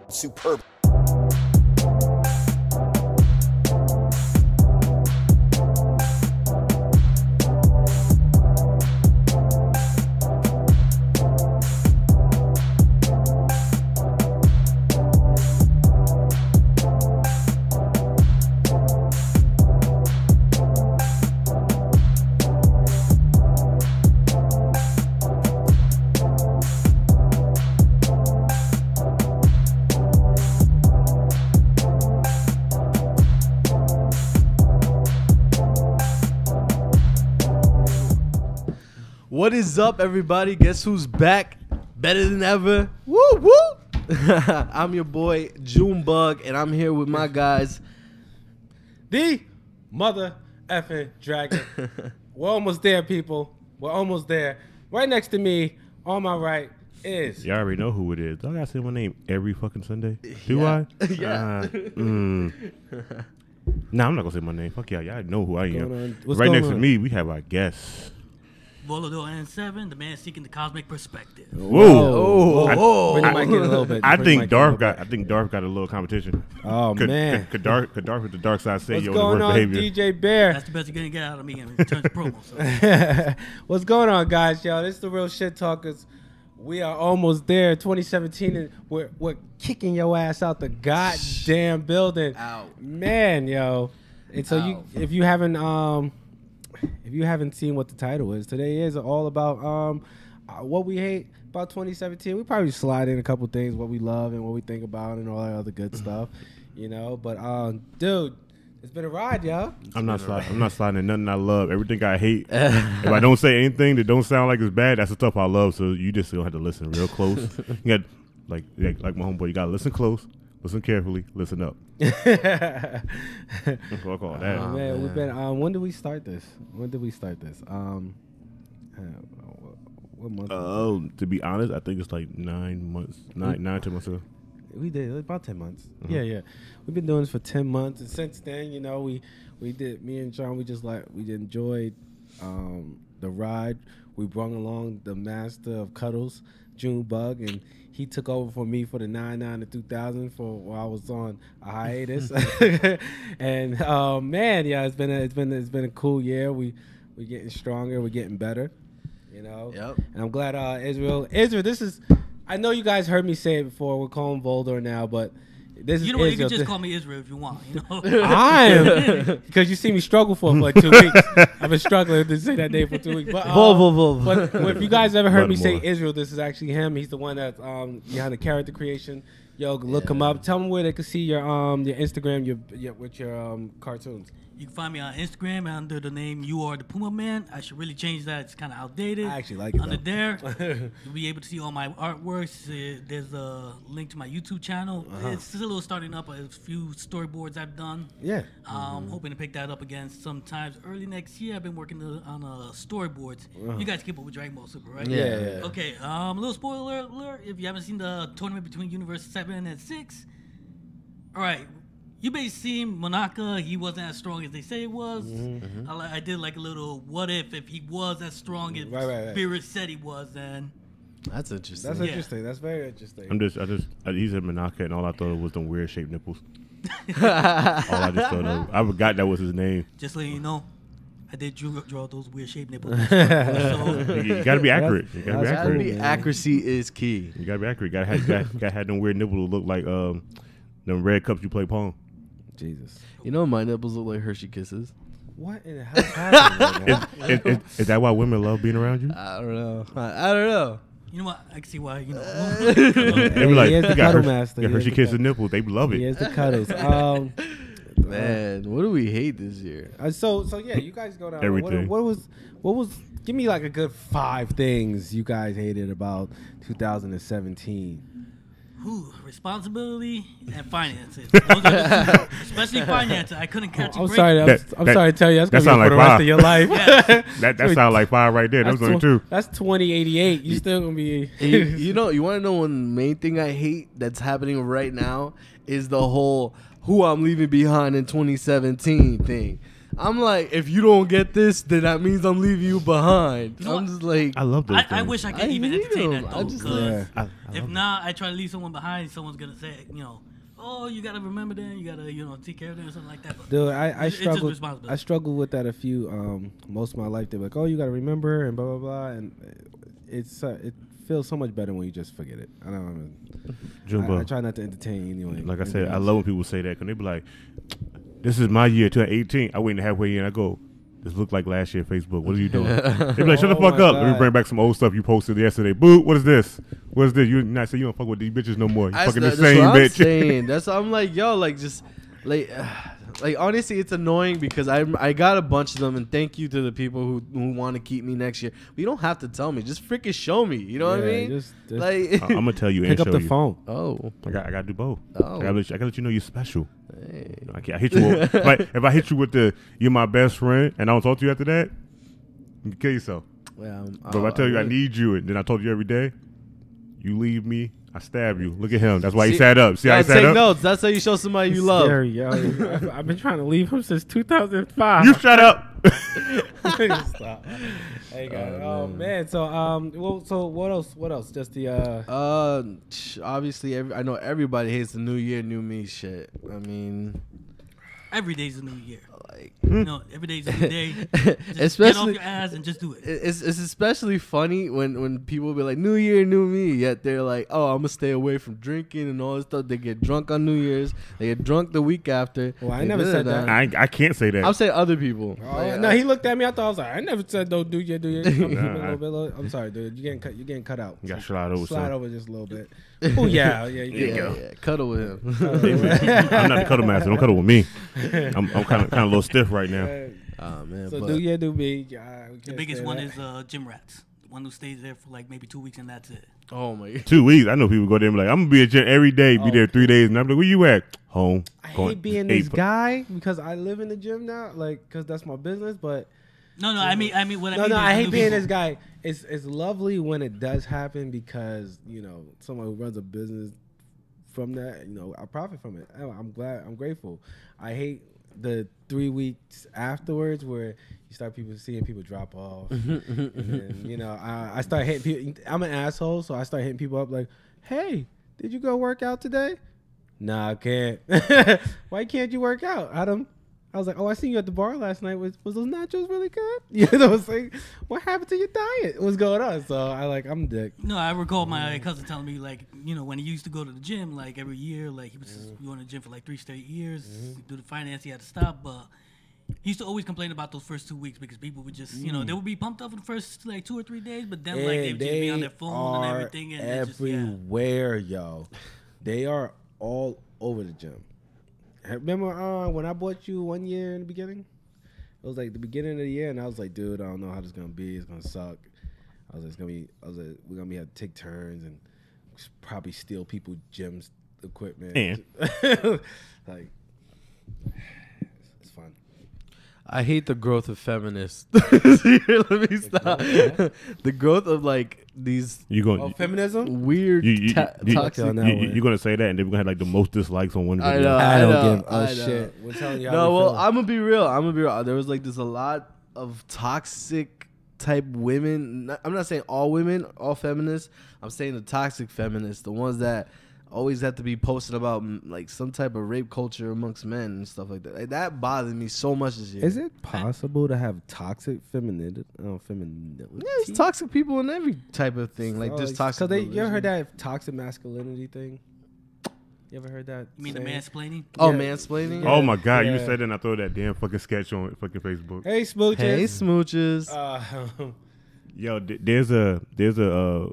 Superb. What is up, everybody? Guess who's back? Better than ever. Woo, woo. I'm your boy, Junebug, and I'm here with my guys. The mother effing dragon. We're almost there, people. We're almost there. Right next to me, on my right, is... You already know who it is. Do I gotta say my name every fucking Sunday? Do Yeah. I? Yeah. Nah, I'm not gonna say my name. Fuck y'all. Y'all know who I am. What's Right going next to on? me, we have our guest. Volador-N7, the man seeking the cosmic perspective. Whoa. Bring the mic in a little bit. I Bring the think mic in a little Darth got a little competition. Oh, man. Could Darth with the dark side say What's yo going the on, worst behavior? DJ Bear? That's the best you're going to get out of me in terms of promo. So. What's going on, guys? Yo, this is the Real Shit Talkers. We are almost there, 2017, and we're kicking your ass out the goddamn building. Out. Man, yo. And so Out. if you haven't seen what the title is, today is all about what we hate about 2017. We probably slide in a couple things, what we love and what we think about and all that other good stuff, you know. But dude, it's been a ride, yo. I'm not sliding in nothing I love. Everything I hate. If I don't say anything that don't sound like it's bad, that's the stuff I love. So you just gonna have to listen real close. You got like my homeboy, you gotta listen close. Listen carefully. Listen up. That's what I call that. Oh, man, we've been. When did we start this? What month? To be honest, I think it's like 9 months, 10 months ago. We did about 10 months. Mm-hmm. Yeah. We've been doing this for 10 months, and since then, you know, we did. Me and John, we enjoyed the ride. We brought along the master of cuddles, Junebug, and he took over for me for the 99 to 2000 for while I was on a hiatus. And man, yeah, it's been a cool year. We're getting stronger. We're getting better. You know. Yep. And I'm glad Israel. This is. I know you guys heard me say it before. We're calling Volador now, but this is You know what? You Israel. can just call me Israel if you want. You know? I am, because you see me struggle for like 2 weeks. I've been struggling to say that name for 2 weeks. But, but if you guys ever heard me say Israel, this is actually him. He's the one that's behind the character creation. Yo, look him up. Tell them where they can see your Instagram, with your cartoons. You can find me on Instagram under the name You Are the Puma Man. I should really change that. It's kind of outdated. I actually like it. Under there, you'll be able to see all my artworks. There's a link to my YouTube channel. It's still starting up. A few storyboards I've done. Yeah. Hoping to pick that up again sometimes early next year. I've been working on storyboards. You guys keep up with Dragon Ball Super, right? Yeah. Okay. A little spoiler alert. If you haven't seen the tournament between Universe 7 and 6, all right. You may see Monaka, he wasn't as strong as they say it was. I did like a little what if he was as strong as Spirit said he was, then. That's interesting. That's interesting. That's very interesting. He said Manaka, and all I thought was them weird shaped nipples. All I just thought of. I forgot that was his name. Just letting you know, I did draw those weird shaped nipples. You gotta be accurate. You gotta be accurate. Accuracy is key. You gotta be accurate. Gotta have them weird nipples that look like them red cups you play Pong. Jesus. You know my nipples look like Hershey Kisses. What in the hell is happening right now? Is that why women love being around you? I don't know. You know what? I can see why. You know. They be like, He is the you got cuddle master. He is Hershey the Kisses nipples. They love it. He is the cuddles. Man, what do we hate this year? So yeah, you guys go down. Everything. What was? Give me like a good 5 things you guys hated about 2017. Responsibility and finances. Those are the two. Especially finances. I couldn't catch a I'm break. sorry. I'm sorry to tell you. That's gonna be for the rest of your life. That sounds like 5 right there. That's only 2. That's 2088. You still gonna be. You know, you want to know one main thing I hate that's happening right now is the whole who I'm leaving behind in 2017 thing. I'm like, if you don't get this, then that means I'm leaving you behind. I'm just like, I love those. I wish I could even entertain that though. Because if love not, I try to leave someone behind. Someone's gonna say, oh, you gotta remember them. You gotta, take care of them or something like that. But dude, I struggle. responsibility. I struggle with that a few. Most of my life, they're like, oh, you gotta remember and blah blah blah, and it feels so much better when you just forget it. I don't know. I try not to entertain anyway. Like I said, I love when people say that because they be like, this is my year, 2018. I wait halfway in. I go, this looked like last year Facebook. What are you doing? They be like, shut the fuck up. Let me bring back some old stuff you posted yesterday. Boo, what is this? What is this? You not say you don't fuck with these bitches no more. You fucking the same bitch. Saying. That's what I'm like, yo, like just like honestly, it's annoying because I got a bunch of them, and thank you to the people who want to keep me next year. But you don't have to tell me. Just freaking show me. You know what I mean? Just like I'm gonna tell you and pick show up the you. phone. Oh, I gotta do both. Oh. I gotta let you know you're special. Hey. I hit you with, if I hit you with the you're my best friend and I don't talk to you after that, you can kill yourself. Well, But if I tell you I need you and then I told you every day, you leave me, I stab you. Look at him. That's why he sat up. See how he sat take up? notes. That's how you show somebody you love. Scary, yo. I've been trying to leave him since 2005. You shut up. Stop. Hey, guys. Oh man. So so what else? What else? Just the obviously I know everybody hates the new year, new me shit. I mean, every day's a new year. like Every day's a new day. Just especially get off your ass and just do it. It's especially funny when people be like, new year, new me, yet they're like, oh, I'm gonna stay away from drinking and all this stuff. They get drunk on New Year's, they get drunk the week after. Well, I never said that. I can't say that. I'm saying other people. No, he looked at me. I thought I was like, I never said don't do your. I'm sorry, dude. You're getting cut out. You got to slide over. Slide over just a little bit. Oh yeah. Yeah, cuddle with him. I'm not the cuddle master. Don't cuddle with me. I'm kind of a little stiff right now. Oh man. So do you do me? The biggest one is gym rats. The one who stays there for like maybe 2 weeks and that's it. Oh my God. 2 weeks. I know people go there and be like, I'm gonna be at gym every day. Be there 3 days, and I'm like, where you at? Home. I hate being this guy because I live in the gym now, like, because that's my business. But no, I mean what I mean. I hate being this guy. It's lovely when it does happen because someone who runs a business from that, I profit from it. I'm glad. I'm grateful. I hate the 3 weeks afterwards where you start seeing people drop off. And I start hitting people. I'm an asshole, so I start hitting people up like, "Hey, did you go work out today?" Nah, I can't. Why can't you work out, Adam? I was like, oh, I seen you at the bar last night. Was those nachos really good? It's like, what happened to your diet? What's going on? So I'm a dick. No, I recall my cousin telling me when he used to go to the gym like every year, like he was going to the gym for like 3 straight years. Due to finance, he had to stop, but he used to always complain about those first 2 weeks because people would just, they would be pumped up for the first like 2 or 3 days, but then like they would just be on their phone and everything, and everywhere, yo. They are all over the gym. Remember when I bought you 1 year in the beginning? It was like the beginning of the year, and I was like, dude, I don't know how this is gonna be. It's gonna suck. I was like, we're gonna have to take turns and probably steal people's gyms equipment. Like, it's fun. I hate the growth of feminists. Let me stop. The growth of like these feminism? Weird toxic. You're gonna say that, and then we're gonna have like the most dislikes on one video. I don't give a shit. We're telling you. No, well, I'm gonna be real. There was like there's a lot of toxic type women. I'm not saying all women, all feminists. I'm saying the toxic feminists, the ones that always have to be posted about like some type of rape culture amongst men and stuff like that. Like, that bothered me so much this year. Is it possible to have toxic femininity? Yeah, there's toxic people in every type of thing. Like just toxic. You ever heard that toxic masculinity thing? You ever heard that? You mean the mansplaining? Oh, mansplaining? Oh my God, you said that and I throw that damn fucking sketch on fucking Facebook. Hey smooches. Hey smooches. Yo, there's a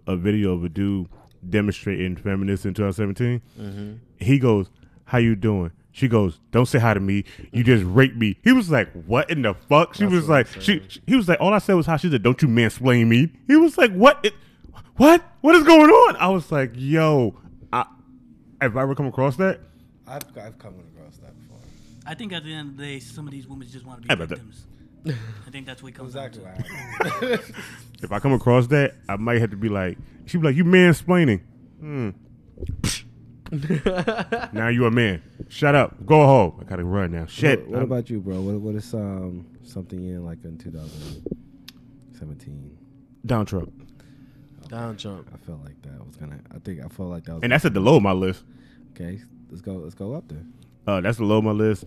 video of a dude demonstrating feminists in 2017. He goes, how you doing? She goes, don't say hi to me, you just raped me. He was like, what in the fuck? She was like, he was like, all I said was how. She said, don't you mansplain me. He was like, what is going on? I was like, yo, Have I ever come across that? I've come across that before. I think at the end of the day, some of these women just want to be victims. I think that's what it comes Exactly. down to. If I come across that, I might have to be like, she'd be like, you mansplaining. Now you a man. Shut up. Go home. I gotta run now. Shit. What about you, bro? What is something in like in 2017? Down Trump. Down Trump. I felt like that was gonna. I felt like that was. And that's at the low of my list. Okay, let's go up there. That's the low of my list.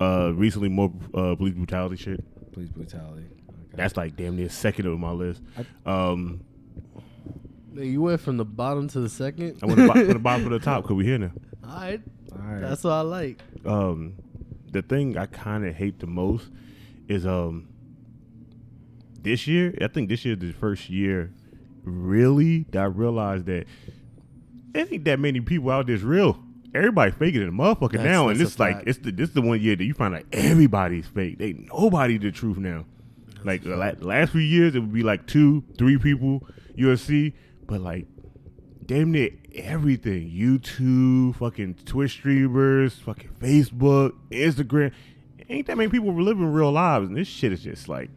Recently more police brutality shit. Police brutality. Okay. That's like damn near second of my list. You went from the bottom to the second. I went from the bottom to the top because we here now. All right. Alright. That's what I like. The thing I kind of hate the most is this year. I think this year is the first year really that I realized that there ain't that many people out there's real. Everybody faking it a motherfucker now, and it's like this is the one year that you find like everybody's fake. Ain't nobody the truth now. Like the last few years, it would be like 2-3 people you'll see, but like damn near everything. YouTube, fucking Twitch streamers, fucking Facebook, Instagram. Ain't that many people living real lives, and this shit is just like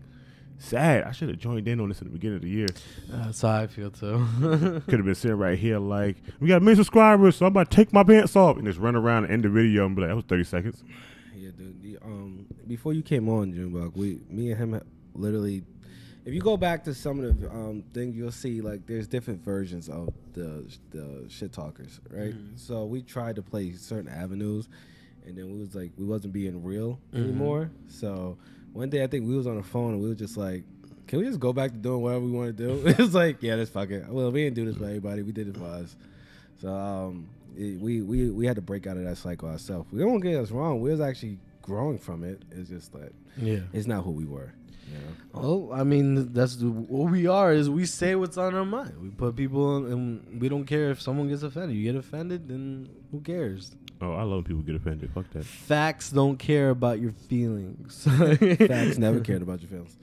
sad. I should have joined in on this in the beginning of the year. That's how I feel too. Could have been sitting right here like, we got 1 million subscribers, so I'm about to take my pants off and just run around and end the video and be like, that was 30 seconds. Yeah, dude. Before you came on, Junebug, me and him literally. If you go back to some of the things, you'll see like there's different versions of the shit talkers, right? Mm-hmm. So we tried to play certain avenues, and then we wasn't being real anymore. So one day I think we was on the phone and we were just like, can we just go back to doing whatever we want to do? It was like, yeah, let's fuck it. Well, we didn't do this for everybody. We did it for us. So we had to break out of that cycle ourselves. We don't get us wrong. We was actually growing from it. It's just that it's not who we were. You know? Well, I mean, that's what we are. Is we say what's on our mind. We put people on, and we don't care if someone gets offended. You get offended, then who cares? Oh, I love when people get offended. Fuck that. Facts don't care about your feelings. Facts never cared about your feelings.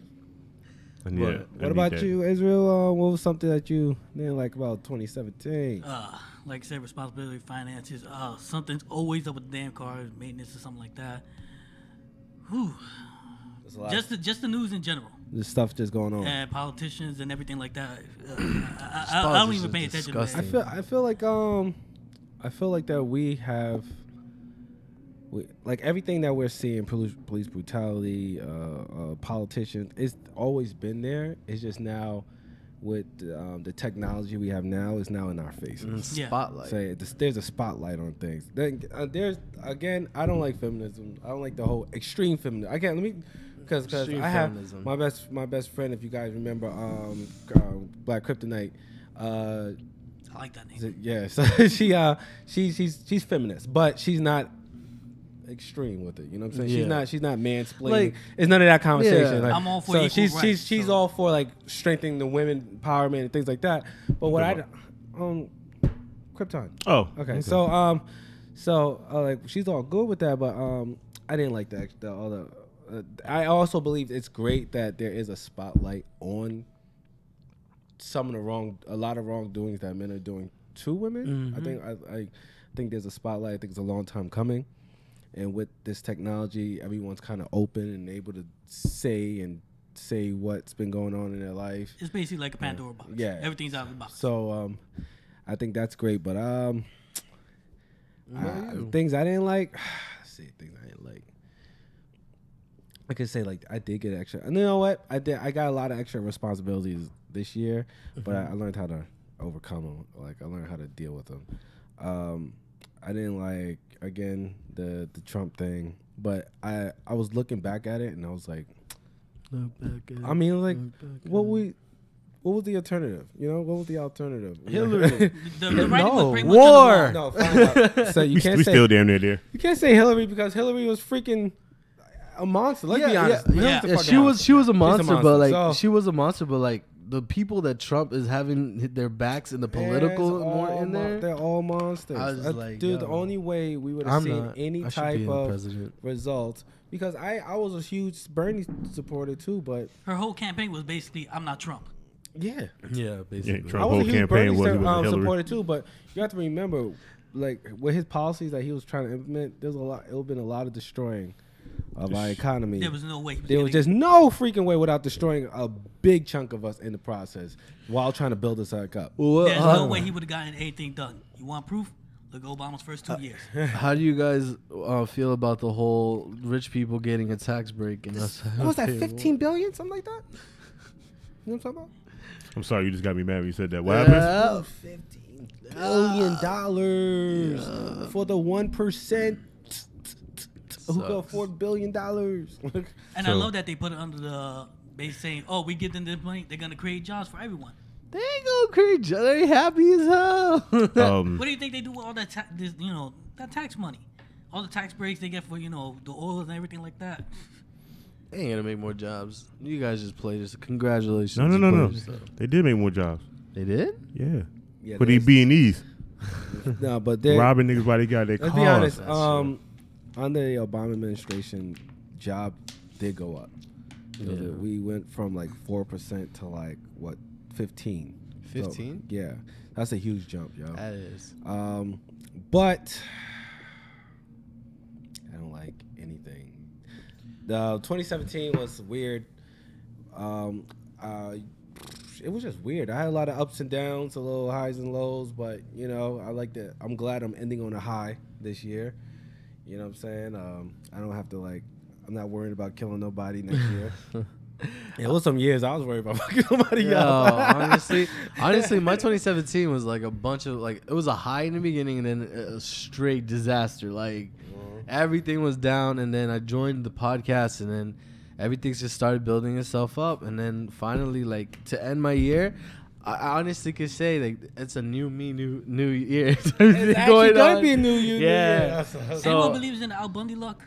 What about you, Israel? What was something that you didn't like about 2017? Like I said, responsibility, finances. Something's always up with the damn car, maintenance or something like that. Whew. Just the news in general. The stuff just going on. And politicians and everything like that. I don't even pay attention to that. I feel like that we have, like everything that we're seeing, police brutality, politicians, it's always been there. It's just now with the technology we have now is now in our faces. Spotlight. There's a spotlight on things. Then there's again, I don't like feminism. I don't like the whole extreme feminism. Because I have my best friend, if you guys remember, Black Kryptonite. I like that name. Yeah, so she's feminist, but she's not extreme with it. You know what I'm saying? Yeah. She's not mansplaining. Like, it's none of that conversation. Yeah. Like, I'm all for so equal rights. She's all for like strengthening the women empowerment and things like that. But what Krypton. Oh, okay. So like she's all good with that, but I didn't like that. I also believe it's great that there is a spotlight on a lot of wrongdoings that men are doing to women. Mm-hmm. I think there's a spotlight. I think it's a long time coming, and with this technology, everyone's kind of open and able to say what's been going on in their life. It's basically like a Pandora box. Yeah, everything's out of the box. So I think that's great, but things I didn't like. Let's see, things I didn't like. I could say like I did get extra. And you know what? I got a lot of extra responsibilities this year, but I learned how to overcome them. Like I learned how to deal with them. I didn't like again the Trump thing, but I was looking back at it and I was like, what was the alternative? You know, what was the alternative? Hillary. the writing was pretty much War. No, find out. So you can't we say still damn near there. You can't say Hillary because Hillary was freaking a monster. Let's be honest. She was a monster, but like So- she was a monster, but like the people that Trump is having hit their backs in the political more in there. They're all monsters. I was like, dude, yo, the only way we would have seen any type of president. results, because I was a huge Bernie supporter too, but Her whole campaign was basically, I'm not Trump. Yeah. Yeah, basically. Trump I was whole a huge campaign Bernie was he wasn't Hillary. supporter too, but you have to remember, like with his policies that he was trying to implement, there's a lot. It would have been a lot of destroying of our economy. There was no way. There was just no freaking way without destroying a big chunk of us in the process while trying to build us back up. Well, There's no way he would have gotten anything done. You want proof? Look at Obama's first 2 years. how do you guys feel about the whole rich people getting a tax break? And us What was that, 15 billion? Something like that? You know what I'm talking about? I'm sorry, you just got me mad when you said that. What happened? Yeah. $15 billion for the 1% who can afford $1 billion. And I So- love that they put it under the base saying, "Oh, we give them this money. They're gonna create jobs for everyone." They ain't gonna create. They happy as hell. What do you think they do with all that, that tax money, all the tax breaks they get for the oil and everything like that? They ain't gonna make more jobs. You guys just played this. Congratulations. No. You played yourself. They did make more jobs. They did? Yeah. Yeah, For these B&Es. No, but they're Robbing niggas while they got their let's cars. be honest. That's true. Under the Obama administration, job did go up. Yeah. We went from like 4% to like what 15. 15? So, yeah, that's a huge jump, yo. That is. But I don't like anything. The 2017 was weird. It was just weird. I had a lot of ups and downs, a little highs and lows, but I like that. I'm glad I'm ending on a high this year. You know what I'm saying? I don't have to I'm not worried about killing nobody next year. It was some years I was worried about fucking somebody up. honestly, my 2017 was like a bunch of it was a high in the beginning and then a straight disaster. Everything was down, and then I joined the podcast, and then everything just started building itself up, and then finally, to end my year, I honestly could say it's a new me, new year. It's actually gonna be a new year. Yeah. Anyone believes in Al Bundy luck?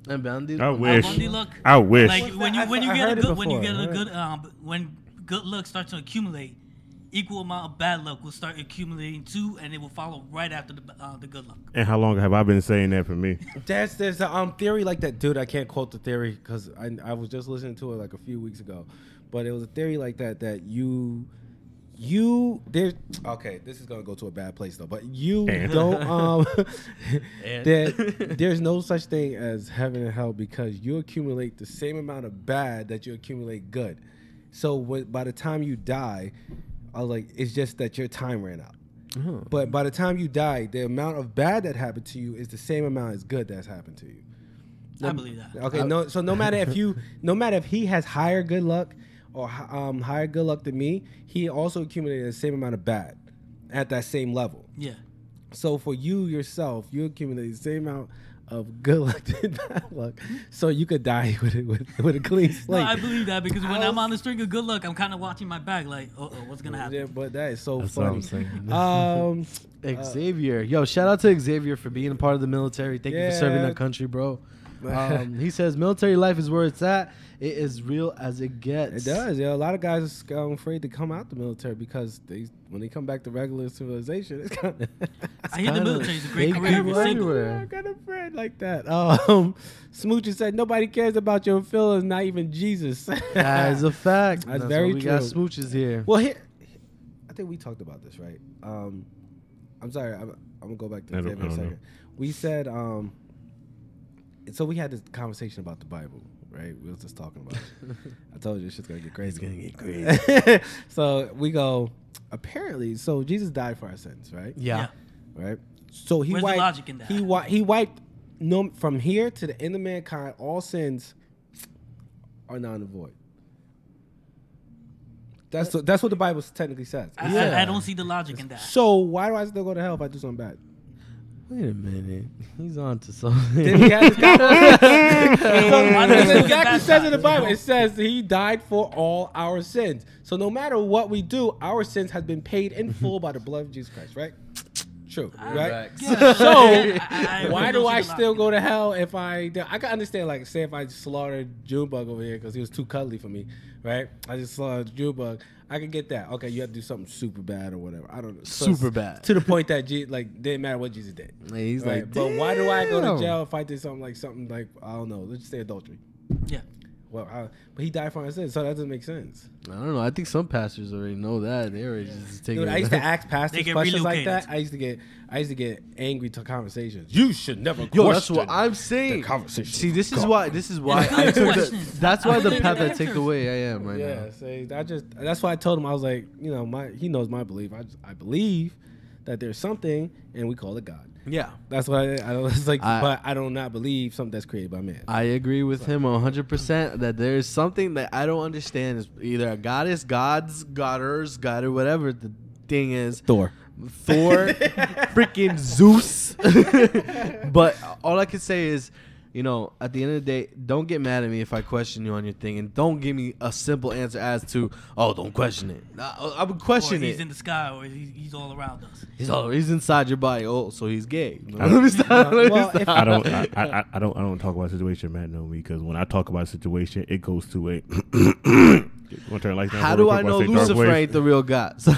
And Boundy. I Al wish. Bundy luck? I wish. Like when you I get heard a it good when you before, get a right? good when good luck starts to accumulate, equal amount of bad luck will start accumulating too, and it will follow right after the good luck. And how long have I been saying that for me? There's a theory like that, dude. I can't quote the theory because I was just listening to it like a few weeks ago, but it was a theory like that you there's okay. This is gonna go to a bad place though, but you don't there's no such thing as heaven and hell because you accumulate the same amount of bad that you accumulate good. So by the time you die, I was like, it's just that your time ran out. Uh-huh. But by the time you die, the amount of bad that happened to you is the same amount as good that's happened to you. I believe that. Okay, so no matter if he has higher good luck or higher good luck than me, he also accumulated the same amount of bad at that same level. Yeah. So for you yourself, you accumulate the same amount of good luck and bad luck, so you could die with a clean slate. No, I believe that because when I'm on the string of good luck, I'm kind of watching my back like, what's gonna happen? Yeah, but that is so That's funny. what I'm saying. Xavier. Yo, shout out to Xavier for being a part of the military. Thank you for serving Yeah. that country, bro. He says military life is where it's at. It is real as it gets. It does. Yeah, a lot of guys are afraid to come out the military because when they come back to regular civilization, it's kind of. I hear the military is a great career if you're single. I got a friend like that. Smoochie said nobody cares about your feelings, not even Jesus. That is a fact. That's why very we got true. smooches here. Well, here, I think we talked about this, right? I'm sorry. I'm gonna go back to I Xavier don't in a know. second. We said, so we had this conversation about the Bible, right? We was just talking about it. I told you this shit's gonna get crazy. It's gonna get crazy. So we go. Apparently, so Jesus died for our sins, right? Yeah. Right. So he Where's the wiped. logic in that? He wiped. No, from here to the end of mankind, all sins are non and void. That's what the Bible technically says. I don't see the logic in that. So why do I still go to hell if I do something bad? Wait a minute. He's on to something. Then we had this conversation. Why do we It still get exactly says in the baptized? Bible. It says he died for all our sins. So no matter what we do, our sins have been paid in full by the blood of Jesus Christ, right? True, right? Yeah. So I why don't do see I the still logic. go to hell if I can understand, like, say if I slaughtered Junebug over here because he was too cuddly for me, right? I just slaughtered Junebug. I can get that. Okay, you have to do something super bad or whatever. I don't know. Super bad. To the point that didn't matter what Jesus did. He's Right? like, But why do I go damn. to jail if I did something like I don't know, let's just say adultery. Yeah. Well, but he died for our sins, so that doesn't make sense. I don't know. I think some pastors already know that. They already just taking. Dude, I used to ask pastors get questions like relocated. that. I used to get angry to conversations. You should never Yo, question. that's what I'm saying. the conversation. See, this is why Yeah, I took questions. that's why the I path I think take the way I am right Yeah, now. see, that's why I told him I was like, he knows my belief. I believe that there's something, and we call it God. Yeah. That's why it's like, I- but I do not believe something that's created by man. I agree with him 100% that there is something that I don't understand. Is either a goddess, gods, godders, god, or whatever the thing is. Thor. Freaking Zeus. But all I can say is, at the end of the day, don't get mad at me if I question you on your thing, and don't give me a simple answer as to, oh, don't question it. I would question Or he's it. in the sky, or he's all around us. He's inside your body. Oh, so he's gay. Well, if- I don't talk about situation, Matt. Know me because when I talk about a situation, it goes to a. Want to turn lights down How real do quick I while know say dark Lucifer ways? ain't the real God? So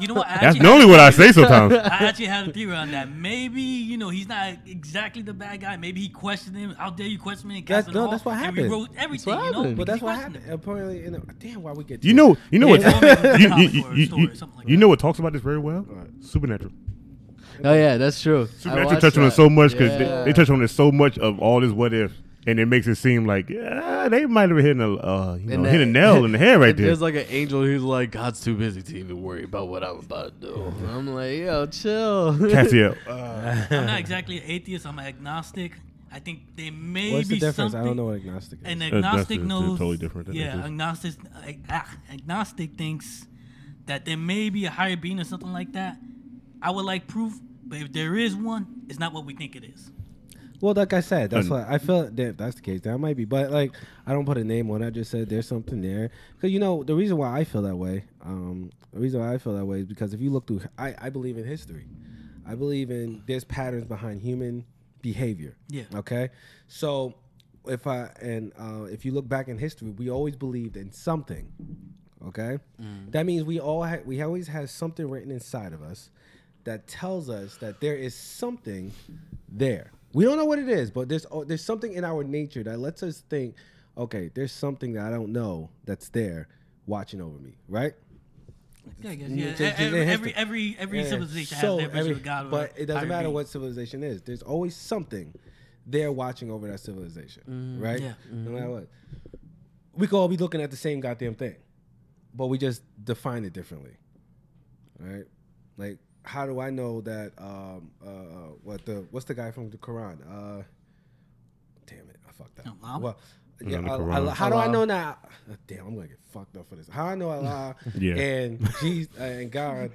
You know what? I That's actually normally what I say sometimes. I actually had a theory on that. Maybe he's not exactly the bad guy. Maybe he questioned him. How dare you question me? And cast it off, that's what and happened. rewrote everything. what You know, happened. But that's because what he questioned happened. him. Apparently, damn, why we get You know what? Yeah, You something like know what talks about this very well? Supernatural. Oh yeah, that's true. Supernatural touch on it so much because Yeah. they touch on it so much of all this what if, and it makes it seem like they might have hit hit a nail in the head right there. There's like an angel who's like, God's too busy to even worry about what I'm about to do. And I'm like, yo, chill. Cassiel. I'm not exactly an atheist. I'm an agnostic. I think there may What's the be difference? something. I don't know what agnostic is. An That's agnostic knows. totally different than Yeah, atheist. agnostic thinks that there may be a higher being or something like that. I would like proof, but if there is one, it's not what we think it is. Well, like I said, that's why I feel that that's the case. That might be, but like I don't put a name on it. I just said there's something there because the reason why I feel that way. Is because if you look through, I believe in history. I believe in there's patterns behind human behavior. Yeah. Okay. So if you look back in history, we always believed in something. Okay. That means we always have something written inside of us that tells us that there is something there. We don't know what it is, but there's something in our nature that lets us think, okay, there's something that I don't know that's there watching over me, right? Yeah, I guess, Just yeah. in history. Every Yeah. civilization So has their version of God. but it doesn't higher matter being. what civilization is. There's always something there watching over that civilization, right? Yeah. No matter what. We could all be looking at the same goddamn thing, but we just define it differently, right? Like, how do I know that? What's the guy from the Quran? Damn it, I fucked that. Allah? Well, the yeah, Quran. how do I know now? Damn, I'm gonna get fucked up for this. How I know Allah Yeah. and Jesus and God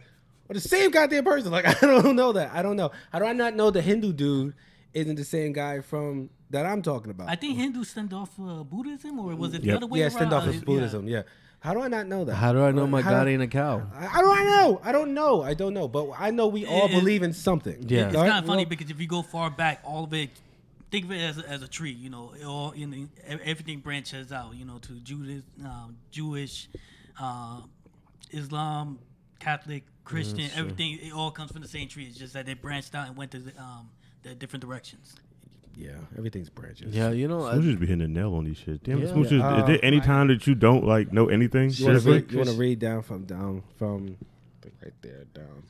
are the same goddamn person? Like, I don't know that. I don't know. How do I not know the Hindu dude isn't the same guy from that I'm talking about? I think Hindus send off Buddhism, or was it the Yep. other way Yeah, around? stand off is Buddhism. Yeah. How do I not know that? How do I know my How God do- ain't a cow? How do I know? I don't know. I don't know. But I know we all believe in something. Yeah. It's Right? kind of funny Well, because if you go far back, all of it, think of it as a tree. It all everything branches out. To Jewish, Islam, Catholic, Christian. Everything it all comes from the same tree. It's just that it branched out and went to the different directions. Yeah, everything's branches. Yeah, Smooch just be hitting a nail on these shit. Damn, Yeah. Smooch, is there any time that you don't know anything? You want Seriously? to read down from right there down.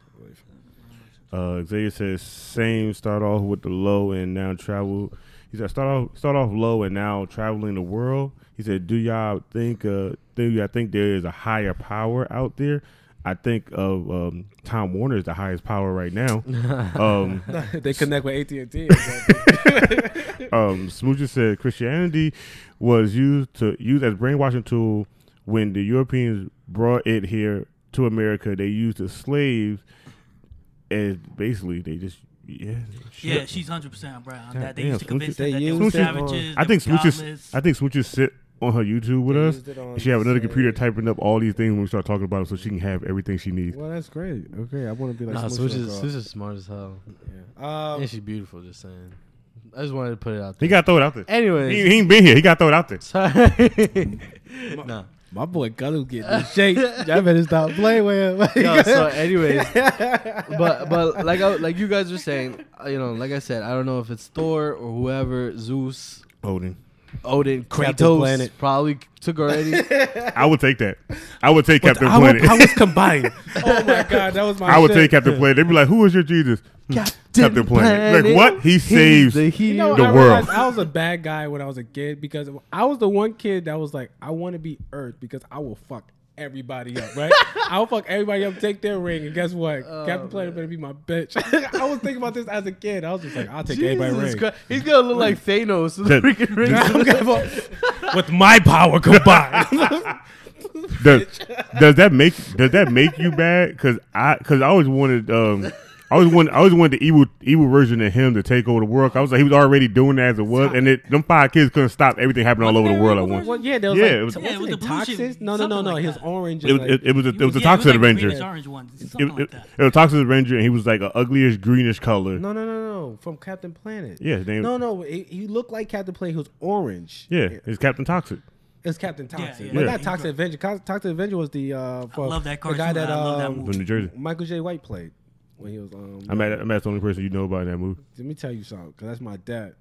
Xavier says same. Start off with the low and now travel. He said start off low and now traveling the world. He said, do y'all think there is a higher power out there? I think of Time Warner is the highest power right now. They connect with AT&T. Smoocher said Christianity was used as brainwashing tool when the Europeans brought it here to America. They used the slaves as basically they just Yeah, she's 100% right on that. They damn, used to convince her They that they used were it on- savages. I think they were Smooches. I think Smooches sit on her YouTube with They us. used it on And she have another the computer same- typing up all these things when we start talking about it, so she can have everything she needs. Well, that's great. Okay, I want to be like Nah, Smooch Switch Girl. is smart as hell. Yeah. And she's beautiful, just saying. I just wanted to put it out He there. got to throw it out there. Anyways. He ain't been here. He got to throw it out there. Sorry. Nah. My boy Guttu getting in shape. Y'all better stop playing with him. No, so anyways, but like you guys were saying, like I said, I don't know if it's Thor or whoever, Zeus, Odin. Odin, Captain Kratos Planet. probably took already. I would take that. I would take Captain Our Planet. powers combined. Oh my god, that was my. I would shit. take Captain Planet. They'd be like, "Who is your Jesus?" Captain Planet. Like what? He saves. the You know, the I world. realized I was a bad guy when I was a kid because I was the one kid that was like, I want to be Earth because I will fuck everybody up, right? I will fuck everybody up, take their ring, and guess what? Captain Planet better be my bitch. I was thinking about this as a kid. I was just like, I'll take everybody's ring. Christ. He's gonna look like Thanos with the That- freaking ring. With my power combined. Does that make you bad? Because I always wanted I always wanted the evil version of him to take over the world. I was like, he was already doing that as it was, and them 5 kids couldn't stop everything happening all over the world at once. Well, yeah, there was Yeah, like, it was- wasn't it the blue shit, Toxins? No. something like He was that. orange. It and was like, it was a Yeah, Toxic it was like Avenger. greenish orange one, something like that. It was a Toxic Avenger, and he was like an uglish greenish color. no, from Captain Planet. Yeah, his name. No, he looked like Captain Planet. He was orange. Yeah, it's Captain Toxic. It's Captain Toxic, yeah, but yeah. not Toxic Avenger. Toxic Avenger was the for love that the cartoon. guy that I love that movie. From New Jersey. Michael J. White played when he was. I'm that's the only person you know about in that movie. Let me tell you something, because that's my dad.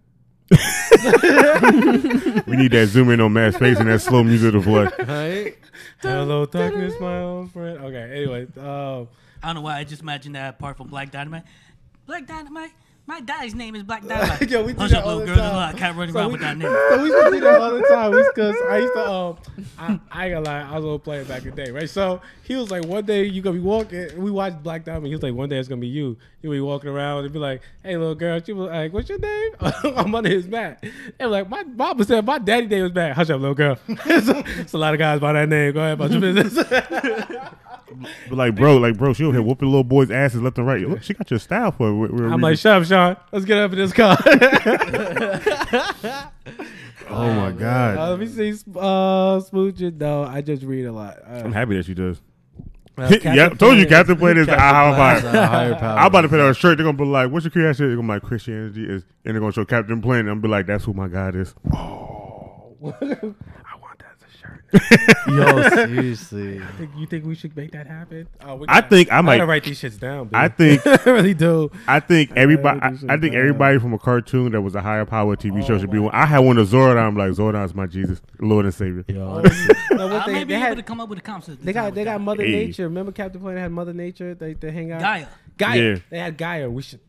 We need that zoom in on Matt's face and that slow music to play. Right? Hello, darkness, my old friend. Okay, anyway, I don't know why I just imagined that part from Black Dynamite. Black Dynamite. My daddy's name is Black Dynamite. Yo, we do Hush that up, all little the girl. time. I can't run So around we- with that name. So we used to do that all the time. Because I used to, I ain't gonna lie, I was gonna play it back in the day, right? So he was like, one day you gonna be walking. We watched Black Diamond. He was like, one day it's gonna be you. You be walking around and be like, hey, little girl. She was like, what's your name? My name is Matt. And like, my mama said my daddy name was Matt. Hush up, little girl. It's a lot of guys by that name. Go ahead about your business. But like, bro, she over here whooping little boys' asses left and right. Look, she got your style for it. I'm like, shut up, Sean. Let's get up in this car. oh my god. Let me see. Smooching. No, I just read a lot. I'm happy that she does. Captain Yeah, told you Planet- Captain Planet is a higher Higher power. power. I'm about to put on a shirt. They're gonna be like, "What's your creation?" They're gonna be like, "Christianity is," and they're gonna show Captain Planet. I'm gonna be like, "That's who my God is." I want that as a shirt. Yo, seriously. You think we should make that happen? Oh, I think I might. gotta write these shits down. Baby. I think. I really do. I think everybody. think we should I think do everybody from a cartoon that was a higher power TV show should be one. I had one of Zordon. I'm like, Zordon is my Jesus, Lord and Savior. No, what I may be they able had, to come up with a concept. they got design with Mother Hey. Nature. Remember Captain Planet had Mother Nature? They hang out. Gaia. Gaia. Yeah. They had Gaia. We should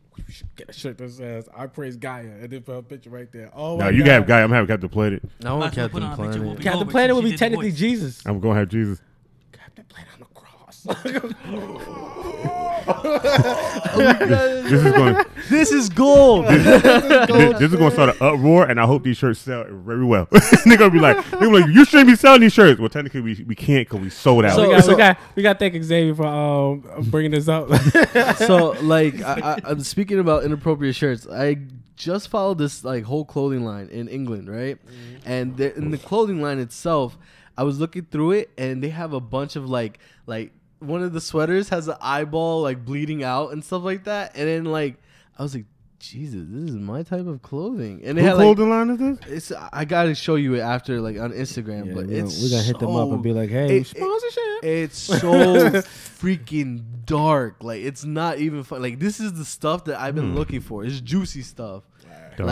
get a shirt that says "I praise Gaia" and then put a picture right there. Oh No, my you God. can have Guy. I'm having Captain Planet. I want Might as well put Captain on a picture. Planet. Captain Over, Planet she would be did the technically voice. Jesus. I'm gonna have Jesus. Captain Planet on the cross. This is going. This is gold. This is gonna start an uproar, and I hope these shirts sell very well. They're gonna be like, you shouldn't be selling these shirts. Well, technically, we can't because we sold out. we got to thank Xavier for bringing this up. So, like, I'm speaking about inappropriate shirts. I just followed this like whole clothing line in England, right? And in the clothing line itself, I was looking through it, and they have a bunch of like one of the sweaters has an eyeball like bleeding out and stuff like that. And then like I was like, Jesus, this is my type of clothing. And they Who had like, clothing line is this? I gotta show you it after like on Instagram, Yeah, but we're it's gonna hit them up and be like, "Hey, sponsorship." It's so freaking dark. Like it's not even fun. Like this is the stuff that I've been looking for. It's juicy stuff. Dark.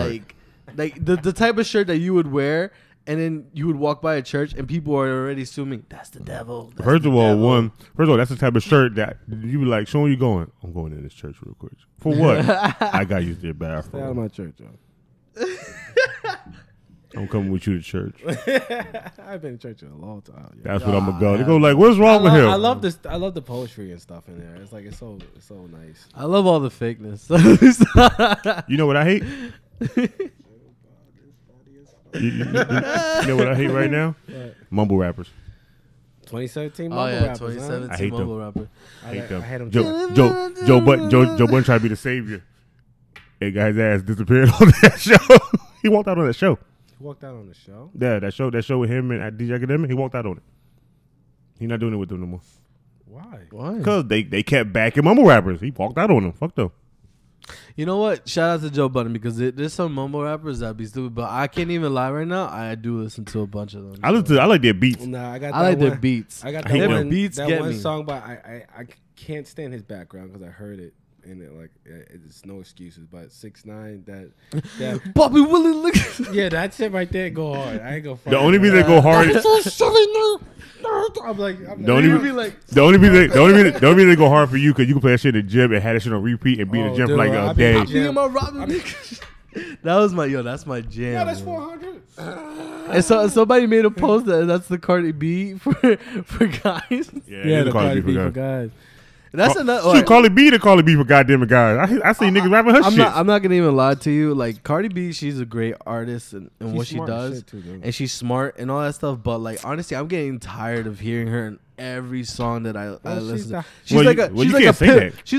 Like the type of shirt that you would wear, and then you would walk by a church and people are already assuming that's the devil. That's First the of all, devil." that's the type of shirt that you be like, "Show where you going?" I'm going to this church real quick. For what? I got to use their Stay out of bathroom. my church, yo. I'm coming with you to church. I've been in church in a long time. Yo. That's what I'm gonna go. They go like, "What's wrong with him?" I love this. I love the poetry and stuff in there. It's like it's so nice. I love all the fakeness. You know what I hate? You know what I hate right now? What? Mumble rappers. 2017 Oh mumble yeah, rappers, 2017 I hate mumble them. rapper. Huh? I hate them. I hate them. Joe Budden tried to be the savior. Hey, guy's ass disappeared on that show. He walked out on that show. He walked out on the show. Yeah, that show with him and DJ Academic. He walked out on it. He's not doing it with them no more. Why? Why? Because they kept backing mumble rappers. He walked out on them. Fuck them. You know what? Shout out to Joe Budden because there's some mumble rappers that be stupid, but I can't even lie right now. I do listen to a bunch of them. I like their beats. Nah, I got. I that like one. their beats. I got I hate that them. one. Beats that get one me. song, but I can't stand his background because I heard it. in it. Like it's no excuses. But 6ix9ine, that Bobby Willie, look. yeah, that shit right there go hard. I ain't gonna. The only reason they go hard. I'm like, The only reason they go hard for you because you can play that shit in the gym and have that shit on repeat and be in the gym for like a day. That was that's my jam. Yeah, that's 400. And so somebody made a post that's the Cardi B for guys. Yeah, the Cardi B for guys. That's another. Shoot, Cardi B for goddamn guys. I see niggas rapping her shit. I'm not gonna even lie to you. Like Cardi B, she's a great artist and what she does, and she's smart and all that stuff. But like honestly, I'm getting tired of hearing her in every song that I listen to. She's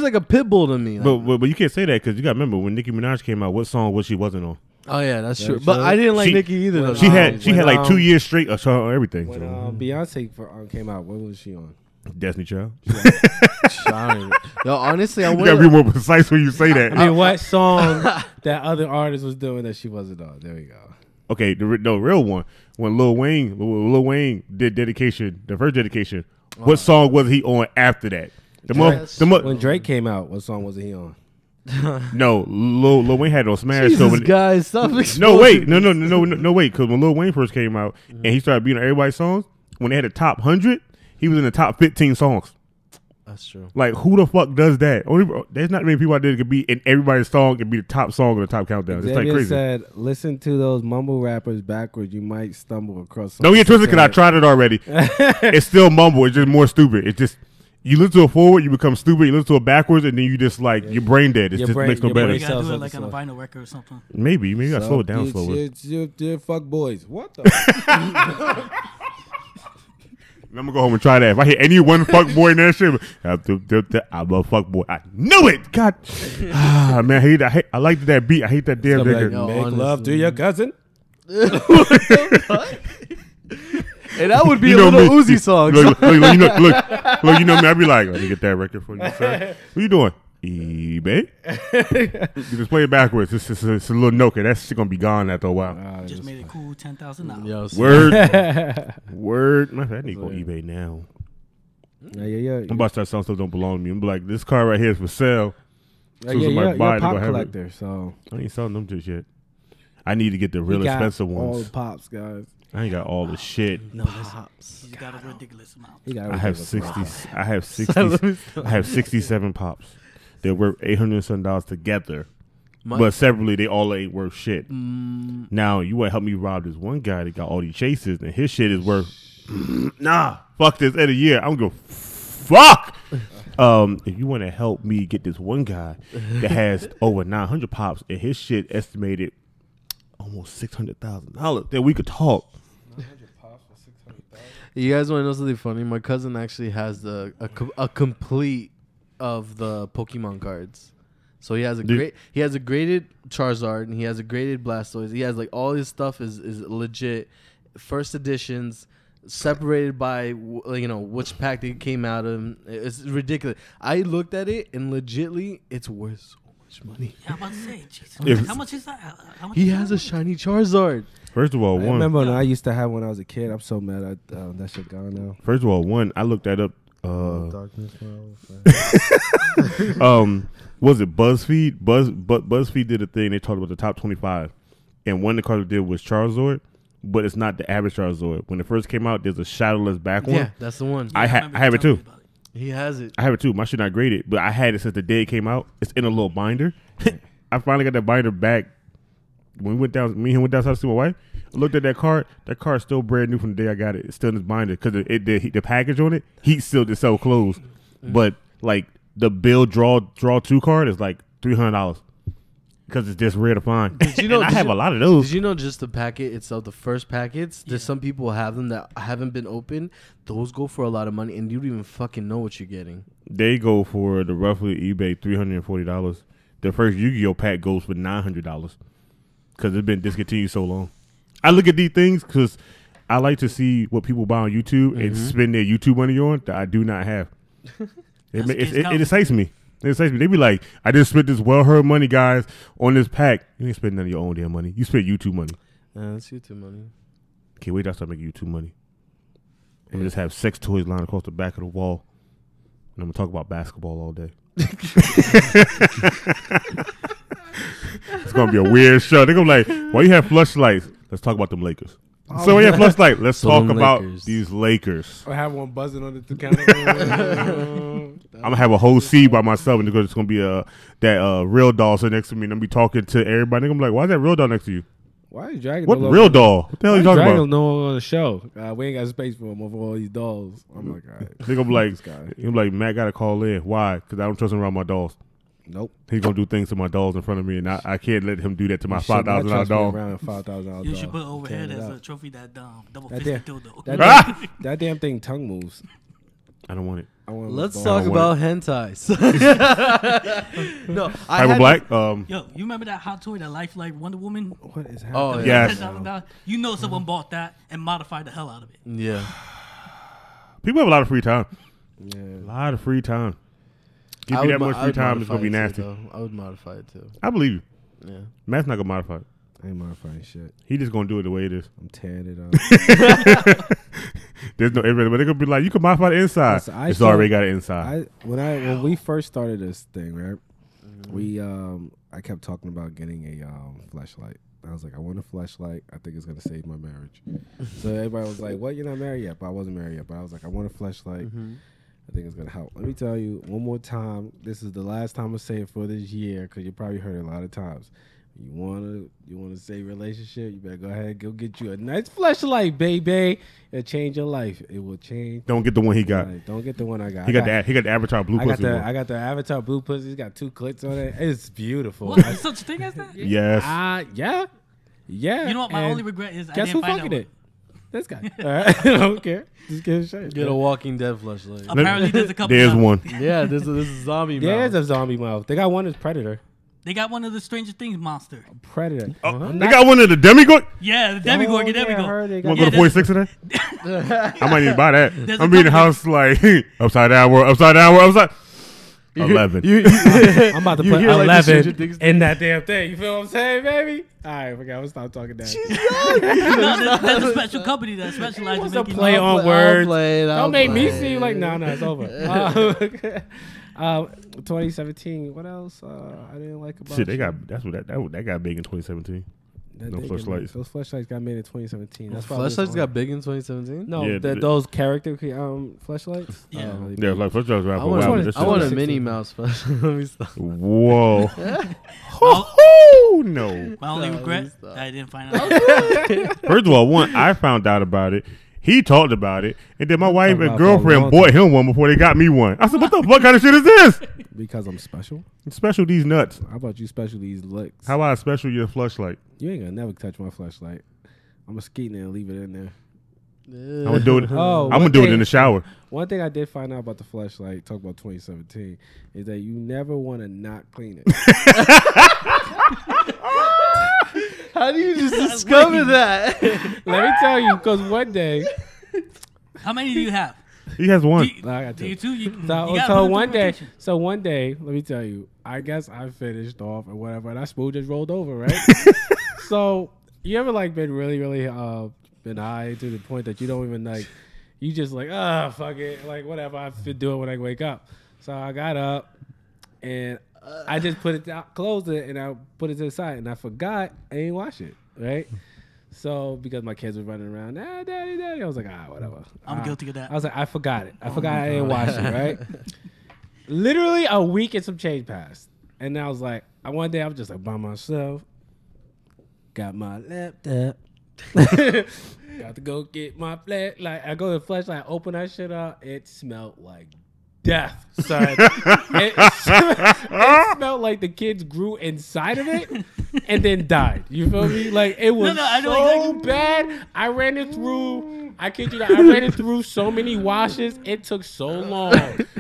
like a pit bull to me. But you can't say that because you got to remember when Nicki Minaj came out, what song was she wasn't on? Oh yeah, that's true. But I didn't like Nicki either. Though. She had like 2 years straight of everything. When Beyonce came out, what was she on? Destiny Child. Yo, honestly, you gotta be more precise when you say that. I mean, what song that other artist was doing that she wasn't on? There we go. Okay, the real one. When Lil Wayne did dedication, the first dedication, what song was he on after that? When Drake came out, what song was he on? No, Lil Wayne had no smash. Jesus, guys, stop exposing. No, wait, no, wait, because when Lil Wayne first came out and he started being on everybody's songs, when they had the top 100, he was in the top 15 songs. That's true. Like, who the fuck does that? There's not many people out there that could be in everybody's song and be the top song in the top countdown. It's like crazy. Said, listen to those mumble rappers backwards. You might stumble across something. Don't get twisted because I tried it already. It's still mumble. It's just more stupid. It's just, you listen to it forward, you become stupid. You listen to it backwards, and then you just like, you're brain dead. It just makes no better. You gotta do it like on a vinyl record or something. Maybe I slow it down slowly. You're fuck boys. What the? I'm gonna go home and try that. If I hear any one fuck boy in that shit, I'm a fuck boy. I knew it. God, man, I like that beat. I hate that damn nigga. Like, make love to your cousin. What the fuck? And that would be a little Uzi song. Look, you know me. I'd be like, let me get that record for you, sir. What you doing? eBay. You just play it backwards. It's a little Nokia. That shit gonna be gone after a while. Just made it cool. $10,000. Word. My I need to go eBay now. Yeah. I'm about to start selling stuff that don't belong to me. I'm like, this car right here is for sale. You're a pop collector, so I ain't selling them just yet. I need to get the real expensive ones. All the pops, guys. I ain't got all the shit. No, pops. You got a ridiculous amount. I have 67 pops. They're worth $807 together. But separately, they all ain't worth shit. Now, you want to help me rob this one guy that got all these chases, and his shit is worth, fuck this end of the year. I'm going to fuck. If you want to help me get this one guy that has over 900 pops, and his shit estimated almost $600,000, then we could talk. 900 pops for $600,000. You guys want to know something funny? My cousin actually has a complete of the Pokemon cards. So he has a graded Charizard and he has a graded Blastoise. He has like all his stuff is legit first editions, separated by which pack they came out of. It's ridiculous. I looked at it and legitly it's worth so much money. Yeah, I'm about to say, Jesus. How much is that? He has a shiny Charizard. First of all, I remember when I used to have when I was a kid. I'm so mad that shit gone now. First of all, I looked that up. Was it BuzzFeed? BuzzFeed did a thing. They talked about the top 25, and one of the cards they did was Charizard, but it's not the average Charizard. When it first came out, there's a shadowless back one. Yeah, that's the one. I have it too. He has it. I have it too. My shit not graded, but I had it since the day it came out. It's in a little binder. I finally got that binder back when me and him went downstairs to see my wife. I looked at that card. That card's still brand new from the day I got it. It's still in this binder because the package on it, heat sealed it so closed. But like the Bill draw 2 card is like $300 because it's just rare to find. Did you know? I have a lot of those. Did you know just the packet itself, the first packets? There's some people who have them that haven't been opened. Those go for a lot of money, and you don't even fucking know what you're getting. They go for the roughly eBay $340. The first Yu-Gi-Oh pack goes for $900 because it's been discontinued so long. I look at these things because I like to see what people buy on YouTube and spend their YouTube money on that I do not have. It excites me. It excites me. They be like, I just spent this well-earned money, guys, on this pack. You ain't spend none of your own damn money. You spent YouTube money. That's YouTube money. Can't wait till I start making YouTube money. I'm going to just have sex toys lying across the back of the wall. And I'm going to talk about basketball all day. It's gonna be a weird show. They're gonna be like, why you have flashlights? Let's talk about them Lakers. So yeah, flashlight. Let's So talk them about Lakers. these Lakers. I have one buzzing on the counter. I'm gonna have a whole seat by myself, and it's gonna be that real doll sitting next to me, and I'm gonna be talking to everybody. I'm like, why is that real doll next to you? Why is Dragon? What real doll? What the hell are you talking Dragon about? no on the show. We ain't got space for him over all these dolls. I'm like, all right. They're gonna be like, This guy. he'll be like, Matt gotta call in. Why? Because I don't trust him around my dolls. Nope. He's gonna do things to my dolls in front of me, and I can't let him do that to my You should not $5,000 trust me doll. around a $5,000 You should put doll. overhead Tear it as up. a trophy that double That fisted damn- dildo. That damn thing tongue moves. I don't want it. I want Let's a talk ball. about hentais. No, I Hyper had Black. Yo, you remember that hot toy, that lifelike Wonder Woman? What is Oh, happening? Yes. $10,000? You know someone bought that and modified the hell out of it. Yeah. People have a lot of free time. Yeah. A lot of free time. Give I you would that mo- much I free would time, it's gonna be modify it too, nasty. though. I would modify it too. I believe you. Yeah. Matt's not gonna modify it. I ain't modifying shit. He just gonna do it the way it is. I'm tearing it up. There's no everybody, but they're gonna be like, you can modify the inside. Listen, I It's saw- already got an inside. When we first started this thing, right? We I kept talking about getting a flashlight. I was like, I want a flashlight. I think it's gonna save my marriage. So everybody was like, "What? You're not married yet?" But I wasn't married yet. But I was like, I want a flashlight. I think it's gonna help. Let me tell you one more time. This is the last time I say it for this year because you probably heard it a lot of times. You wanna save relationship? You better go ahead and go get you a nice flashlight, baby. It'll change your life. It will change. Don't get the one he got. Like, don't get the one I got. He got the Avatar blue I got pussy the one. I got the Avatar blue pussy. It's got 2 clicks on it. It's beautiful. What? There's such a thing as that? Yes. Yeah. You know what? My And only regret is I guess who didn't find fucking out. it? This guy. All right. I don't care. Just get a shit. Get a Walking Dead flashlight. Apparently, there's a couple. There's out. one. Yeah, this is zombie. Yeah, mouth. there's a zombie mouth. They got one as Predator. They got one of the Stranger Things monster. Predator. Oh, Uh-huh. they got one of the demigod. Yeah, the Demigorgon. Oh, yeah, I Demigorgon. heard they You got want to go to Yeah, 46 today? I might need to buy that. There's a I'm being in the couple- house like upside down world, upside down world, upside. 11. I'm about to You put hear, like, the Stranger 11 Things in that damn thing. You feel what I'm saying, baby? All right, forgot. I'm gonna stop talking that. No, there's a special company that specializes What's in a making play on I'll words? play it, I'll Don't make me play seem it. like no, it's over. 2017. What else? I didn't like about Shit, they you? got that got big in 2017. That no they flashlights. Those flashlights got made in 2017. That's why Flashlights got big in 2017. no. Yeah, Those character flashlights. Yeah. Yeah, like first jobs. I want, wanted- I want a 2016. Minnie Mouse flashlight. Let me stop. Whoa. No. My only Stop, regret stop. that I didn't find out. First of all, one, I found out about it. He talked about it, and then my wife about and it for a girlfriend long bought him one before they got me one. I said, "What the fuck kind of shit is this?" Because I'm special. Special these nuts. How about you special these licks? How about I special your flashlight? You ain't gonna never touch my flashlight. I'm gonna skeet in there and leave it in there. I'm gonna do it. Oh, I'm gonna one do it thing- in the shower. One thing I did find out about the flashlight, talk about 2017, is that you never want to not clean it. How do you just discover that? Let me tell you, because one day, How many do you have? He has one. Do you, I got do you two. two? You So, gotta so put it one through day, rotation. let me tell you, I guess I finished off or whatever, and that spoon just rolled over, right? So you ever like been really, really been high to the point that you don't even like, you just like, fuck it, like whatever, I have to do it when I wake up. So I got up and I just put it down, closed it, and I put it to the side, and I forgot I didn't wash it, right? So because my kids were running around, daddy, I was like, whatever. I'm guilty of that. I was like, I forgot it. I forgot I didn't wash it, right? Literally a week and some change passed. And I was like, one day I was just like by myself. Got my laptop. Got to go get my flashlight. I go to the flashlight, open that shit up. It smelled like death, son. it smelled like the kids grew inside of it and then died. You feel me? Like it was I know so exactly. bad. I ran it through. I kid you not. I ran it through so many washes. It took so long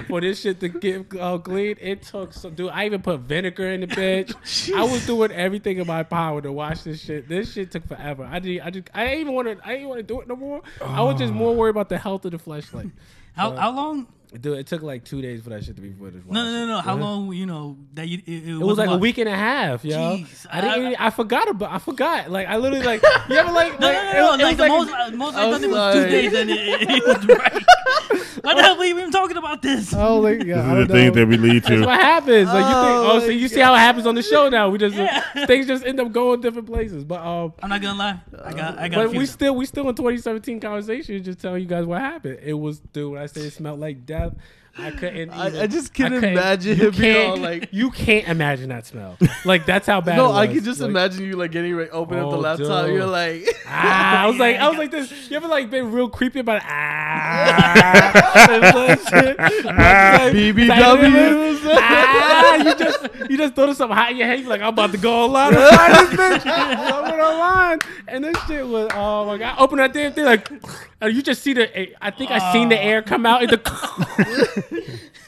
for this shit to get clean. It took so, dude. I even put vinegar in the bitch. I was doing everything in my power to wash this shit. This shit took forever. I didn't even want to do it no more. I was just more worried about the health of the fleshlight. How long? Dude, it took like 2 days for that shit to be finished. No. How long? You know that you? It was like a week and a half, yo. Jeez. I forgot. Like I literally like you ever like No. it was Like the like most I done it was sorry. 2 days, and it was right. Why the hell are we even talking about this? Oh, like, This is the things that we lead That's to. what happens. Like you think, so you see how it happens on the show now. We just Yeah. things just end up going different places. But I'm not gonna lie. I got. a but few we though. still in 2017 conversation. Just telling you guys what happened. It was, dude. When I say it smelled like death, I couldn't. I just can't imagine you him being all can't- like. You can't imagine that smell. Like that's how bad. No, it was. I can just Like, imagine you like getting ready, open up the Oh, laptop. dude. You're like, I was Yeah, like this. You ever like been real creepy about BBWs. you just throw something hot in your head. You like, I'm about to go online and find this bitch. So I went online, and this shit was, oh my god! Open that damn thing, like, and you just see the. I think I seen the air come out.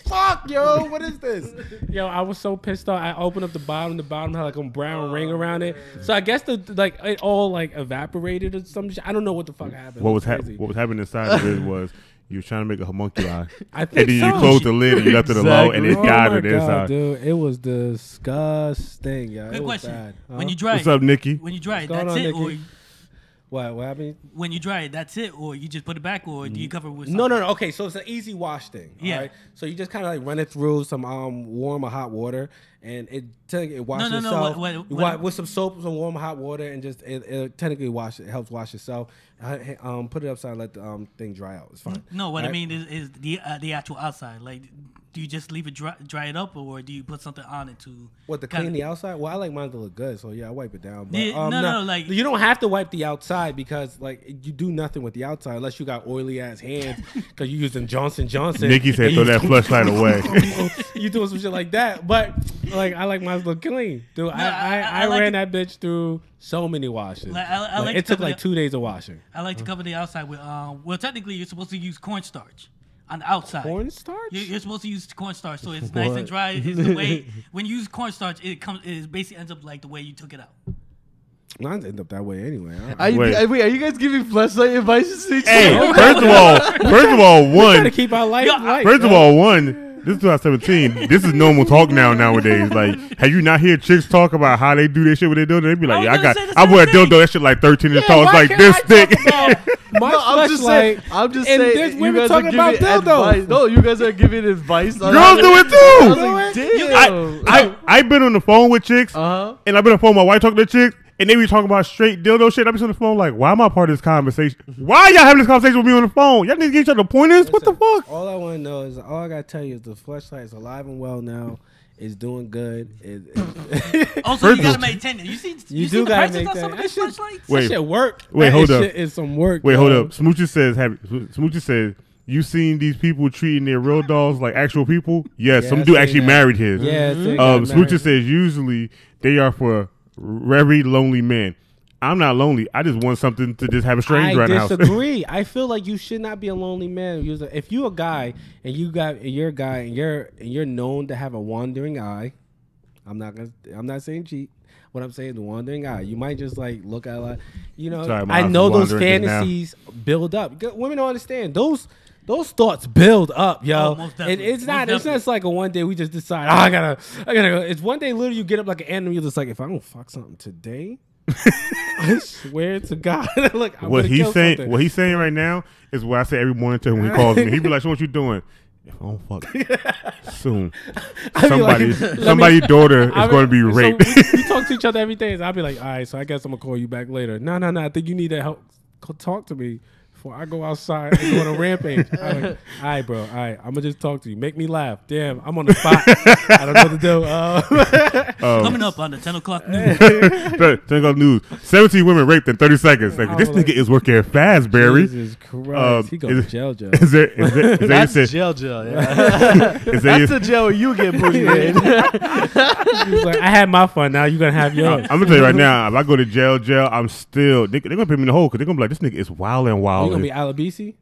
Fuck, yo, what is this? Yo, I was so pissed off. I opened up the bottom. The bottom had like a brown ring around it. So I guess it all like evaporated or some shit. I don't know what the fuck happened. What was crazy. happening inside of it was you were trying to make a homunculi. I think And then you so. closed the lid and you left it alone and it Oh died my on the God, inside. dude, it was disgusting. Yeah, Good it was question. bad. When you dry What's it, up, Nikki? when you dry it, What's going that's on, it, or Nikki? What happened? when you dry it, that's it, or you just put it back, or do you cover it with something? No. Okay, so it's an easy wash thing. Yeah. All right? So you just kind of like run it through some warm or hot water, and it washes No. itself. What- With some soap, some warm hot water, and just it technically helps wash itself. Put it upside, and let the thing dry out. It's fine. No, what I Right? mean is the actual outside. Like, do you just leave it dry it up, or do you put something on it to What, to kinda- clean the outside? Well, I like mine to look good, so yeah, I wipe it down. But, Yeah, no, like- you don't have to wipe the outside because like you do nothing with the outside unless you got oily ass hands because you using Johnson Johnson. Nikki said and throw you- that fleshlight away. You doing some shit like that, but like I like mine to look clean, dude. I like ran it- that bitch through so many washes. Like, I like it to took cover like the- 2 days of washing. I like to cover the outside with well, technically you're supposed to use cornstarch on the outside. Cornstarch? You're supposed to use cornstarch, so it's nice and dry. It's the way when you use cornstarch, it basically ends up like the way you took it out. Mine end up that way anyway. wait, are you guys giving flashlight advice to each Hey, other? first of all, Trying to one. keep our life light. First of all, one. This is 2017. This is normal talk nowadays. Like, have you not heard chicks talk about how they do their shit? What they do? They be like, I yeah, was gonna say the I same wear a thing. dildo. That shit like 13 inches tall. It's why like can't this I thick. talk about my No, I'm just saying. fleshlight I'm just and saying. there's You women guys are talking about giving dildos. advice. No, you guys are giving advice. On Girls do it I was too. like, damn. I've been on the phone with chicks, Uh-huh. and I've been on the phone with my wife talking to chicks, and they be talking about straight dildo shit. I be on the phone like, why am I part of this conversation? Why y'all having this conversation with me on the phone? Y'all need to get each other pointers. What the Listen, fuck? All I want to know is all I gotta tell you is the fleshlight is alive and well now. It's doing good. Also, First you gotta of- maintain it. You see You see do the gotta prices on maintain some of it. these That shit- flashlights? Wait. That shit work. Wait, That hold up. Shit is some work. Wait, hold yo. up. Smoochie says, you seen these people treating their real dolls like actual people? Yes, Yeah, some I dude seen actually that. married his. Yeah, they got Smoochie married. says usually they are for very lonely men. I'm not lonely. I just want something to just have a stranger I around the house. disagree. I feel like you should not be a lonely man. If you're a guy and you're a guy and you're known to have a wandering eye, I'm not saying cheat. What I'm saying, the wandering eye. You might just like look at like, Sorry, my I eyes know is those wandering just now. fantasies build up. Women don't understand those thoughts build up, yo. Oh, most And definitely. it's not Most just like a one day we just decide, I gotta go. It's one day literally you get up like an animal, you're just like, if I don't fuck something today, I swear to God, look, I'm What gonna he's kill saying, something. what he's saying right now is what I say every morning to him when he calls me. He be like, "So what you doing?" If I don't fuck soon, I be like, somebody's daughter is going to be raped. So we talk to each other every day. So I'll be like, all right, so I guess I'm gonna call you back later. No, I think you need to help talk to me before I go outside and go on a rampage. I'm like, all right, bro. All right, I'm gonna just talk to you. Make me laugh. Damn, I'm on the spot. I don't know what to do. Coming up on the 10 o'clock news. 10 o'clock news: 17 women raped in 30 seconds. Like, this nigga is working fast, Barry. Jesus Christ, he goes to jail. Is there That's said, jail, yeah. is That's the jail where you get booty in. He's like, I had my fun. Now you gonna have yours. I'm gonna tell you right now, if I go to jail, I'm still they're gonna put me in the hole because they're gonna be like, this nigga is wild and You wild. gonna be Alabisi?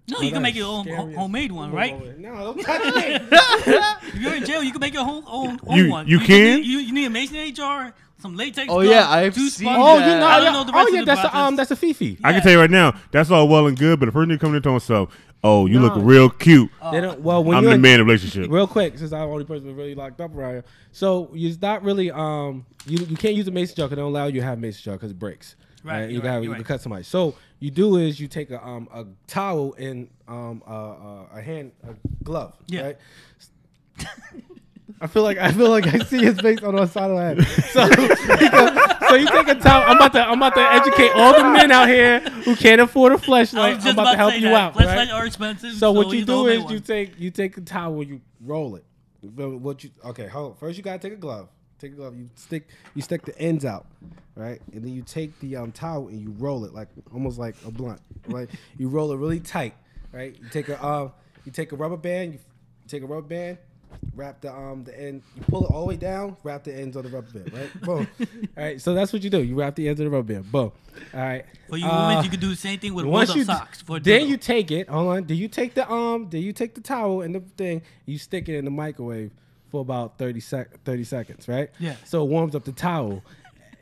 No, you can make your own homemade one, right? No, don't touch me. If you're in jail, you can make your own You- one. you can? You need a masonry jar, some latex. Oh, glove, yeah, I've 2 seen sponges. Oh, that. you know, I don't know the rest of the that's process. that's a Fifi. I can tell you right now, that's all well and good, but the first nigga coming into himself, oh, you look No. real cute. They don't. Well, when I'm you're the in- man of the relationship. Real quick, since I'm the only person really locked up around here, so you're not really you can't use a mason jar because they don't allow you to have mason jar because it breaks. Right, You you're got right, you you're can right. cut somebody. So you do is you take a towel and a glove. Yeah. Right? I feel like I see his face on the side of the head. So you take a towel. I'm about to educate all the men out here who can't afford a I was fleshlight. just I'm about to help say you that. out. Flashlights Right? are expensive. So what you he's the do homemade is one. you take a towel, you roll it. Hold on. First you gotta take a glove. Take a glove. You stick the ends out, right? And then you take the towel and you roll it like almost like a blunt, right? You roll it really tight, right? You take a rubber band. Wrap the end. You pull it all the way down. Wrap the ends of the rubber band, right? Boom. All right. So that's what you do. You wrap the ends of the rubber band. Boom. All right. For you women, you could do the same thing with Once rolled you up socks. For a then dildo. you take it. Hold on. Do you take the towel and the thing? You stick it in the microwave for about 30 seconds, right? Yeah. So it warms up the towel.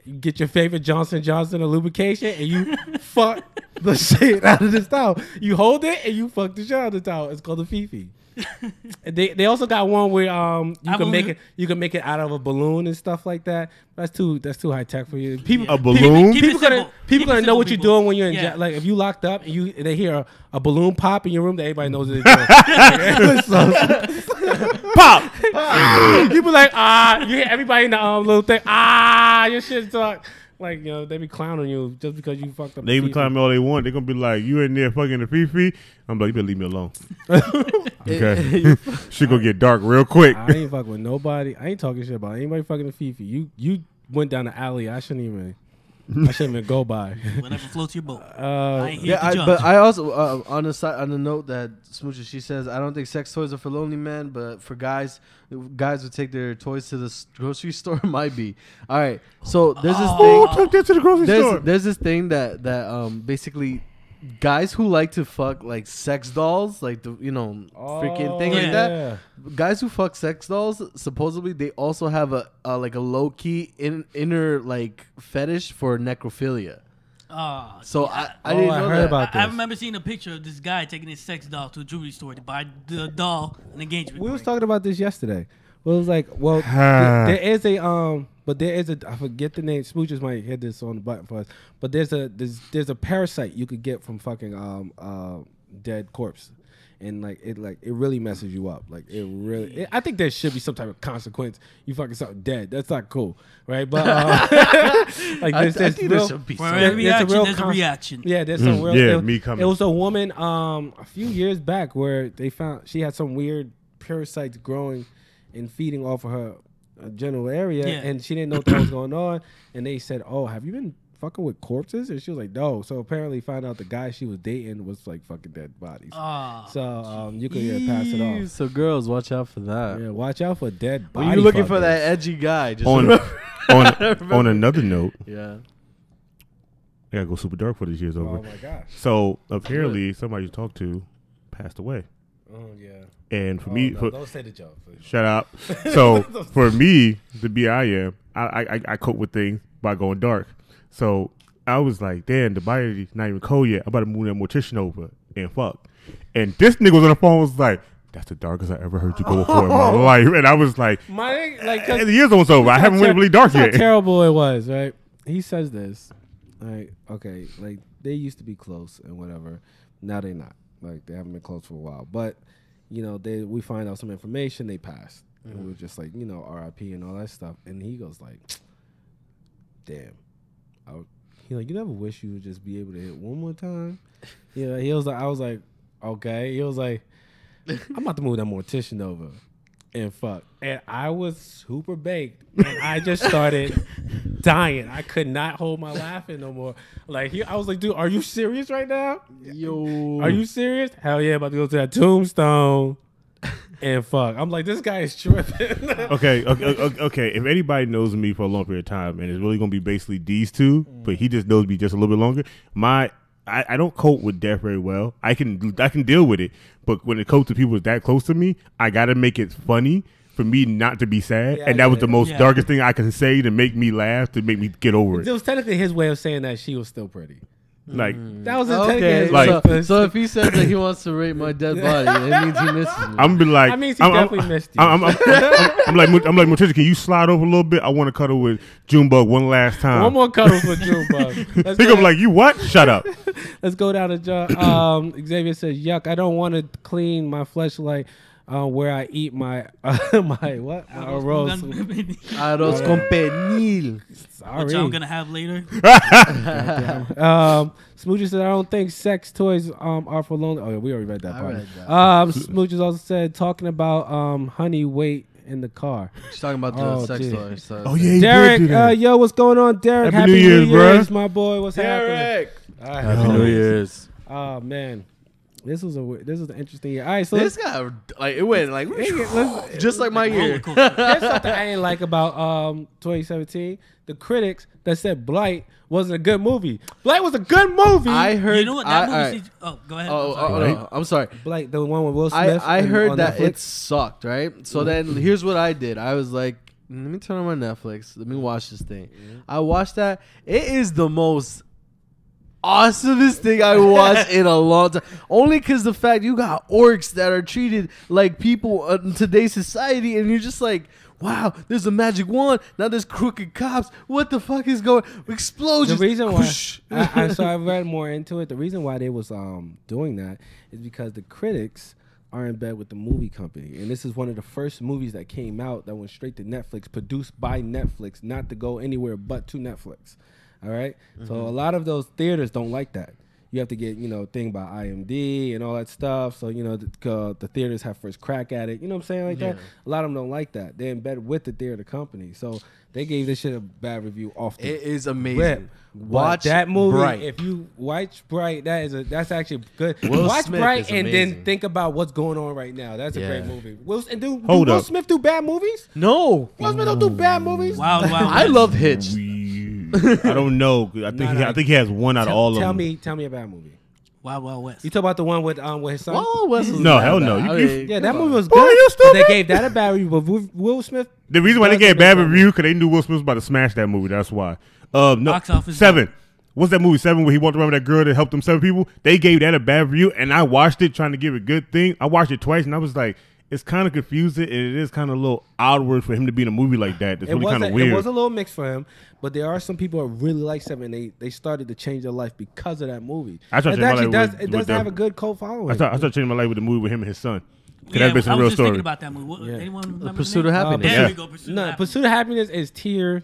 You get your favorite Johnson & Johnson or lubrication, and you fuck the shit out of this towel. You hold it and you fuck the shit out of the towel. It's called a fifi. And they also got one where you can make it out of a balloon and stuff like that. That's too high tech for you. People A balloon? Keep it simple. People Keep it gonna know what simple, you're people. doing when you're in Yeah. like if you locked up and they hear a balloon pop in your room, that everybody knows what they're doing. Pop. People like you hear everybody in the little thing your shit's like they be clowning you just because you fucked up. They the even climb all they want. They're gonna be like, "You in there fucking the fifi?" I'm like, "You better leave me alone." Okay, shit gonna get dark real quick. I ain't fucking with nobody. I ain't talking shit about anybody fucking the fifi. You went down the alley. I shouldn't even go by. Whatever floats your boat. I ain't here Yeah, to judge. but I also on the note that Smoocher, she says, I don't think sex toys are for lonely men, but for guys would take their toys to the grocery store. Might be. All right. So there's this Oh, thing. took that to the grocery store. There's this thing that basically guys who like to fuck like sex dolls, like the freaking thing like yeah. that. Guys who fuck sex dolls, supposedly they also have a like a low key inner like fetish for necrophilia. So I didn't know heard that. about I this. remember seeing a picture of this guy taking his sex doll to a jewelry store to buy the doll an engagement We was ring. talking about this yesterday. Well, it was like, there is a I forget the name. Smooches might hit this on the button for us. But there's a parasite you could get from fucking dead corpse, and it really messes you up. Like it really. I think there should be some type of consequence. You fucking something dead. That's not cool, right? But like I there's think real, there should be For some. every there's a action, real there's a reaction. Yeah, there's some real. yeah, it, me coming. It was a woman a few years back where they found she had some weird parasites growing and feeding off of her general area, Yeah. and she didn't know what the hell was going on. And they said, "Oh, have you been fucking with corpses?" And she was like, "No." So apparently, found out the guy she was dating was like fucking dead bodies. So you could pass it off. So girls, watch out for that. Yeah, watch out for dead bodies. When you're looking for that edgy guy, just on remember- on another note, yeah. I gotta go super dark for this year's over. Oh my gosh. So apparently, somebody you talked to passed away, Oh yeah. and for me, don't say the joke. shut up. So for me to be I am, I cope with things by going dark. So I was like, damn, the body's not even cold yet. I'm about to move that mortician over and fuck. And this nigga was on the phone was like, that's the darkest I ever heard you go before in my life. And I was like, and the year's almost over. I haven't went really dark That's yet. how terrible it was, right? He says this, like, okay, like they used to be close and whatever. Now they're not. Like they haven't been close for a while. But we find out some information. They passed. And we were just like, R.I.P. and all that stuff. And he goes like, damn. He like, you never wish you would just be able to hit one more time? Yeah. He was like, I was like, okay. He was like, I'm about to move that mortician over and fuck. And I was super baked. And I just started dying. I could not hold my laughing no more. Like I was like, dude, are you serious right now? Yo. Are you serious? Hell yeah, about to go to that tombstone and fuck. I'm like, this guy is tripping. Okay. If anybody knows me for a long period of time, and it's really gonna be basically these two, but he just knows me just a little bit longer. I don't cope with death very well. I can deal with it, but when it comes to people that close to me, I gotta make it funny for me not to be sad. Yeah, and that was yeah, the most yeah. darkest thing I can say to make me laugh, to make me get over It it. was technically his way of saying that she was still pretty. Like That was a Okay, Like- so if he says that he wants to rape my dead body, it means he misses me. I'm be like, That means he definitely missed you. I'm like Morticia, can you slide over a little bit? I want to cuddle with Junebug one last time. One more cuddles with Junebug. Think I'm like, you what? Shut up. Let's go down to John. Xavier says, "Yuck! I don't want to clean my fleshlight where I eat my my what arroz. Arroz con pernil. Sorry. Which I'm gonna have later. Smooches said, I don't think sex toys are for lonely. Oh, yeah, we already read that I part. read that. Smooches also said, talking about honey weight in the car. She's talking about the Oh, sex gee. toys. So Oh yeah, he Derek, did do that. yo, what's going on, Derek? Happy New Year's, Year's, bruh. my boy. What's happening? Derek. All right. Happy New Year's. Oh man, this was an interesting year. All right, so This guy, like, it went like let's- just like my year. here's something I ain't like about 2017. The critics that said Blight wasn't a good movie. Blight was a good movie. I heard. You know what? That I- movie. Oh, go ahead. Oh, I'm sorry. no, I'm sorry. Blight, the one with Will Smith. I on heard that Netflix. it sucked, right? So then here's what I did. I was like, let me turn on my Netflix. Let me watch this thing. I watched that. It is the most awesomest thing I watched in a long time. Only because the fact you got orcs that are treated like people in today's society, and you're just like, wow, there's a magic wand. Now there's crooked cops. What the fuck is going? Explosions. The reason why Whoosh. so I read more into it. The reason why they was doing that is because the critics are in bed with the movie company, and this is one of the first movies that came out that went straight to Netflix, produced by Netflix, not to go anywhere but to Netflix. All right, so a lot of those theaters don't like that. You have to get thing by IMD and all that stuff. So the theaters have first crack at it. You know what I'm saying, like that. A lot of them don't like that. They're in bed with the theater company, so they gave this shit a bad review off the It is amazing. rip. Watch that movie. Bright. If you watch Bright, that's actually good. Will Watch Smith Bright is and amazing. then think about what's going on right now. That's a Yeah. great movie. Do Hold Will up. Smith do bad movies? No, Will Smith don't do bad movies. Wow, wow. I love Hitch. I don't know. I think he has one out of all of them. Tell me a bad movie. Wow, wow, West. You talk about the one with his son? Oh, Wes was No, not hell bad. no. I You- mean, Yeah, that come movie on. was Boy, good. you But they stupid. gave that a bad review. But Will Smith. The reason why they doesn't gave make bad that review because they knew Will Smith was about to smash that movie. That's why. No, Box office 7. What's that movie 7 where he walked around with that girl that helped him 7 people? They gave that a bad review, and I watched it trying to give it a good thing. I watched it twice, and I was like, it's kind of confusing, and it is kind of a little outward for him to be in a movie like that. It's really kind of weird. It was a little mixed for him, but there are some people who really like Seven. They started to change their life because of that movie. I tried to It change my actually life does. with- It does with have them. a good cult following. I started changing my life with the movie with him and his son. 'Cause Yeah, that's based I on a was real just story. thinking about that movie. What, Yeah. anyone remember Pursuit the of name? Happiness. There Yeah. we go. Pursuit of No, Happiness. Pursuit of Happiness is tier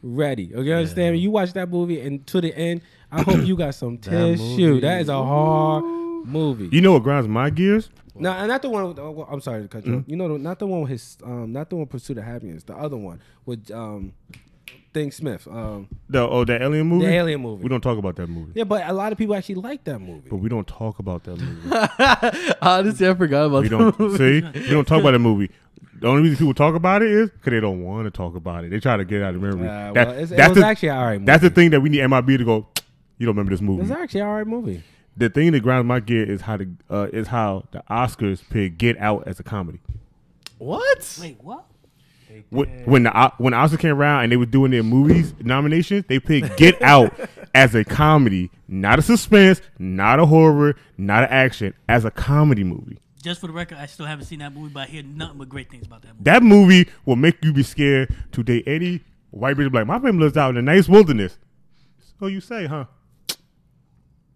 ready. Okay, you understand? You watch that movie and to the end, I hope you got some tissue. movie. That is a hard movie. You know what grinds my gears? No, and not the one. With, I'm sorry to cut you. off. You know, not the one with his, not the one Pursuit of Happiness. The other one with Thing Smith, That alien movie? the alien movie. We don't talk about that movie. Yeah, but a lot of people actually like that movie. But we don't talk about that movie. Honestly, I forgot about We that don't movie. see. We don't talk about that movie. The only reason people talk about it is because they don't want to talk about it. They try to get out of memory. Well, That- it was that's the, actually an alright movie. that's the thing that we need MIB to go. You don't remember this It movie? was actually an alright movie. The thing that grinds my gear is how the Oscars pick Get Out as a comedy. What? Wait, what? When the Oscars came around and they were doing their movies nominations, they picked Get Out as a comedy, not a suspense, not a horror, not an action, as a comedy movie. Just for the record, I still haven't seen that movie, but I hear nothing but great things about that movie. That movie will make you be scared to date any white bitch. Like, my family lives out in a nice wilderness. So you say, huh?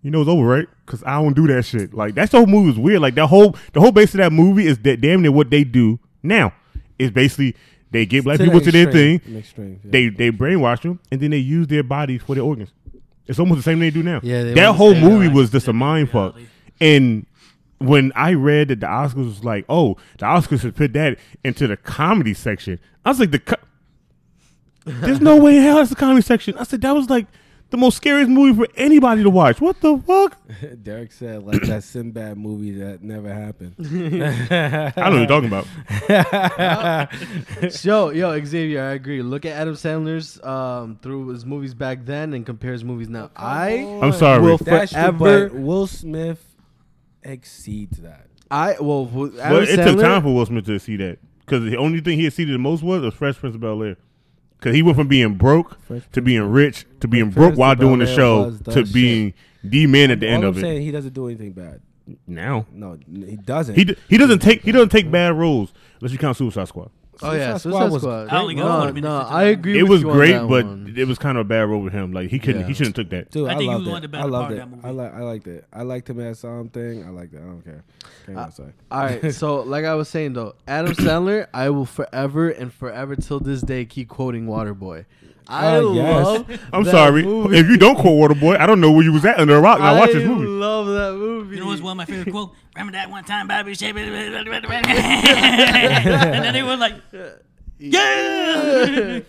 You know it's over, right? Because I don't do that shit. Like, that's the whole movie was weird. Like, the whole base of that movie is that damn near what they do now. It's basically they get black people to their thing, they brainwash them, and then they use their bodies for their organs. It's almost the same thing they do now. Yeah, they that want whole the same movie reality. was just a mind fuck. Reality. And when I read that the Oscars was like, oh, the Oscars should put that into the comedy section, I was like, there's no way in hell that's the comedy section. I said that was like the most scariest movie for anybody to watch. What the fuck? Derek said like that Sinbad movie that never happened. I don't know what you're talking about. Yo, Xavier, I agree. Look at Adam Sandler's through his movies back then and compare his movies now. I'm sorry. will That's true, forever. but Will Smith exceeds that. Well, it took time for Will Smith to see that because the only thing he exceeded the most was Fresh Prince of Bel-Air. Because he went from being broke to being rich to being broke while doing the show to being the man at the end of it. I'm saying he doesn't do anything bad. Now. No, he doesn't. He doesn't take bad roles unless you count Suicide Squad. Oh yeah, Suicide Suicide Squad. Squad. No, I agree. It with was you great, on that but one. it was kind of a bad role with him. Like he couldn't, he shouldn't have took that. Dude, I think he loved was one of it. the I better loved part it. of that movie. I liked it. I liked him as something. I liked it. I don't care. All right, so like I was saying though, Adam Sandler, I will forever till this day keep quoting Waterboy. I love. I'm that sorry movie. if you don't quote Waterboy. I don't know where you was at under a rock. Now watch this movie. I love that movie. You know what's one of my favorite quotes? Remember that one time, Bobby Shape? And then they were like, yeah!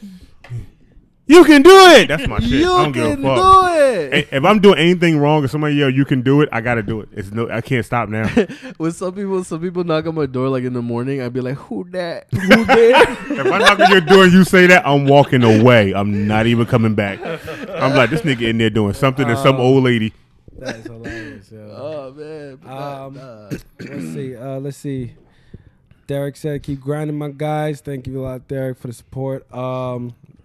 You can do it. That's my shit. You I don't give can a fuck. do it. If I'm doing anything wrong and somebody yell, "You can do it," I gotta do it. I can't stop now. When some people knock on my door like in the morning, I'd be like, "Who that? Who there?" If I knock on your door and you say that, I'm walking away. I'm not even coming back. I'm like, this nigga in there doing something to some old lady. That is hilarious. Yo. Oh man. Let's see. Derek said, "Keep grinding, my guys." Thank you a lot, Derek, for the support.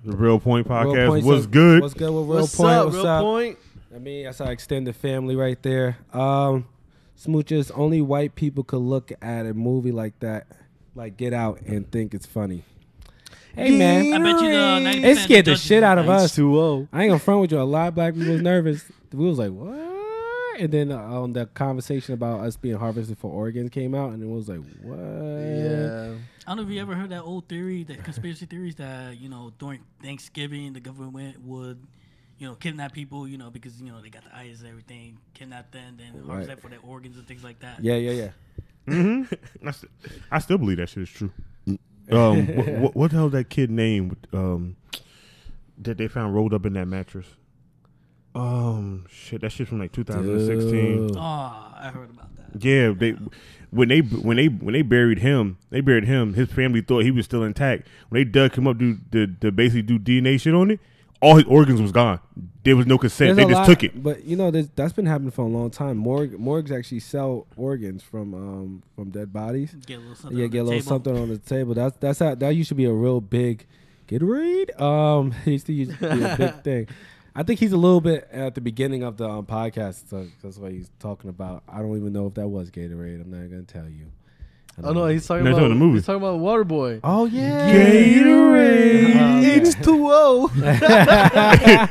The Real Point podcast Real Point was said, good. What's good with Real What's Point? up, What's Real up? Point? I mean, that's our extended family right there. Smooches, only white people could look at a movie like that, like Get Out, and think it's funny. Hey, man. I bet you the 90% It scared the judges- shit out of us. H2O. I ain't gonna front with you. A lot of black people was nervous. We was like, what? And then on the conversation about us being harvested for organs came out, and it was like, what? Yeah. I don't know if you ever heard that old theory, that conspiracy theories that, during Thanksgiving, the government would, kidnap people, because, they got the eyes and everything, kidnap them, then harvest them for their organs and things like that. Yeah. Mm-hmm. I still believe that shit is true. What the hell is that kid name that they found rolled up in that mattress? Shit, that shit's from like 2016. Dude. Oh, I heard about that. Yeah, when they buried him, his family thought he was still intact. When they dug him up to basically do DNA shit on it, all his organs was gone. There was no consent. They just took it. But that's been happening for a long time. Morgues actually sell organs from dead bodies. Get a little something. Yeah, on get a the little table. something on the table. That's how that used to be a real big Gatorade. It used to be a big thing. I think he's a little bit at the beginning of the podcast. So that's what he's talking about. I don't even know if that was Gatorade. I'm not gonna tell you. Oh no, he's talking No, he's about talking the movie. He's talking about Waterboy. Oh yeah, Gatorade. Okay. H2O.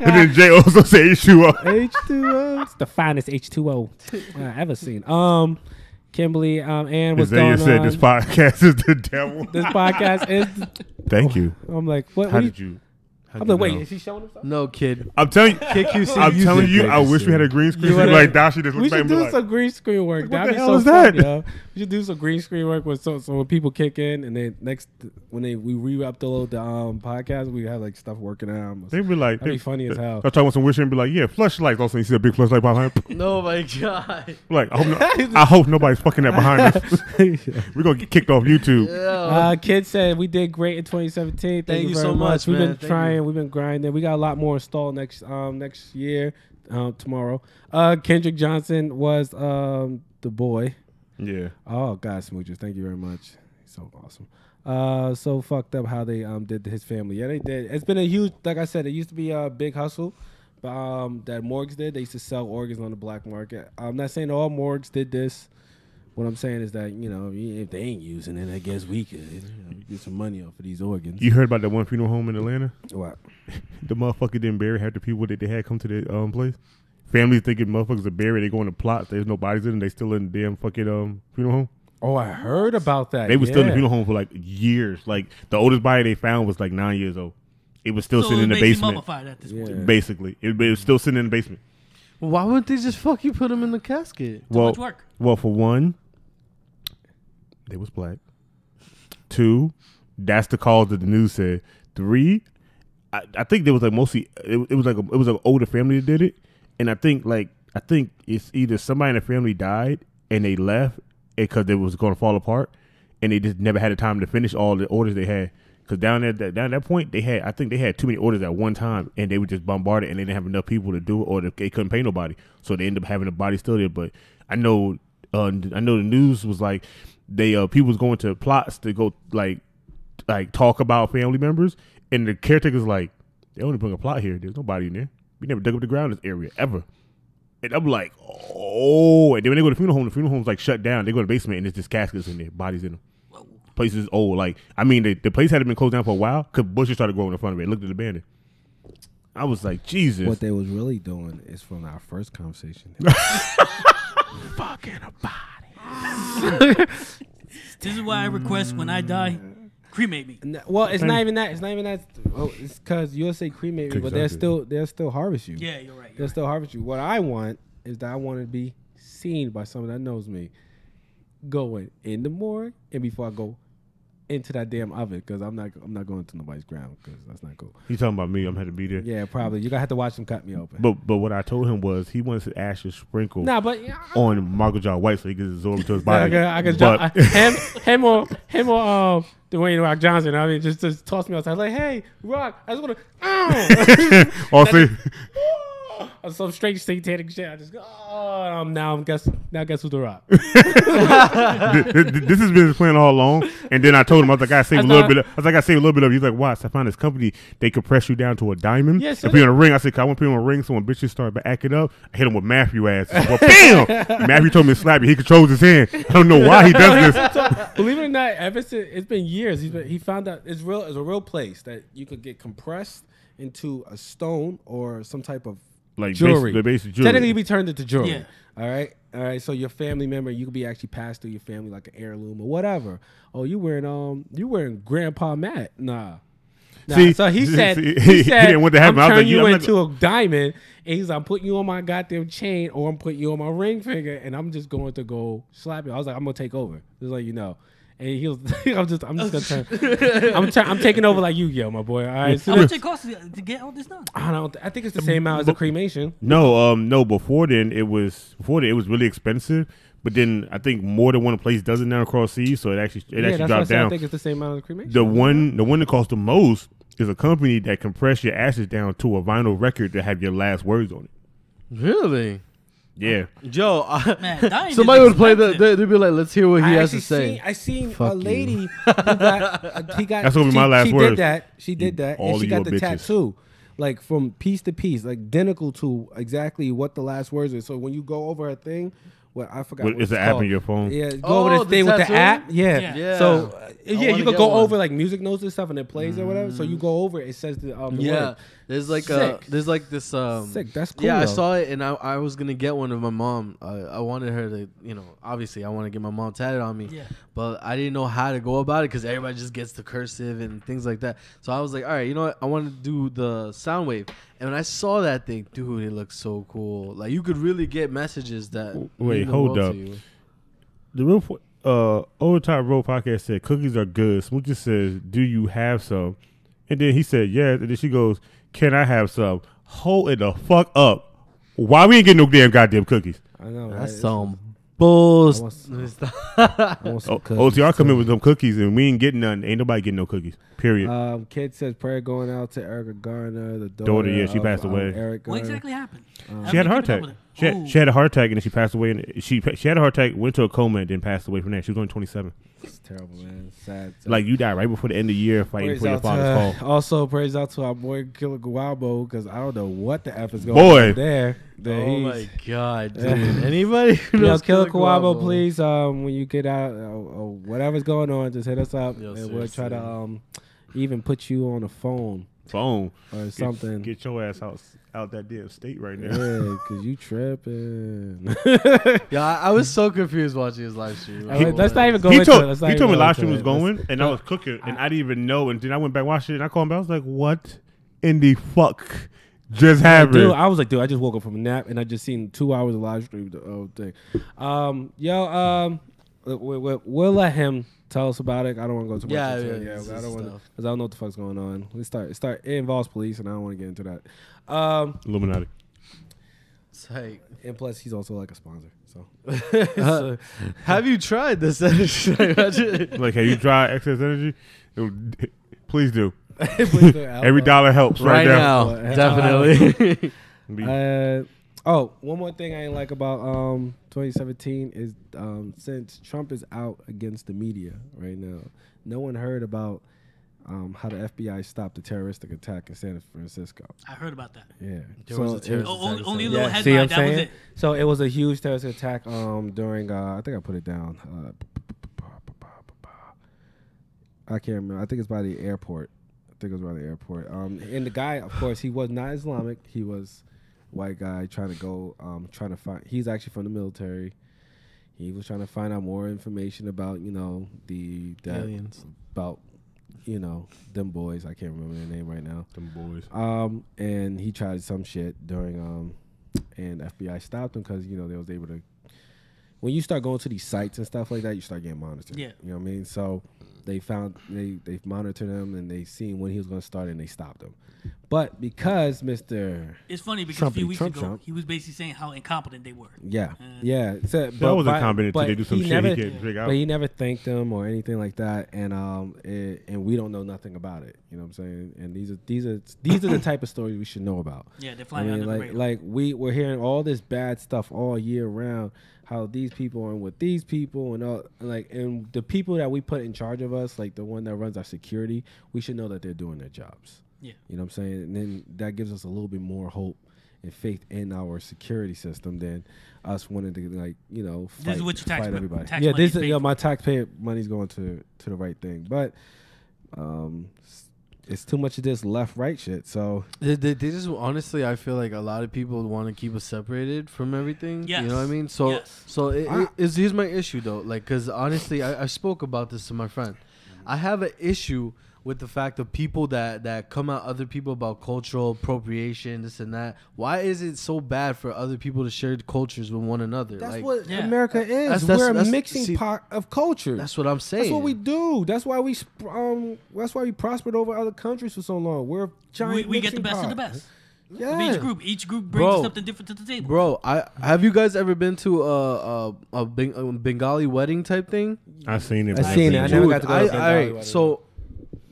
And then Jay also said H2O. H2O. It's the finest H2O I've ever seen. Kimberly, and what's Isaiah going said on? this podcast is the devil. This podcast is. Thank you. I'm like, what? How what did you? I'm like, wait, is he showing himself? No, kid. I'm telling you. KQC I'm music telling you. I makes wish it. we had a green screen. You So wanna- like Dashi just We look back should and be do like, some green screen work. What That'd the be hell so is fun, that? yo. We should do some green screen work with so when people kick in and then when we re-upload the podcast, we have like stuff working out. they be like, That'd be funny as hell. I'm talking with some wish and be like, yeah, flashlights. Also, you see a big flashlight behind. No, my God. Like, I hope nobody's fucking that behind us. We're gonna get kicked off YouTube. Yeah. Kid said we did great in 2017. Thank you you very so much, We've man. been Thank trying. you. We've been grinding. We got a lot more installed next year, tomorrow. Kendrick Johnson was the boy. Yeah. Oh God, Smooches, thank you very much. He's so awesome. So fucked up how they did his family. Yeah, they did. It's been a huge, like I said, it used to be a big hustle. But that morgues did. They used to sell organs on the black market. I'm not saying all morgues did this. What I'm saying is that, if they ain't using it, I guess we could get some money off of these organs. You heard about that one funeral home in Atlanta? What? The motherfucker didn't bury half the people that they had come to the place. Families thinking motherfuckers are buried. They go in the plots. There's no bodies in them. They still in the damn fucking funeral home. Oh, I heard about that. They were still in the funeral home for like years. Like the oldest body they found was like 9 years old. It was still So sitting in the basically basement. mummified at this point. Yeah. Basically, it was still sitting in the basement. Why wouldn't they just fucking put him in the casket? Too much work. Well, for one, they was black. 2, that's the cause that the news said. 3, I think there was like mostly it was an older family that did it, and I think it's either somebody in the family died and they left because it was going to fall apart, and they just never had the time to finish all the orders they had. Because down at that point, they had too many orders at one time, and they were just bombarded, and they didn't have enough people to do it, or they couldn't pay nobody, so they ended up having the body still there. But I know the news was like people was going to plots to go like talk about family members, And the caretaker's like, they only put a plot here. There's nobody in there. We never dug up the ground in this area ever. And I'm like, oh. And then when they go to the funeral home's like shut down. They go to the basement and there's just caskets in there, bodies in them. Whoa. Place is old. Like, I mean, the place hadn't been closed down for a while because bushes started growing in front of it. It looked at abandoned. I was like, Jesus. What they was really doing is from our first conversation. Fucking a body. This is why I request when I die, cremate me. Well, it's not even that. It's not even that. Oh, it's because you'll say cremate me, but they'll still harvest you. Yeah, you're right. They'll still harvest you. What I want is that I want to be seen by someone that knows me, going in the morgue and before I go into that damn oven, because I'm not going to nobody's ground because that's not cool. You talking about me? I'm had to be there. Yeah, probably. You're gonna have to watch them cut me open. But what I told him was he wants to ashes sprinkled Yeah, on Margot John White so he can absorb into his body. I could him or Dwayne Rock Johnson. I mean, just toss me outside like, hey, Rock, I just want to. Also, some straight satanic shit. I just go, guess who's the Rock. this has been his plan all along. And then I told him, I was like, I saved a little bit. He's like, watch, I found this company. They compress you down to a diamond and put you on a ring. I said, I want to put you on a ring. So when bitches start acting up, I hit him with Matthew ass. Well, bam! Matthew told me to slap you. He controls his hand. I don't know why he does this. So, believe it or not, ever since it's been years, he found out it's a real place that you could get compressed into a stone or some type of like jewelry. Basic jewelry. Technically, be turned into jewelry. Yeah. All right. So your family member, you could be actually passed through your family like an heirloom or whatever. Oh, you wearing Grandpa Matt? Nah. See, so he said, he didn't want to have I'm him. turning you into a diamond, and he's like, I'm putting you on my goddamn chain, or I'm putting you on my ring finger, and I'm just going to go slap you. I was like, I'm gonna take over, just like you know. And he was, I'm just gonna turn. I'm taking over like Yu-Gi-Oh, my boy. All right. How much it costs to get all this done? I think it's the same amount as a cremation. No. Before then, it was really expensive. But then I think more than one place does it now across seas, so it actually dropped down. I think it's the same amount as a cremation. The one that costs the most is a company that compress your ashes down to a vinyl record that have your last words on it. Really? Yeah. Joe, Man, somebody would play they'd be like, let's hear what he has to say. I seen Fuck a lady you. who got, That's gonna be my last words. She did that, All and she of got your the bitches. tattoo, like from piece to piece, like identical to exactly what the last words is. So when you go over her thing, I forgot. It's an app on your phone. Yeah, go over the this thing with the tattoo? app. Yeah. Yeah. So you wanna could get go one. over like music notes and stuff, and it plays or whatever. So you go over it. It says the word. There's like Sick. there's like this Sick. That's cool. yeah, I though. saw it and I was gonna get one of my mom. I wanted her to, obviously I want to get my mom tatted on me, Yeah. but I didn't know how to go about it because everybody just gets the cursive and things like that. So I was like, all right, you know what? I want to do the sound wave. And when I saw that thing, dude, it looked so cool. Like you could really get messages that. Wait, mean the hold world up. to you. The real Overtime Road podcast said cookies are good. Smooch just says, "Do you have some?" And then he said, "Yes." And then she goes, "Can I have some?" Hold it the fuck up. Why we ain't getting no damn goddamn cookies? I know. Right? That's some bullshit. I want some cookies, OTR come in too. with some cookies and we ain't getting none. Ain't nobody getting no cookies. Period. Kid says prayer going out to Erica Garner, the Daughter, yeah, she of, passed away. Eric What Garner. exactly happened? She had a heart attack. She had a heart attack and then she passed away. And she had a heart attack, went to a coma, and then passed away from that. She was only 27. It's terrible, man. Sad. Like you died right before the end of the year fighting Praise for your out father's to, call. also, praise out to our boy Killer Guabo, because I don't know what the F is going Boy. on there. Oh my god, dude! Anybody who Yo, knows Killer Guabo, please, when you get out, or whatever's going on, just hit us up, Yo, and we'll try seriously. to even put you on the phone Phone. or something. Get your ass out that damn state right now. Yeah, because you tripping. Yeah, I was so confused watching his live stream. Let's not even go He into told it. Let's not me even go live into stream was it. going, and I was cooking, and I didn't even know. And then I went back watched it, and I called him back. I was like, "What in the fuck just happened?" Dude, I was like, I just woke up from a nap and I just seen 2 hours of live stream the whole thing. We'll let him tell us about it. I don't want to go too much Yeah, into yeah, it. Yeah, it's I just don't want stuff. because I don't know what the fuck's going on. It involves police, and I don't want to get into that. Illuminati. It's like, And plus, he's also like a sponsor. So, have you tried this? Imagine- Like, have you tried excess energy? Please do. Please do. Every dollar helps right now, definitely. One more thing I ain't like about 2017 is since Trump is out against the media right now, no one heard about how the FBI stopped the terroristic attack in San Francisco. I heard about that. Yeah. There was a terrorist Oh, attack, only a so- little Yeah, headline. see what I'm That was saying? it. So it was a huge terrorist attack during I think I put it down. I can't remember. I think it's by the airport. And the guy, of course, he was not Islamic. He was a white guy trying to find. He's actually from the military. He was trying to find out more information about the Aliens. about them boys. I can't remember their name right now. Them boys. And he tried some shit during and FBI stopped him because they was able to. When you start going to these sites and stuff like that, you start getting monitored. Yeah. You know what I mean? So they monitored him and they seen when he was going to start and they stopped him. But because Mr. It's funny because Trumpy, a few weeks Trump, ago, Trump. he was basically saying how incompetent they were. Yeah, And- yeah. So, That was incompetent until they do some he shit never, he can't figure out. But he never thanked them or anything like that, and we don't know nothing about it. You know what I'm saying? And these are the type of stories we should know about. Yeah, they're flying under the radar. like we're hearing all this bad stuff all year round. How these people are with these people and all and the people that we put in charge of us, like the one that runs our security, we should know that they're doing their jobs. Yeah. You know what I'm saying? And then that gives us a little bit more hope and faith in our security system than us wanting to fight, This is what your fight everybody. tax Yeah, money is this is paid my taxpayer money's going to the right thing. But it's too much of this left-right shit. So They just honestly, I feel like a lot of people want to keep us separated from everything. Yes. You know what I mean? So, Yes. here's my issue though. Like, because honestly, I spoke about this to my friend. I have an issue with the fact of people that come at other people about cultural appropriation, this and that. Why is it so bad for other people to share cultures with one another? that's like, what Yeah. America is. That's- We're a that's- mixing see, pot of cultures. That's what I'm saying. That's what we do. That's why we prospered over other countries for so long. We're a giant. We get the mixing best pot. of the best. Yeah. Of each group. Each group brings Bro. something different to the table. Bro, have you guys ever been to a Bengali wedding type thing? I seen it. I seen it. I never got to go to Dude, Bengali wedding. so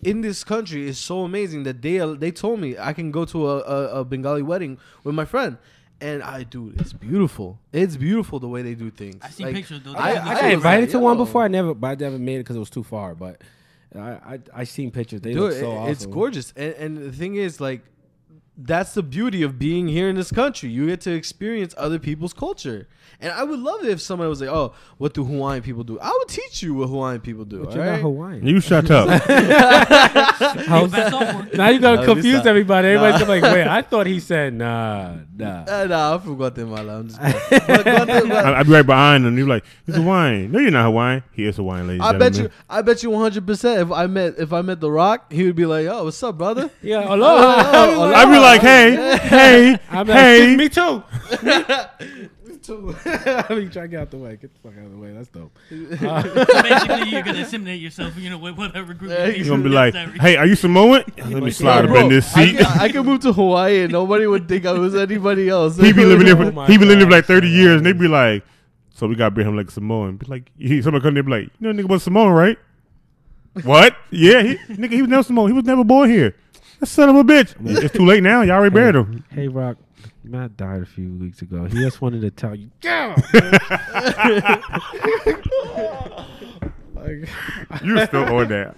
in this country, it's so amazing that they told me I can go to a Bengali wedding with my friend, and dude, it's beautiful. It's beautiful the way they do things. I seen Like, pictures though. I They got look invited to one yo. before. I never made it because it was too far. But I seen pictures. They Dude, look so awesome. it's gorgeous, and the thing is, like, that's the beauty of being here in this country. You get to experience other people's culture. And I would love it if somebody was like, "Oh, what do Hawaiian people do?" I would teach you what Hawaiian people do. But you're alright? not Hawaiian. You shut up. That's awful. Now you gotta Nah, confuse listen. everybody. Everybody's gonna be like, wait, I thought he said nah. Nah, I'm from Guatemala. I'm just kidding. I'd be right behind him. You're like, he's Hawaiian. No, you're not Hawaiian. He is Hawaiian, ladies and gentlemen. I bet you 100%. If I met The Rock, he would be like, "Yo, what's up, brother?" Yeah, aloha. I'd be like, hey, I'm like, hey. me too. Me too. I mean, try to get out the way. Get the fuck out of the way. That's dope. So basically, you're gonna intimidate yourself, with whatever group Yeah, you You're think gonna be is like, necessary. hey, are you Samoan? Let me slide up in this seat. I can move to Hawaii and nobody would think I was anybody else. He be living there. Oh my He be living there for God. like 30 years, and they be like, so we gotta bring him like Samoan. Be like, somebody come there, be like, you know, nigga was Samoan, right? What? Yeah, nigga, he was never Samoan. He was never born here. That son of a bitch. It's too late now. Y'all already buried him. Hey, Rock. Matt died a few weeks ago. He just wanted to tell you. Yeah. You still on that?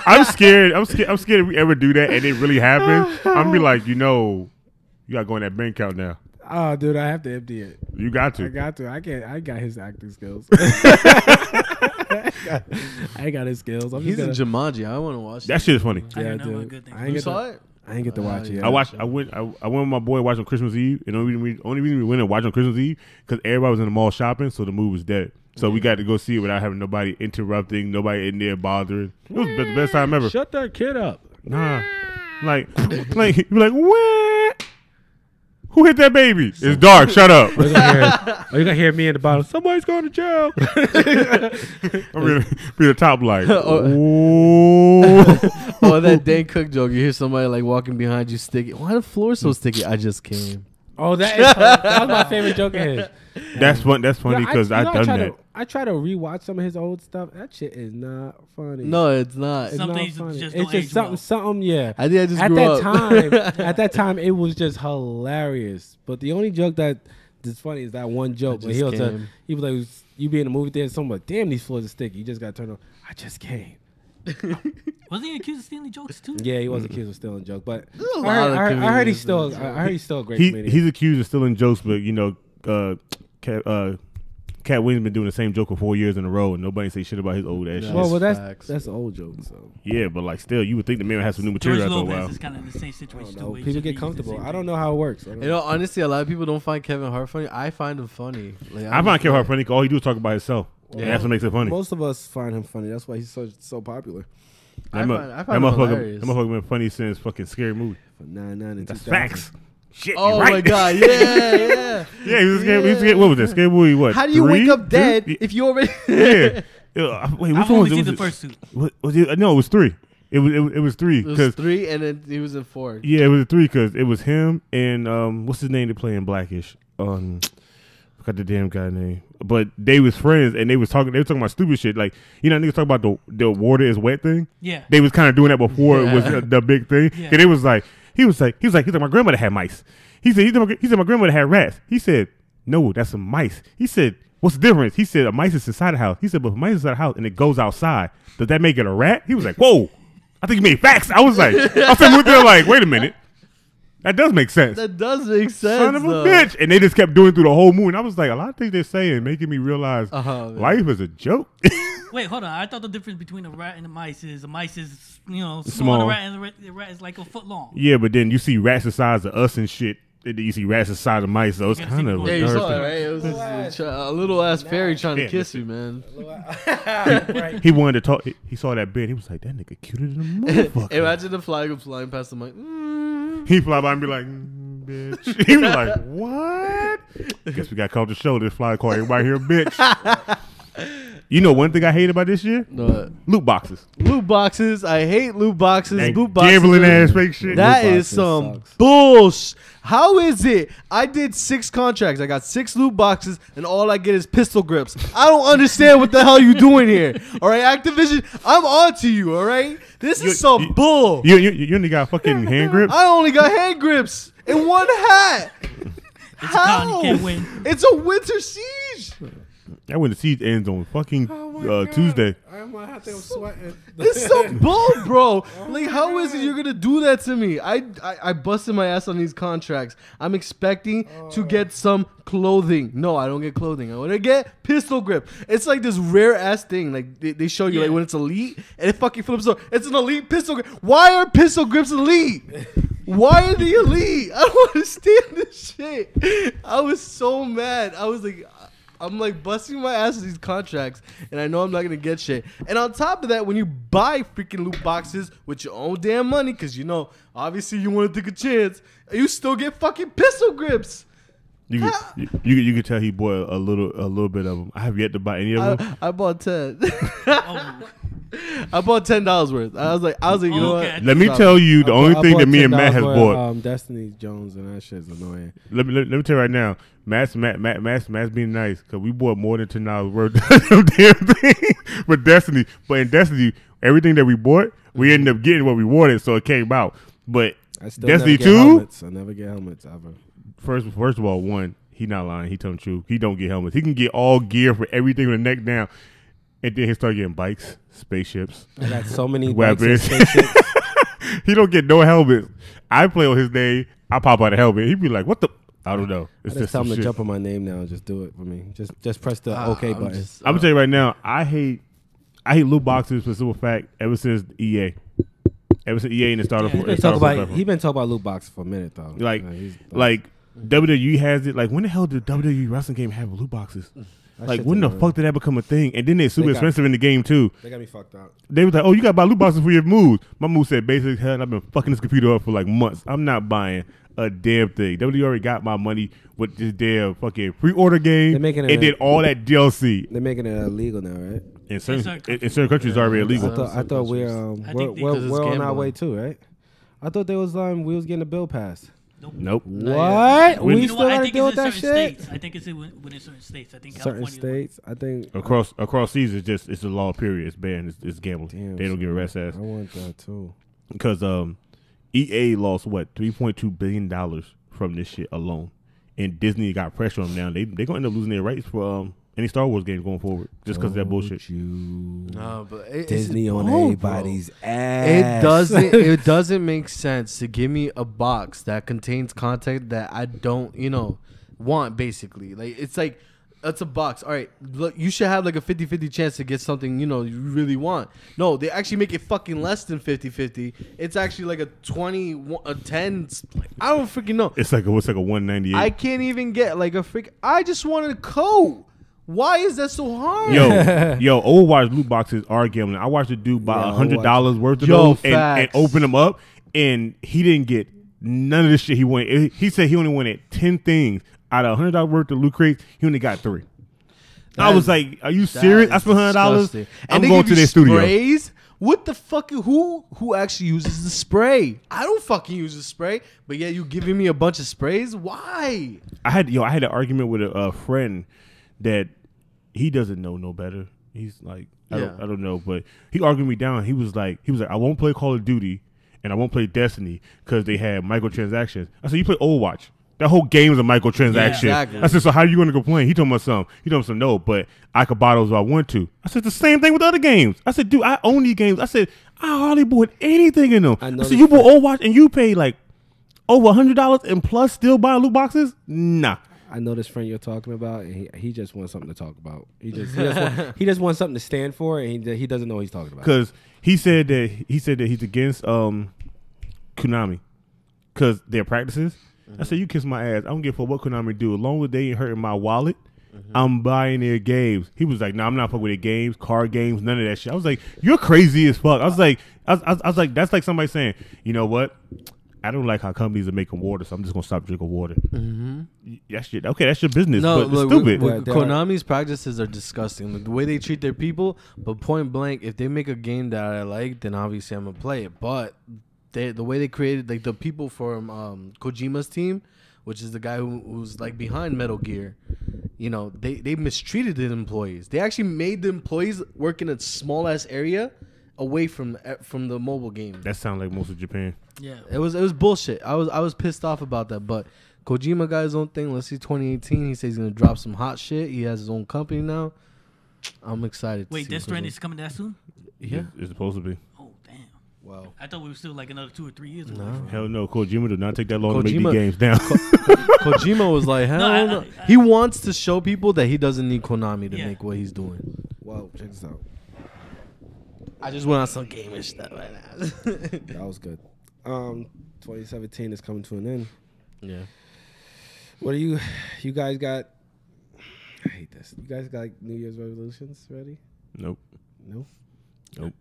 I'm scared. I'm scared if we ever do that and it really happens. I'm gonna be like, you gotta go in that bank account now. Oh, dude, I have to empty it. You got to. I got to. I can't. I got his acting skills. I got his skills. I'm He's just in gonna, Jumanji. I want to watch That shit is funny. I yeah, heard nothing but dude. good things. I ain't You get saw to, it? I ain't get to watch it. yet. I went with my boy watching Christmas Eve, and only reason we went and watched on Christmas Eve because everybody was in the mall shopping, so the movie was dead. So we got to go see it without having nobody interrupting, nobody in there bothering. It was the best time ever. Shut that kid up. Nah, like you be like, what? Who hit that baby? It's dark. Shut up. You're gonna hear me in the bottom. Somebody's going to jail. I'm gonna be the top light. Oh. Ooh. Oh, that Dan Cook joke. You hear somebody like walking behind you sticky. Why the floor so sticky? I just came. Oh, that was my favorite joke of his. That's fun. That's funny because I've done that. I try to rewatch some of his old stuff. That shit is not funny. No, it's not. It's Some not things funny. just It's don't just age something, well. something. Yeah. I think I just At grew that up. time, at that time, it was just hilarious. But the only joke that is funny is that one joke. But just came. he was like, you be in the movie theater, someone like, damn, these floors are sticky. You just got to turn on. I just came. Wasn't he accused of stealing jokes too? Yeah, he was accused of stealing jokes, but a I lot of heard he's comedians still. I heard he's still a great He comedian. he's accused of stealing jokes, but you know, Cat Williams been doing the same joke for 4 years in a row, and nobody say shit about his old ass Yeah. shit. well, Facts. that's old jokes. So Yeah, but like still, you would think the man has some new George material after a Lopez while. is kind of in the same I situation don't too. know. where he People just get reused the comfortable. same I don't thing. know how it works. I don't You know, honestly, a lot of people don't find Kevin Hart funny. I find him funny. Like, I find Kevin Hart funny 'cause all he do is talk about himself. Yeah. And that's what makes it funny. Most of us find him funny. That's why he's so popular. I find that him hilarious. motherfucker been funny since fucking Scary Movie. For 99 and That's 2000. facts. Shit, Oh you right. my god, yeah. Yeah, he was scared. He was scared. What was that? Scary Movie? What? How do you 3? wake up 2? dead if you already? Yeah. Wait, I've which one only was it? seen the Was first two. it? Was it? No, it was 3. It was 3 It was because 3, and then he was in 4. yeah, it was 3 because it was him and what's his name? They play in Blackish. Forgot the damn guy name. But they was friends and they were talking about stupid shit. Like, you know, niggas talk about the water is wet thing. Yeah. They was kind of doing that before it was Yeah. the big thing. Yeah. And it was like he was like my grandmother had mice. He said my grandmother had rats. He said, no, that's some mice. He said, what's the difference? He said a mice is inside the house. He said, but if mice is inside the house and it goes outside, does that make it a rat? He was like, whoa, I think you made facts. I was like, I was sitting there like, wait a minute. That does make sense. That does make sense. Son of a though. bitch. And they just kept doing it through the whole movie. And I was like, a lot of things they're saying making me realize Man. life is a joke. Wait, hold on. I thought the difference between a rat and a mice is small. Small. The rat and the rat is like a foot long. Yeah, but then you see rats the size of us and shit. And then you see rats the size of mice. So it's Yeah, kind of Yeah, you saw it, a right? It was just a little ass fairy trying to Yeah. kiss you, man. Right. He wanted to talk. He saw that bed. He was like, that nigga cuter than a motherfucker. Imagine the fly go flying past him like, He fly by and be like, bitch. He was like, what? Guess we got called to show this fly call everybody here a bitch. You know one thing I hate about this year? no. Loot boxes. Loot boxes. I hate loot boxes. That Loot boxes. gambling are- ass fake shit. That Loot is boxes some sucks. bullshit. How is it? I did 6 contracts. I got 6 loot boxes, and all I get is pistol grips. I don't understand what the hell you doing here. All right, Activision, I'm on to you. All right, this is some bull. You only got fucking hand grips? I only got hand grips and 1 hat. It's a con. You can't win. It's a winter siege. That when the siege ends on fucking Tuesday. I'm sweating. It's some bull, bro. Like, how is it you're gonna do that to me? I busted my ass on these contracts. I'm expecting to get some clothing. No, I don't get clothing. I want to get pistol grip. It's like this rare ass thing. Like they show you like when it's elite and it fucking flips over. It's an elite pistol grip. Why are pistol grips elite? Why are they elite? I don't understand this shit. I was so mad. I'm like busting my ass with these contracts, and I know I'm not gonna get shit. And on top of that, when you buy freaking loot boxes with your own damn money, because you know, obviously you want to take a chance, you still get fucking pistol grips. You could tell he bought a little bit of them. I have yet to buy any of them. I bought 10. Oh, I bought $10 worth. I was like, you know Okay. what? Let me tell you, the only thing that me and Matt has bought. Destiny Jones and that shit's annoying. Let me tell you right now, Matt's being nice because we bought more than $10 worth of damn thing with Destiny. But in Destiny, everything that we bought, we ended up getting what we wanted, so it came out. But I still Destiny never get 2? helmets. I never get helmets ever. First of all, one, he not lying. He telling the truth. He don't get helmets. He can get all gear for everything from the neck down, and then he start getting bikes, spaceships, I got so many bikes and weapons. spaceships. He don't get no helmet. I play on his name. I pop out a helmet. He be like, "What the?" I don't know. I It's just tell some him to shit. jump on my name now and just do it for me. Just press the OK I'm button. just- I'm gonna tell you right now. I hate loot boxes for the simple fact. Ever since EA, and it started. Yeah. He been talking about loot boxes for a minute though. Like, Yeah, he's- like WWE has it. Like, when the hell did WWE wrestling game have loot boxes? that Like, shit's when the annoying. fuck did that become a thing? And then they're super They got- expensive in the game too. They got me fucked up. They was like, "Oh, you got to buy loot boxes for your moves." My move said basic hell, and I've been fucking this computer up for like months. I'm not buying a damn thing. WWE already got my money with this damn fucking pre-order game. They're making it and a- did all that DLC. They're making it illegal now, right? In certain certain countries, it's already I illegal. thought we're I think we're because it's on our gambling. way too, right? I thought there was we was getting a bill passed. Nope. What? When- We You still know what? I gotta think deal it's with in that certain shit. states. I think it's within certain states. I think Certain California. states, I think. Across seasons, it's a law. Period. It's banned. It's gambling. Damn, They don't give a rat's ass I want that too. because EA lost what $3.2 billion from this shit alone, and Disney got pressure on them now. They gonna end up losing their rights for any Star Wars game going forward just because of that bullshit. No, but Disney it's on bold, everybody's bro. ass. It doesn't make sense to give me a box that contains content that I don't, want, basically. Like, it's like, that's a box. All right, look, you should have like a 50-50 chance to get something, you really want. No, they actually make it fucking less than 50-50. It's actually like a 20, a 10. I don't freaking know. It's like a 198. I can't even get like a freak. I just wanted a code. Why is that so hard? Yo, Overwatch loot boxes are gambling. I watched a dude buy $100 worth of those and open them up, and he didn't get none of the shit he wanted. He said he only wanted 10 things. Out of $100 worth of loot crates, he only got 3. I was like, "Are you serious? I spent $100. I'm going to their studio." Sprays? What the fuck? Who actually uses the spray? I don't fucking use the spray, but yeah, you giving me a bunch of sprays? Why? I had an argument with a friend that he doesn't know no better. He's like, I don't know, but he argued me down. He was like, I won't play Call of Duty and I won't play Destiny because they have microtransactions. I said, you play Overwatch. That whole game is a microtransaction. Yeah, exactly. I said, so how are you going to complain? He told me something. He told me no, but I could buy those if I want to. I said, the same thing with other games. I said, dude, I own these games. I said, I hardly bought anything in them. I said, you bought Overwatch and you paid like over $100 and plus still buying loot boxes? Nah. I know this friend you're talking about, and he just wants something to talk about. He just wants something to stand for, and he doesn't know what he's talking about. Because he said that he's against Konami because their practices. I said, you kiss my ass. I don't give a fuck what Konami do. As long as they ain't hurting my wallet, I'm buying their games. He was like, no, I'm not fucking with their games, card games, none of that shit. I was like, you're crazy as fuck. I was like, that's like somebody saying, you know what? I don't like how companies are making water, so I'm just gonna stop drinking water. That shit. Okay, that's your business, but it's stupid. Konami's practices are disgusting. The way they treat their people, but point blank, if they make a game that I like, then obviously I'm gonna play it. But the way they created, like the people from Kojima's team, which is the guy who's like behind Metal Gear, they mistreated the employees. They actually made the employees work in a small ass area away from the mobile game. That sounds like most of Japan. Yeah, it was bullshit. I was pissed off about that, but Kojima got his own thing. Let's see, 2018. He says he's gonna drop some hot shit. He has his own company now. I'm excited. Wait, Death Stranding is coming that soon? Yeah, it's supposed to be. Oh damn. Wow. I thought we were still like another 2 or 3 years away. No. Hell no. Kojima did not take that long to make these games down. Kojima was like, hell no. He wants to show people that he doesn't need Konami to make what he's doing. Well, check this out. I just went on some gaming stuff right now. That was good. 2017 is coming to an end. Yeah. What do you guys got? I hate this. You guys got like New Year's resolutions ready? Nope. No? Nope.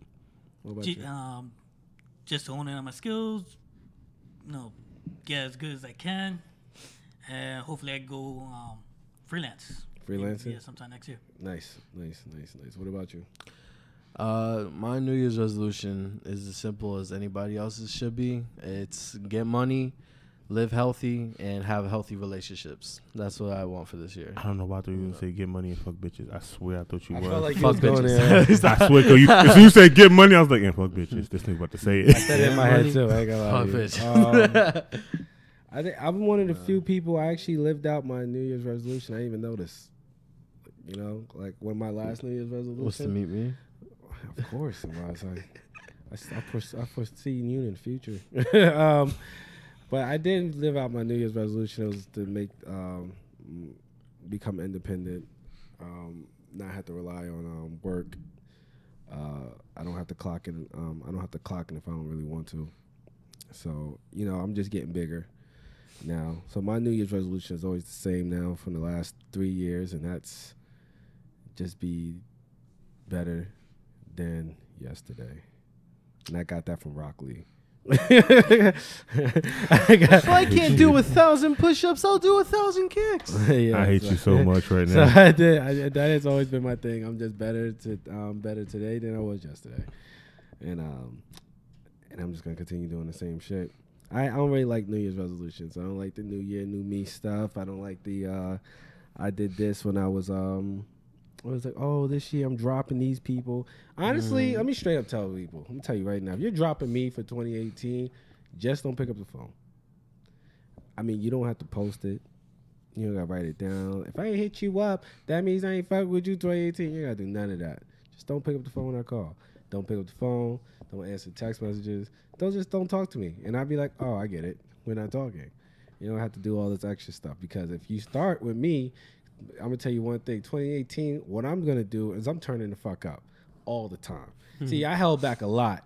What about you? Just honing on my skills. Get as good as I can. And hopefully I go freelance. Freelancing? Yeah, sometime next year. Nice. What about you? My New Year's resolution is as simple as anybody else's should be. It's get money, live healthy, and have healthy relationships. That's what I want for this year. I don't know why I thought you were going to say get money and fuck bitches. I swear I thought you were. Felt like fuck bitches. I swear, as soon as you said get money, I was like, fuck bitches. This nigga about to say it. I said it in my head too. I ain't gonna lie Fuck to bitches. I think I'm one of the few people I actually lived out my New Year's resolution. I didn't even notice. Like when my last New Year's resolution was to meet me. Of course it was. I foresee you in the future. But I didn't live out my New Year's resolution. It was to make become independent, not have to rely on work. I don't have to clock in. I don't have to clock in if I don't really want to. So I'm just getting bigger now. So my New Year's resolution is always the same now from the last 3 years, and that's just be better than yesterday. And I got that from Rock Lee. If I can't do 1,000 push-ups, I'll do 1,000 kicks. Yeah, I hate you so much right so now. that has always been my thing. I'm just better today than I was yesterday, and I'm just gonna continue doing the same shit. I don't really like New Year's resolutions. I don't like the New Year, New Me stuff. I don't like the I did this when I was I was like, oh, this year I'm dropping these people. Honestly, let me straight up tell people. Let me tell you right now. If you're dropping me for 2018, just don't pick up the phone. I mean, you don't have to post it. You don't gotta write it down. If I ain't hit you up, that means I ain't fuck with you 2018. You gotta do none of that. Just don't pick up the phone when I call. Don't pick up the phone. Don't answer text messages. Don't talk to me. And I'd be like, oh, I get it. We're not talking. You don't have to do all this extra stuff, because if you start with me, I'm gonna tell you one thing. 2018, what I'm gonna do is I'm turning the fuck up all the time. See, I held back a lot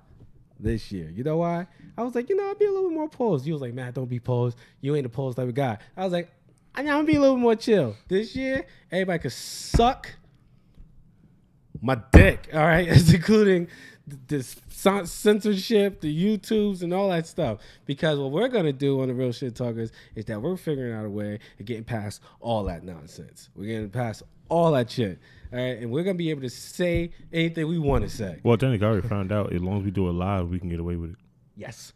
this year. You know why? I was like, I'll be a little bit more posed. You was like, man, don't be posed. You ain't a posed type of guy. I was like, I'm gonna be a little more chill. This year, everybody could suck my dick, all right? Including this censorship, the YouTubes, and all that stuff. Because what we're gonna do on the Real Shit Talkers is that we're figuring out a way of getting past all that nonsense. We're getting past all that shit. All right, and we're gonna be able to say anything we want to say. Well, technically, I already found out. As long as we do it live, we can get away with it. Yes,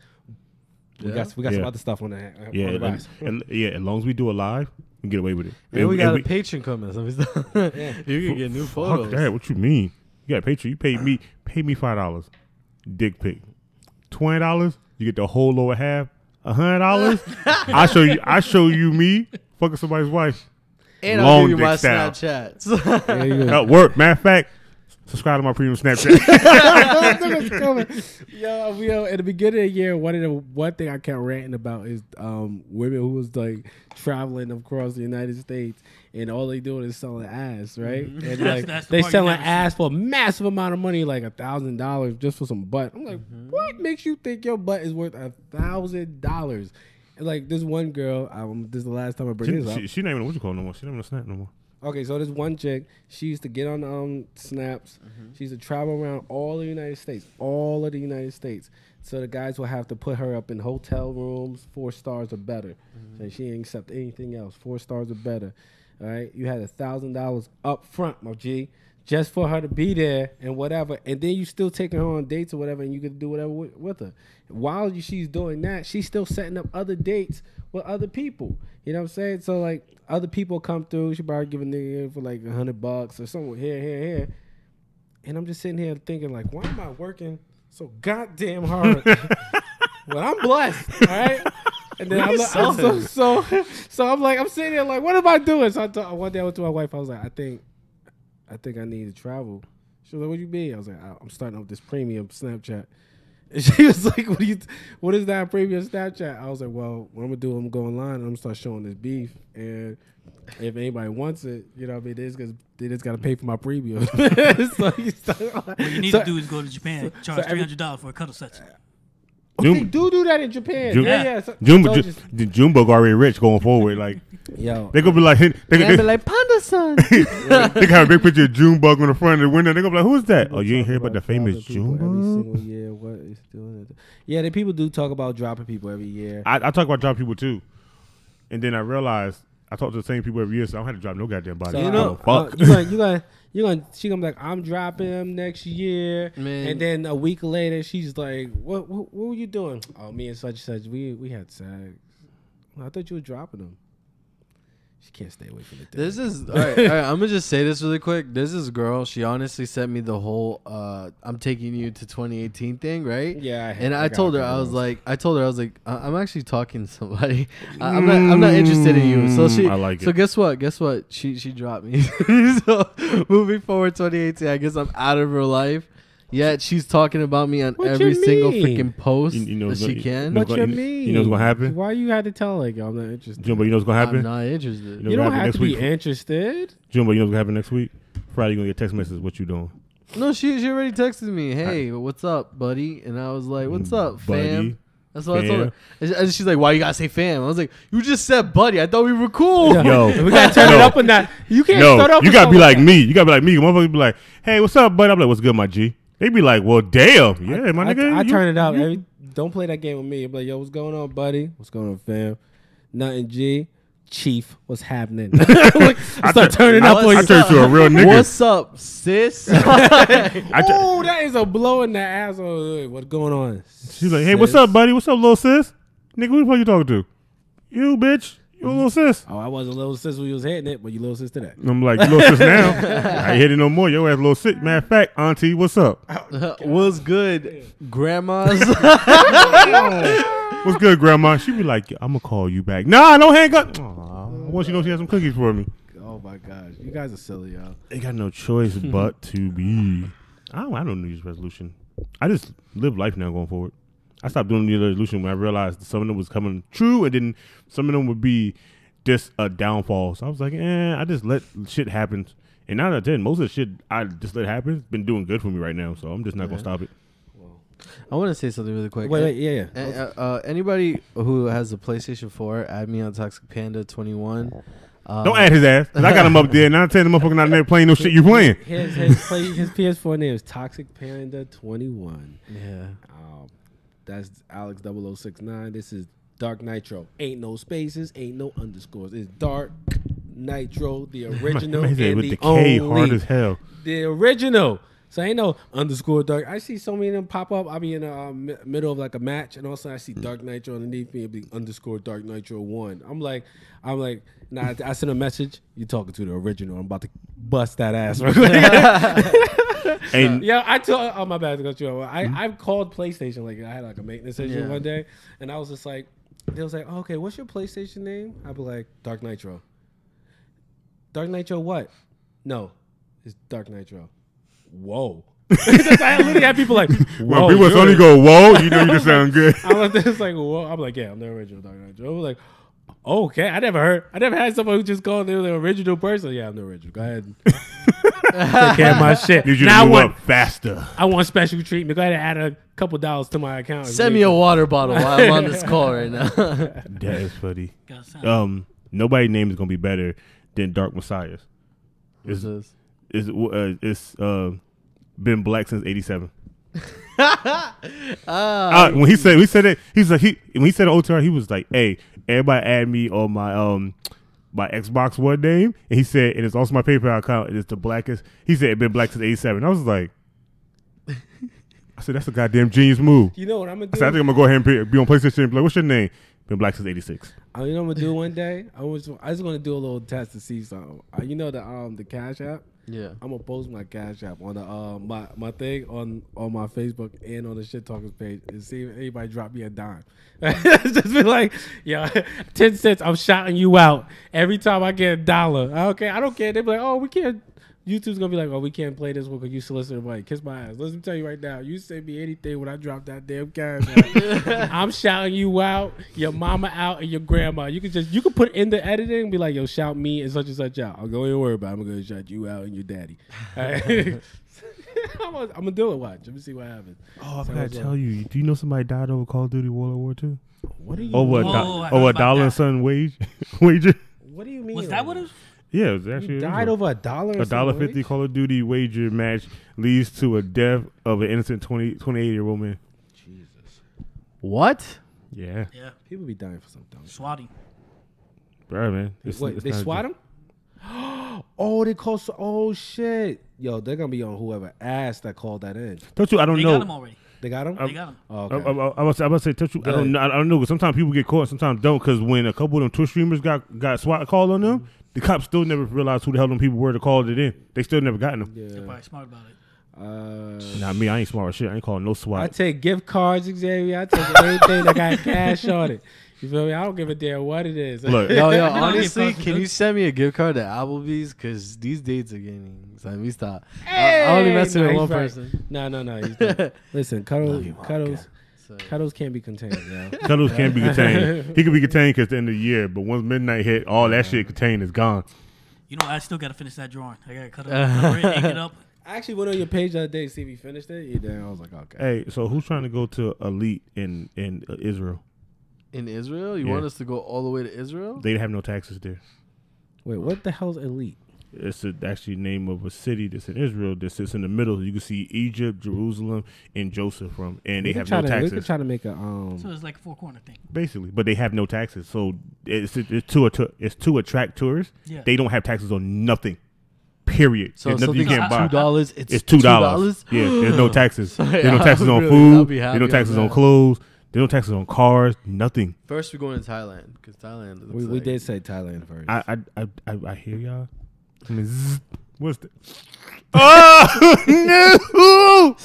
we got some other stuff on the on the rise. As long as we do it live, we can get away with it. And we got a Patreon coming. So you can get new photos. Fuck that. What you mean? You got a Patreon. You pay me $5. Dick pic. $20. You get the whole lower half. $100. I show you me fucking somebody's wife. And I'll give you my Snapchats. Work. Matter of fact, subscribe to my premium Snapchat. Yo, at the beginning of the year, one thing I kept ranting about is women who was like traveling across the United States, and all they doing is selling ass, right? Mm-hmm. And like they selling ass for a massive amount of money, like $1,000 just for some butt. I'm like, what makes you think your butt is worth $1,000? And like this one girl, this is the last time I bring this up. She not even what you call no more. She not even a Snap no more. Okay, so this one chick, she used to get on snaps. She used to travel around all the United States, So the guys will have to put her up in hotel rooms, 4 stars or better. So she ain't accept anything else, 4 stars or better. All right, you had $1,000 up front, my G, just for her to be there and whatever. And then you still taking her on dates or whatever, and you can do whatever with her. While she's doing that, she's still setting up other dates with other people. You know what I'm saying? So like other people come through, she probably give a nigga for like $100 or something here. And I'm just sitting here thinking like, why am I working so goddamn hard? Well, I'm blessed, all right? And then I'm sitting there like, what am I doing? So one day I went to my wife. I was like, I think I need to travel. She was like, what you mean? I was like, I'm starting up this premium Snapchat. And she was like, what is that premium Snapchat? I was like, well, what I'm gonna do, I'm gonna go online and I'm gonna start showing this beef. And if anybody wants it, you know what I mean, they just gotta pay for my premium. So what you need to do is go to Japan, charge $300 for a cuddle session. They do that in Japan. Jumbo already rich going forward. Like, yo, they gonna be like, they be like Panda-san. They got a big picture of Junebug on the front of the window. They gonna be like, who's that? Oh, you ain't hear about the famous Junebug? Every single year, what is doing it? Yeah, the people do talk about dropping people every year. I talk about dropping people too, and then I realized I talk to the same people every year, so I don't have to drop no goddamn body. So, fuck. She gonna be like, I'm dropping him next year, man. And then a week later, she's like, what were you doing? Oh, me and such we had sex. Well, I thought you were dropping him. She can't stay away from it. This is all right. I'm gonna just say this really quick. This is girl. She honestly sent me the whole I'm taking you to 2018 thing, right? Yeah. And I told her I was like, I'm actually talking to somebody. I'm not interested in you. So she. I like so it. Guess what? She dropped me. So moving forward, 2018. I guess I'm out of her life. Yet she's talking about me on every single freaking post that she can. What you mean? You know what's gonna happen? Why you had to tell her, like, I'm not interested? Jumbo, you know what's gonna happen? I'm not interested. You don't have to be interested. Jumbo, you know what's gonna happen next week? Friday, you're gonna get a text message. What you doing? No, she already texted me. Hey, what's up, buddy? And I was like, what's up, fam? That's what I told her. And she's like, why you gotta say fam? I was like, you just said buddy. I thought we were cool. Yo, we gotta turn it up on that. You can't start off. You gotta be like me. You gotta be like me. Motherfuckers be like, hey, what's up, buddy? I'm like, what's good, my G? They be like, well, damn. Yeah, my nigga. I turn it up. Don't play that game with me. I'm like, yo, what's going on, buddy? What's going on, fam? Nothing, G. Chief, what's happening? Like, start turning up on you. I turn to a real nigga. What's up, sis? Oh, that is a blow in the ass. What's going on? She's like, hey, what's up, buddy? What's up, little sis? Nigga, who the fuck you talking to? You, bitch. You a little sis. Oh, I was a little sis when you was hitting it, but you little sis today. I'm like, you little sis now. I ain't hitting no more. Your ass little sis. Matter of fact, auntie, what's up? What's good, grandmas? What's good, grandma? She be like, I'm going to call you back. Nah, don't hang up. Aww. want you to know she has some cookies for me. Oh my gosh, you guys are silly, y'all. Ain't got no choice but to be. I don't New Year's resolution. I just live life now going forward. I stopped doing New Year's resolution when I realized some of them was coming true, and then some of them would be just a downfall. So I was like, I just let shit happen. And 9 out of 10, most of the shit I just let happen has been doing good for me right now. So I'm just not gonna stop it. I want to say something really quick. Wait, yeah. Anybody who has a PlayStation 4, add me on Toxic Panda 21. Don't add his ass. 'Cause I got him up there. 9 out of 10, the motherfucker not there playing no shit you playing. His PS4 name is Toxic Panda 21. Yeah. That's Alex 0069. This is Dark Nitro. Ain't no spaces, ain't no underscores. It's Dark Nitro, the original and with the the K only. hard as hell. The original. So ain't no underscore dark. I see so many of them pop up. I'll be in the middle of like a match, and all of a sudden I see Dark Nitro underneath me. It'll be underscore Dark Nitro 1. I'm like, nah. I send a message. You talking to the original? I'm about to bust that ass. And yeah, I told. Oh my bad. To go through. I've called PlayStation. Like I had like a maintenance issue one day, and I was just like, they was like, okay, what's your PlayStation name? I'd be like, Dark Nitro. Dark Nitro what? No, it's Dark Nitro. Whoa. I literally had people like, whoa. When people only go, whoa, you know you just sound good. I was just like, whoa. I'm like, yeah, I'm the original Dark Nitro. I was like, okay. I never had someone who just called them the original person. Yeah, I'm the original. Go ahead. Take care of my shit. Need you now to move up faster. I want special treatment. Go ahead and add a couple dollars to my account. Send me a water bottle while I'm on this call right now. That is funny. Nobody's name is gonna be better than Dark Messiahs. It's been black since '87. When he said it, when he said OTR, he was like, "Hey, everybody add me on my Xbox One name," and he said, and it's also my PayPal account, and it's the blackest. He said it been black since '87. I was like, I said that's a goddamn genius move. You know what I'm gonna do? I said I think I'm gonna go ahead and be on PlayStation and be like, what's your name? Been black since '86. You know what I'm gonna do one day? I was gonna do a little test to see something. You know the Cash App? Yeah. I'm gonna post my Cash App on the my thing on my Facebook and on the Shit Talkers page and see if anybody drop me a dime. Just be like, yo, 10 cents. I'm shouting you out every time I get $1. Okay, I don't care. They be like, oh, we can't. YouTube's gonna be like, oh, we can't play this one because you solicited money. Kiss my ass. Let me tell you right now, you send me anything when I drop that damn Cash App. I'm shouting you out, your mama out, and your grandma. You can put in the editing and be like, yo, shout me and such out. I'll go and worry about it. I'm gonna shout you out and your daddy. Right? I'm gonna do it. Watch. Let me see what happens. Oh, I gotta tell you. Do you know somebody died over Call of Duty World War II? What are you? Over a dollar and something wager. What do you mean? Was that what it was? Yeah, it was actually. You died over $1. $1.50 Call of Duty wager match leads to a death of an innocent 28-year-old man. Jesus. What? Yeah. Yeah. People be dying for something. Swatting. Bro, man. Wait, they swat him? Oh, they call. Oh shit. Yo, they're gonna be on whoever asked that called that in. Don't you? I don't They know. got him already. They got him. They got him. Oh, okay. I was about to say, touch you. I don't know. Because sometimes people get caught, sometimes don't. Because when a couple of them Twitch streamers got SWAT called on them, the cops still never realized who the hell them people were to call it in. They still never gotten them. They're probably smart about it. Not me. I ain't smart as shit. I ain't calling no SWAT. I take gift cards, Xavier. I take anything that got cash on it. You feel me? I don't give a damn what it is. Look, Yo, You know, honestly, get can you send me a gift card to Applebee's? Because these dates are getting. So let me stop. Hey, I only messing with he's one right. person. No. He's not. Listen, Love you, Cuddles can't be contained, yo. Cuddles can't be contained. He can be contained because at the end of the year, but once midnight hit, all that shit contained is gone. You know, I still got to finish that drawing. I got to cut it, ink it up. I actually went on your page the other day to see if you finished it. Then I was like, okay. Hey, so who's trying to go to Elite in Israel? In Israel? You Yeah. want us to go all the way to Israel? They have no taxes there. Wait, what the hell's Elite? It's actually name of a city that's in Israel that sits in the middle. You can see Egypt, Jerusalem, and Joseph from, and they have no We taxes. could try to make a So it's like a four-corner thing. Basically, but they have no taxes, so it's to attract tourists. Yeah. They don't have taxes on nothing. Period. So there's nothing you can't buy. $2. It's $2. Yeah, there's no taxes. Sorry, There's no taxes on I'll food. be There's happy no on taxes on that. clothes. There's no taxes on cars. Nothing. First, we're going to Thailand because Thailand. Looks we like, did say Thailand first. I hear y'all. I mean, what's the? Oh no!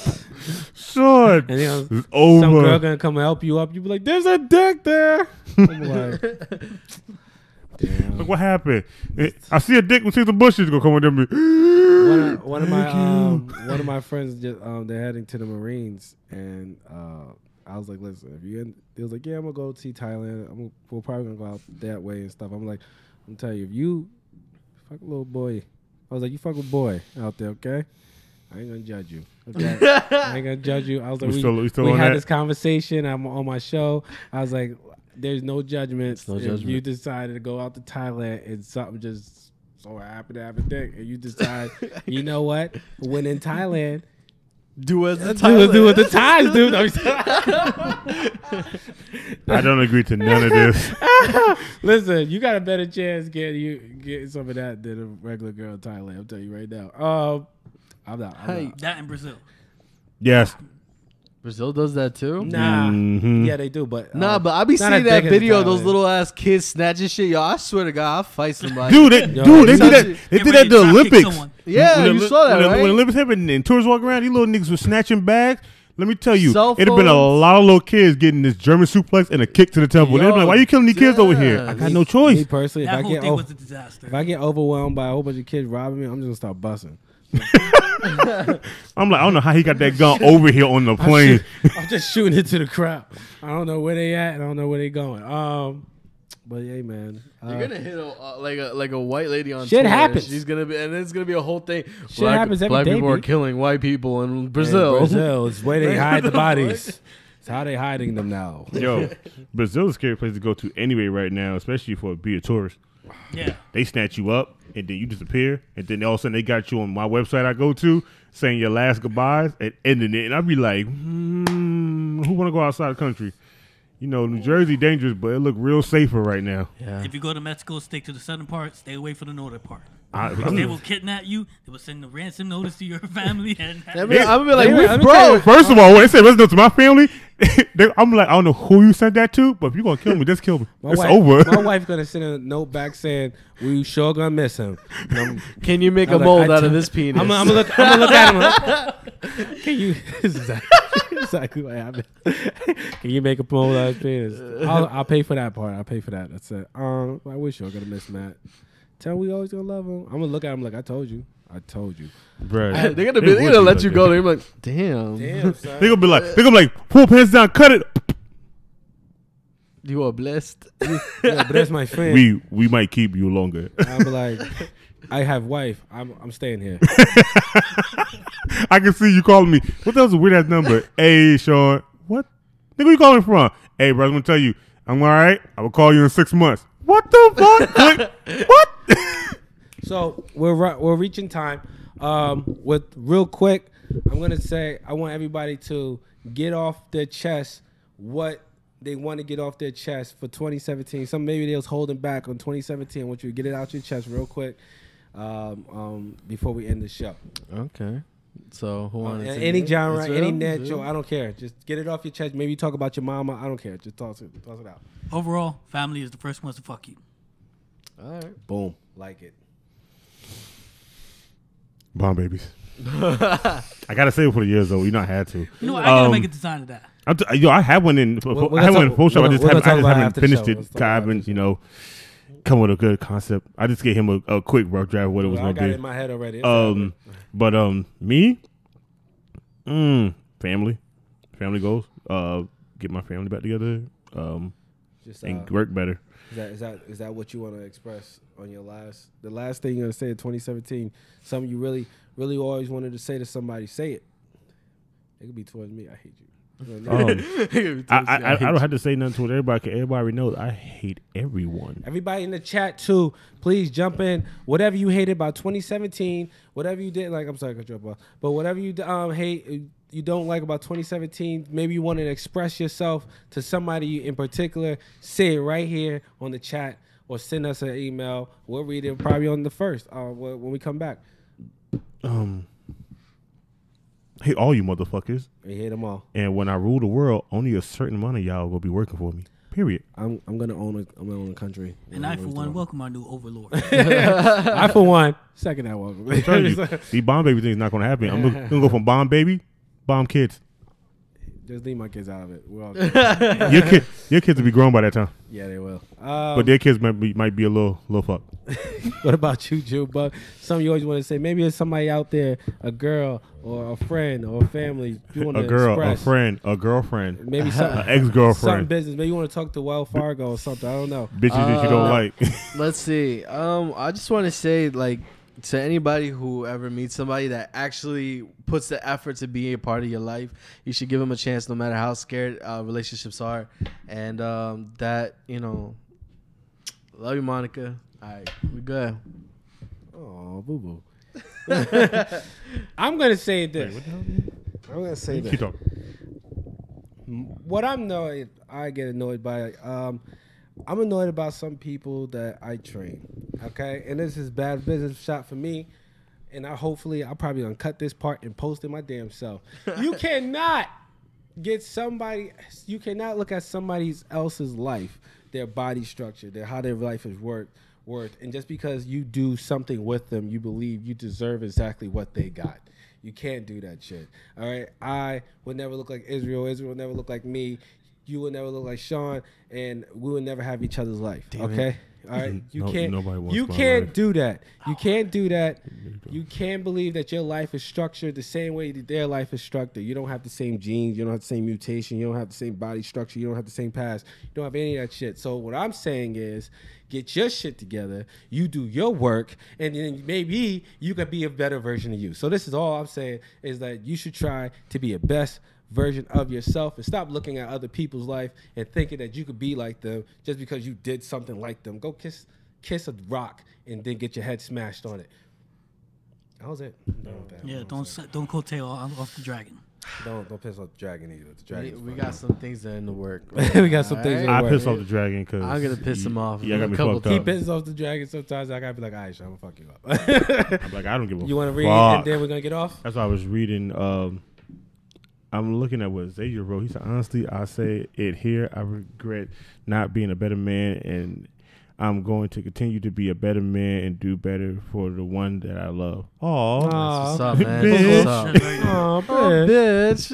Son, And then it's over. some girl gonna come and help you up. You be like, "There's a dick there." I'm like, damn. Like, what happened? I see a dick between the bushes. Go come with them. One of my friends just they're heading to the Marines, and I was like, listen, if you in, he was like, yeah, I'm gonna go see Thailand. We're probably gonna go out that way and stuff. I'm like, I'm telling you, if you fuck a little boy, I was like, you fuck a boy out there, okay? I ain't gonna judge you. Okay? I ain't gonna judge you. I was like, we had this conversation. I'm on my show. I was like, there's no judgment. If you decided to go out to Thailand and something just so happened to happen there, and you decide, you know what? When in Thailand, do as the Thai do what the Thais do. I don't agree to none of this. Listen, you got a better chance getting some of that than a regular girl in Thailand. I'm telling you right now. I'm not. That in Brazil. Yes. Brazil does that too? Nah. Mm-hmm. Yeah, they do, but but I be seeing that video of those little ass kids snatching shit. Yo, I swear to God, I'll fight somebody. Dude, they did that. They did that at the Olympics. Yeah, you saw that, right? When the Olympics happened and tourists walk around, these little niggas were snatching bags. Let me tell you, it'd have been a lot of little kids getting this German suplex and a kick to the temple. They'd be like, why are you killing these kids over here? I got no choice. Me personally, That whole thing was a disaster. If I get overwhelmed by a whole bunch of kids robbing me, I'm just going to start busting. I'm like, I don't know how he got that gun over here on the plane. I'm just shooting it to the crowd. I don't know where they at. I don't know where they going. But hey, man, you're gonna hit like a white lady on shit Twitter. happens. She's gonna be, and it's gonna be a whole thing. Shit happens every black day. People are killing white people in Brazil. Brazil is where they hide the bodies. It's how they hiding them now. Yo, Brazil is a scary place to go to anyway right now, especially for be a tourist. Yeah, they snatch you up and then you disappear, and then all of a sudden they got you on my website I go to saying your last goodbyes and ending it, and I'd be like, who want to go outside the country? You know, New Jersey dangerous, but it look real safer right now. Yeah. If you go to Mexico, stick to the southern part. Stay away from the northern part. They will kidnap you. They will send a ransom notice to your family. And I'm gonna be like, bro. First of all, when they say ransom notice to my family, I'm like, I don't know who you sent that to, but if you're gonna kill me, just kill me. It's over. My wife's gonna send a note back saying, "We sure gonna miss him." Can you make a mold out of this penis? I'm gonna look at him. Can you? This is exactly what happened. Can you make a mold out of his penis? I'll pay for that part. I'll pay for that. That's it. I wish you're gonna miss Matt. Tell him we always gonna love him. I'm gonna look at him like, I told you. Bruh. They're gonna let you go. They're gonna be like, damn, son. They're gonna be like, pull pants down, cut it. You are blessed. Yeah, bless my friend. We might keep you longer. I'm like, I have wife. I'm staying here. I can see you calling me. What the hell's a weird ass number? Hey, Sean. What? Nigga, where you calling from? Hey, bro, I'm gonna tell you. I'm all right. I will call you in 6 months. What the fuck? What? So we're reaching time. With real quick, I'm gonna say I want everybody to get off their chest what they want to get off their chest for 2017. Some maybe they was holding back on 2017. I want you to get it out your chest real quick before we end the show. Okay. So who wants any genre, any net show, I don't care. Just get it off your chest. Maybe talk about your mama. I don't care. Just toss it out. Overall, family is the first ones to fuck you. All right. Boom. Like it. Bomb babies. I gotta say it for the years though. You not had to. You know what? I gotta make a design of that. I had one in Photoshop. I just haven't finished it. I haven't, come with a good concept. I just gave him a quick rough draft of what it was gonna be. I got it in my head already. But me, family goals. Get my family back together. And work better. Is that what you want to express on your the last thing you're gonna say in 2017? Something you really, really always wanted to say to somebody. Say it. It could be towards me. I hate you. I don't have to say nothing to everybody. Cause everybody knows I hate everyone. Everybody in the chat too, please jump in. Whatever you hated about 2017, whatever you did, like I'm sorry, I drop off, but whatever you hate, you don't like about 2017, maybe you want to express yourself to somebody in particular. Say it right here on the chat, or send us an email. We'll read it probably on the first when we come back. Hate all you motherfuckers. I hate them all. And when I rule the world, only a certain amount of y'all will be working for me. Period. I'm gonna own a country. And I for one welcome our new overlord. I for one second that welcome. The bomb baby thing is not gonna happen. I'm gonna go from bomb baby, bomb kids. Just leave my kids out of it. We're all good. Your kids will be grown by that time. Yeah, they will. But their kids might be a little fucked. What about you, Jew? But something you always want to say. Maybe there's somebody out there, a girl or a friend or a family. You want A to girl, express. a friend, a girlfriend, Maybe something, an ex-girlfriend. something business. Maybe you want to talk to Wells Fargo or something. I don't know. Bitches that you don't like. Let's see. I just want to say, like, to anybody who ever meets somebody that actually puts the effort to be a part of your life, you should give them a chance, no matter how scared relationships are. And that, you know, love you, Monica. All right, we good. Oh, boo boo. I'm gonna say this. I'm gonna say Keep this. talking. What I get annoyed by. I'm annoyed about some people that I train. Okay, and this is bad business shot for me. And I'll probably gonna cut this part and post it my damn self. You cannot you cannot look at somebody else's life, their body structure, how their life is worth, and just because you do something with them, you believe you deserve exactly what they got. You can't do that shit. All right, I would never look like Israel. Israel would never look like me. You would never look like Sean, and we would never have each other's life. Okay. All right, you can't. Nobody wants You my can't life. do that. You can't do that. You can't believe that your life is structured the same way that their life is structured. You don't have the same genes. You don't have the same mutation. You don't have the same body structure. You don't have the same past. You don't have any of that shit. So what I'm saying is, get your shit together. You do your work, and then maybe you could be a better version of you. So this is all I'm saying is that you should try to be a best version of yourself and stop looking at other people's life and thinking that you could be like them just because you did something like them. Go kiss a rock and then get your head smashed on it. That was it. I'm done with that. Yeah, don't coattail off the dragon. Don't piss off the dragon either. The dragon. We got some things that are in the work. we got some things. I piss off the dragon because I'm gonna piss him off. Yeah, I got me A couple fucked up. He pisses off the dragon. Sometimes I gotta be like, all right, I'm gonna fuck you up. I'm like, I don't give a You want to read fuck. and then we're gonna get off? That's why I was reading. I'm looking at what Xavier wrote. He said, honestly, I say it here. I regret not being a better man, and I'm going to continue to be a better man and do better for the one that I love. Aww. What's up, man? Bitch. What's up? Oh, Bitch.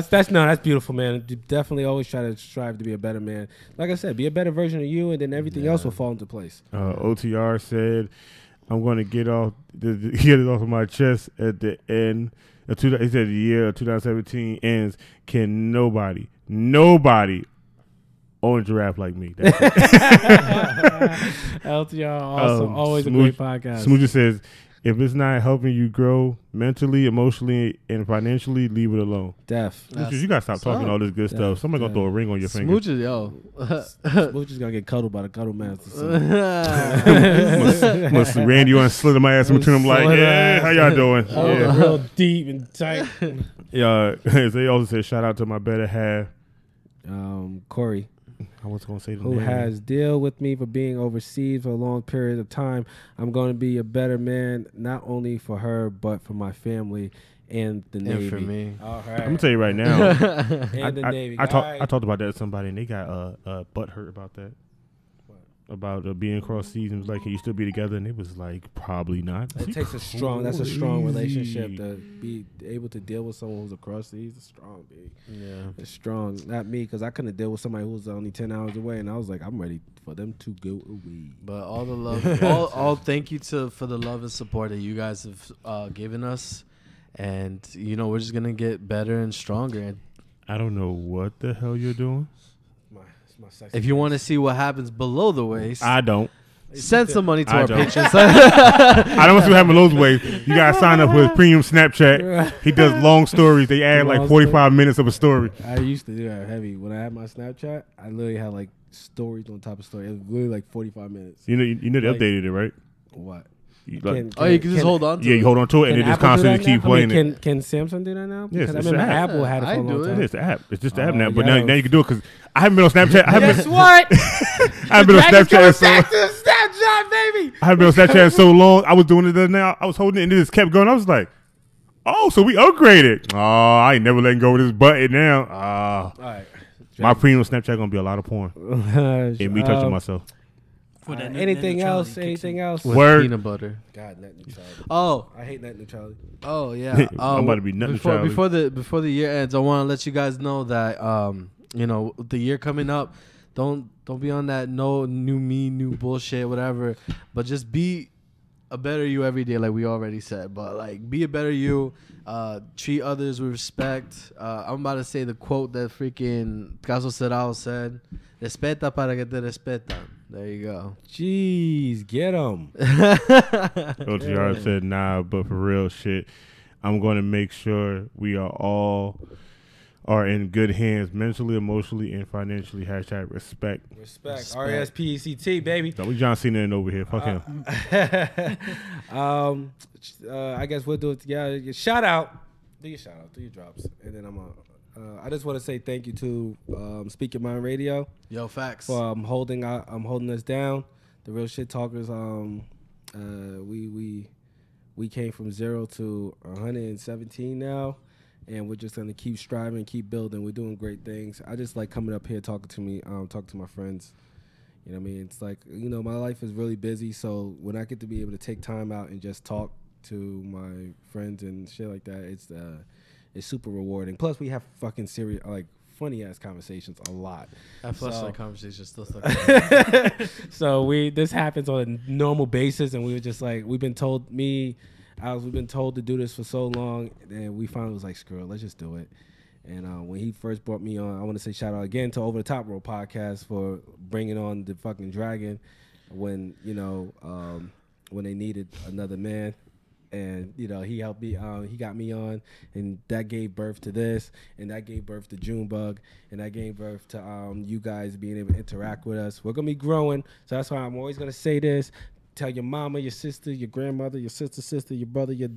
That's beautiful, man. Definitely always try to strive to be a better man. Like I said, be a better version of you, and then everything else will fall into place. OTR said, I'm going to get it off of my chest at the end. He said the year of 2017 ends. Can nobody own a giraffe like me? That's it. LTR, awesome. Always a great podcast. Smoochie says, if it's not helping you grow mentally, emotionally, and financially, leave it alone. Def. Smoochie, you got to stop talking all this good stuff. Somebody going to throw a ring on your finger. Smooches, yo. Smooch is going to get cuddled by the cuddle master. Must Randy, you want to slit my ass in between them like, yeah, how y'all doing? Yeah. Real deep and tight. Yeah, they also said, shout out to my better half. Corey. I was going to say the Who name. has deal with me for being overseas for a long period of time. I'm going to be a better man, not only for her, but for my family and the Navy. And for me. All right. I'm going to tell you right now. And the Navy. I talked about that to somebody, and they got butt hurt about that. About being across seasons, like, can you still be together? And it was like, probably not. It takes that's a strong relationship to be able to deal with someone who's across seas. It's strong, baby. Yeah. It's strong. Not me, because I couldn't deal with somebody who was only 10 hours away, and I was like, I'm ready for them to go away. But all the love, all thank you for the love and support that you guys have given us, and you know we're just gonna get better and stronger. I don't know what the hell you're doing. My sexy If you want to see what happens below the waist, I don't. send some money to I our don't. patrons. I don't want to have below the waist. You gotta sign up for his premium Snapchat. He does long stories. They add like 45 minutes of a story. I used to do that heavy. When I had my Snapchat, I literally had like stories on top of stories. It was literally like 45 minutes. You know they Like- updated it, right? What? You like- You can just hold on to yeah, it. you hold on to it and Can it just Apple do constantly that keep now? playing I mean, it. Can Samsung do that now? Yes, Because I it's remember an app. Apple had it for I a long do it. time. It's the app. It's just the app Oh, now. But yeah. now you can do it because I haven't been on Snapchat. I haven't Guess been, what? I haven't been on Snapchat in so Snapchat, baby. I haven't been on Snapchat in so long. I was doing it the other now. I was holding it and it just kept going. I was like, oh, so we upgraded. Oh, I ain't never letting go of this button now. All right. My premium Snapchat gonna be a lot of porn and me touching myself. For that anything net else? neutrality kicks Anything in. else? With Word. peanut butter. God, net neutrality. Oh, I hate net neutrality. oh yeah. I'm about to be nut neutrality. Before the year ends, I want to let you guys know that you know, the year coming up, don't be on that no new me, new bullshit, whatever. But just be a better you every day, like we already said. But like, be a better you. Treat others with respect. I'm about to say the quote that freaking Caso Serrao said: "Respeta para que te respetan." There you go. Jeez, get him. OTR said, nah, but for real shit, I'm going to make sure we are all in good hands mentally, emotionally, and financially. #respect. Respect. R-E-S-P-E-C-T, baby. Don't be John Cena in over here. Fuck him. I guess we'll do it together. Shout out. Do your shout out. Do your drops. And then I just want to say thank you to Speak Your Mind Radio. Yo, facts. For holding us down. The Real Shit Talkers. We came from 0 to 117 now, and we're just gonna keep striving, keep building. We're doing great things. I just like coming up here talking to my friends. You know what I mean? It's like, you know, my life is really busy, so when I get to be able to take time out and just talk to my friends and shit like that, it's super rewarding. Plus, we have fucking serious, like, funny ass conversations a lot. That flashlight conversation still stuck. So this happens on a normal basis, and we were just like, we've been told to do this for so long, and we finally was like, screw it, let's just do it. And when he first brought me on, I want to say shout out again to Over the Top Rope Podcast for bringing on the fucking dragon when, you know, when they needed another man. And, you know, he helped me, he got me on, and that gave birth to this, and that gave birth to Junebug, and that gave birth to you guys being able to interact with us. We're going to be growing, so that's why I'm always going to say this. Tell your mama, your sister, your grandmother, your sister, your brother, your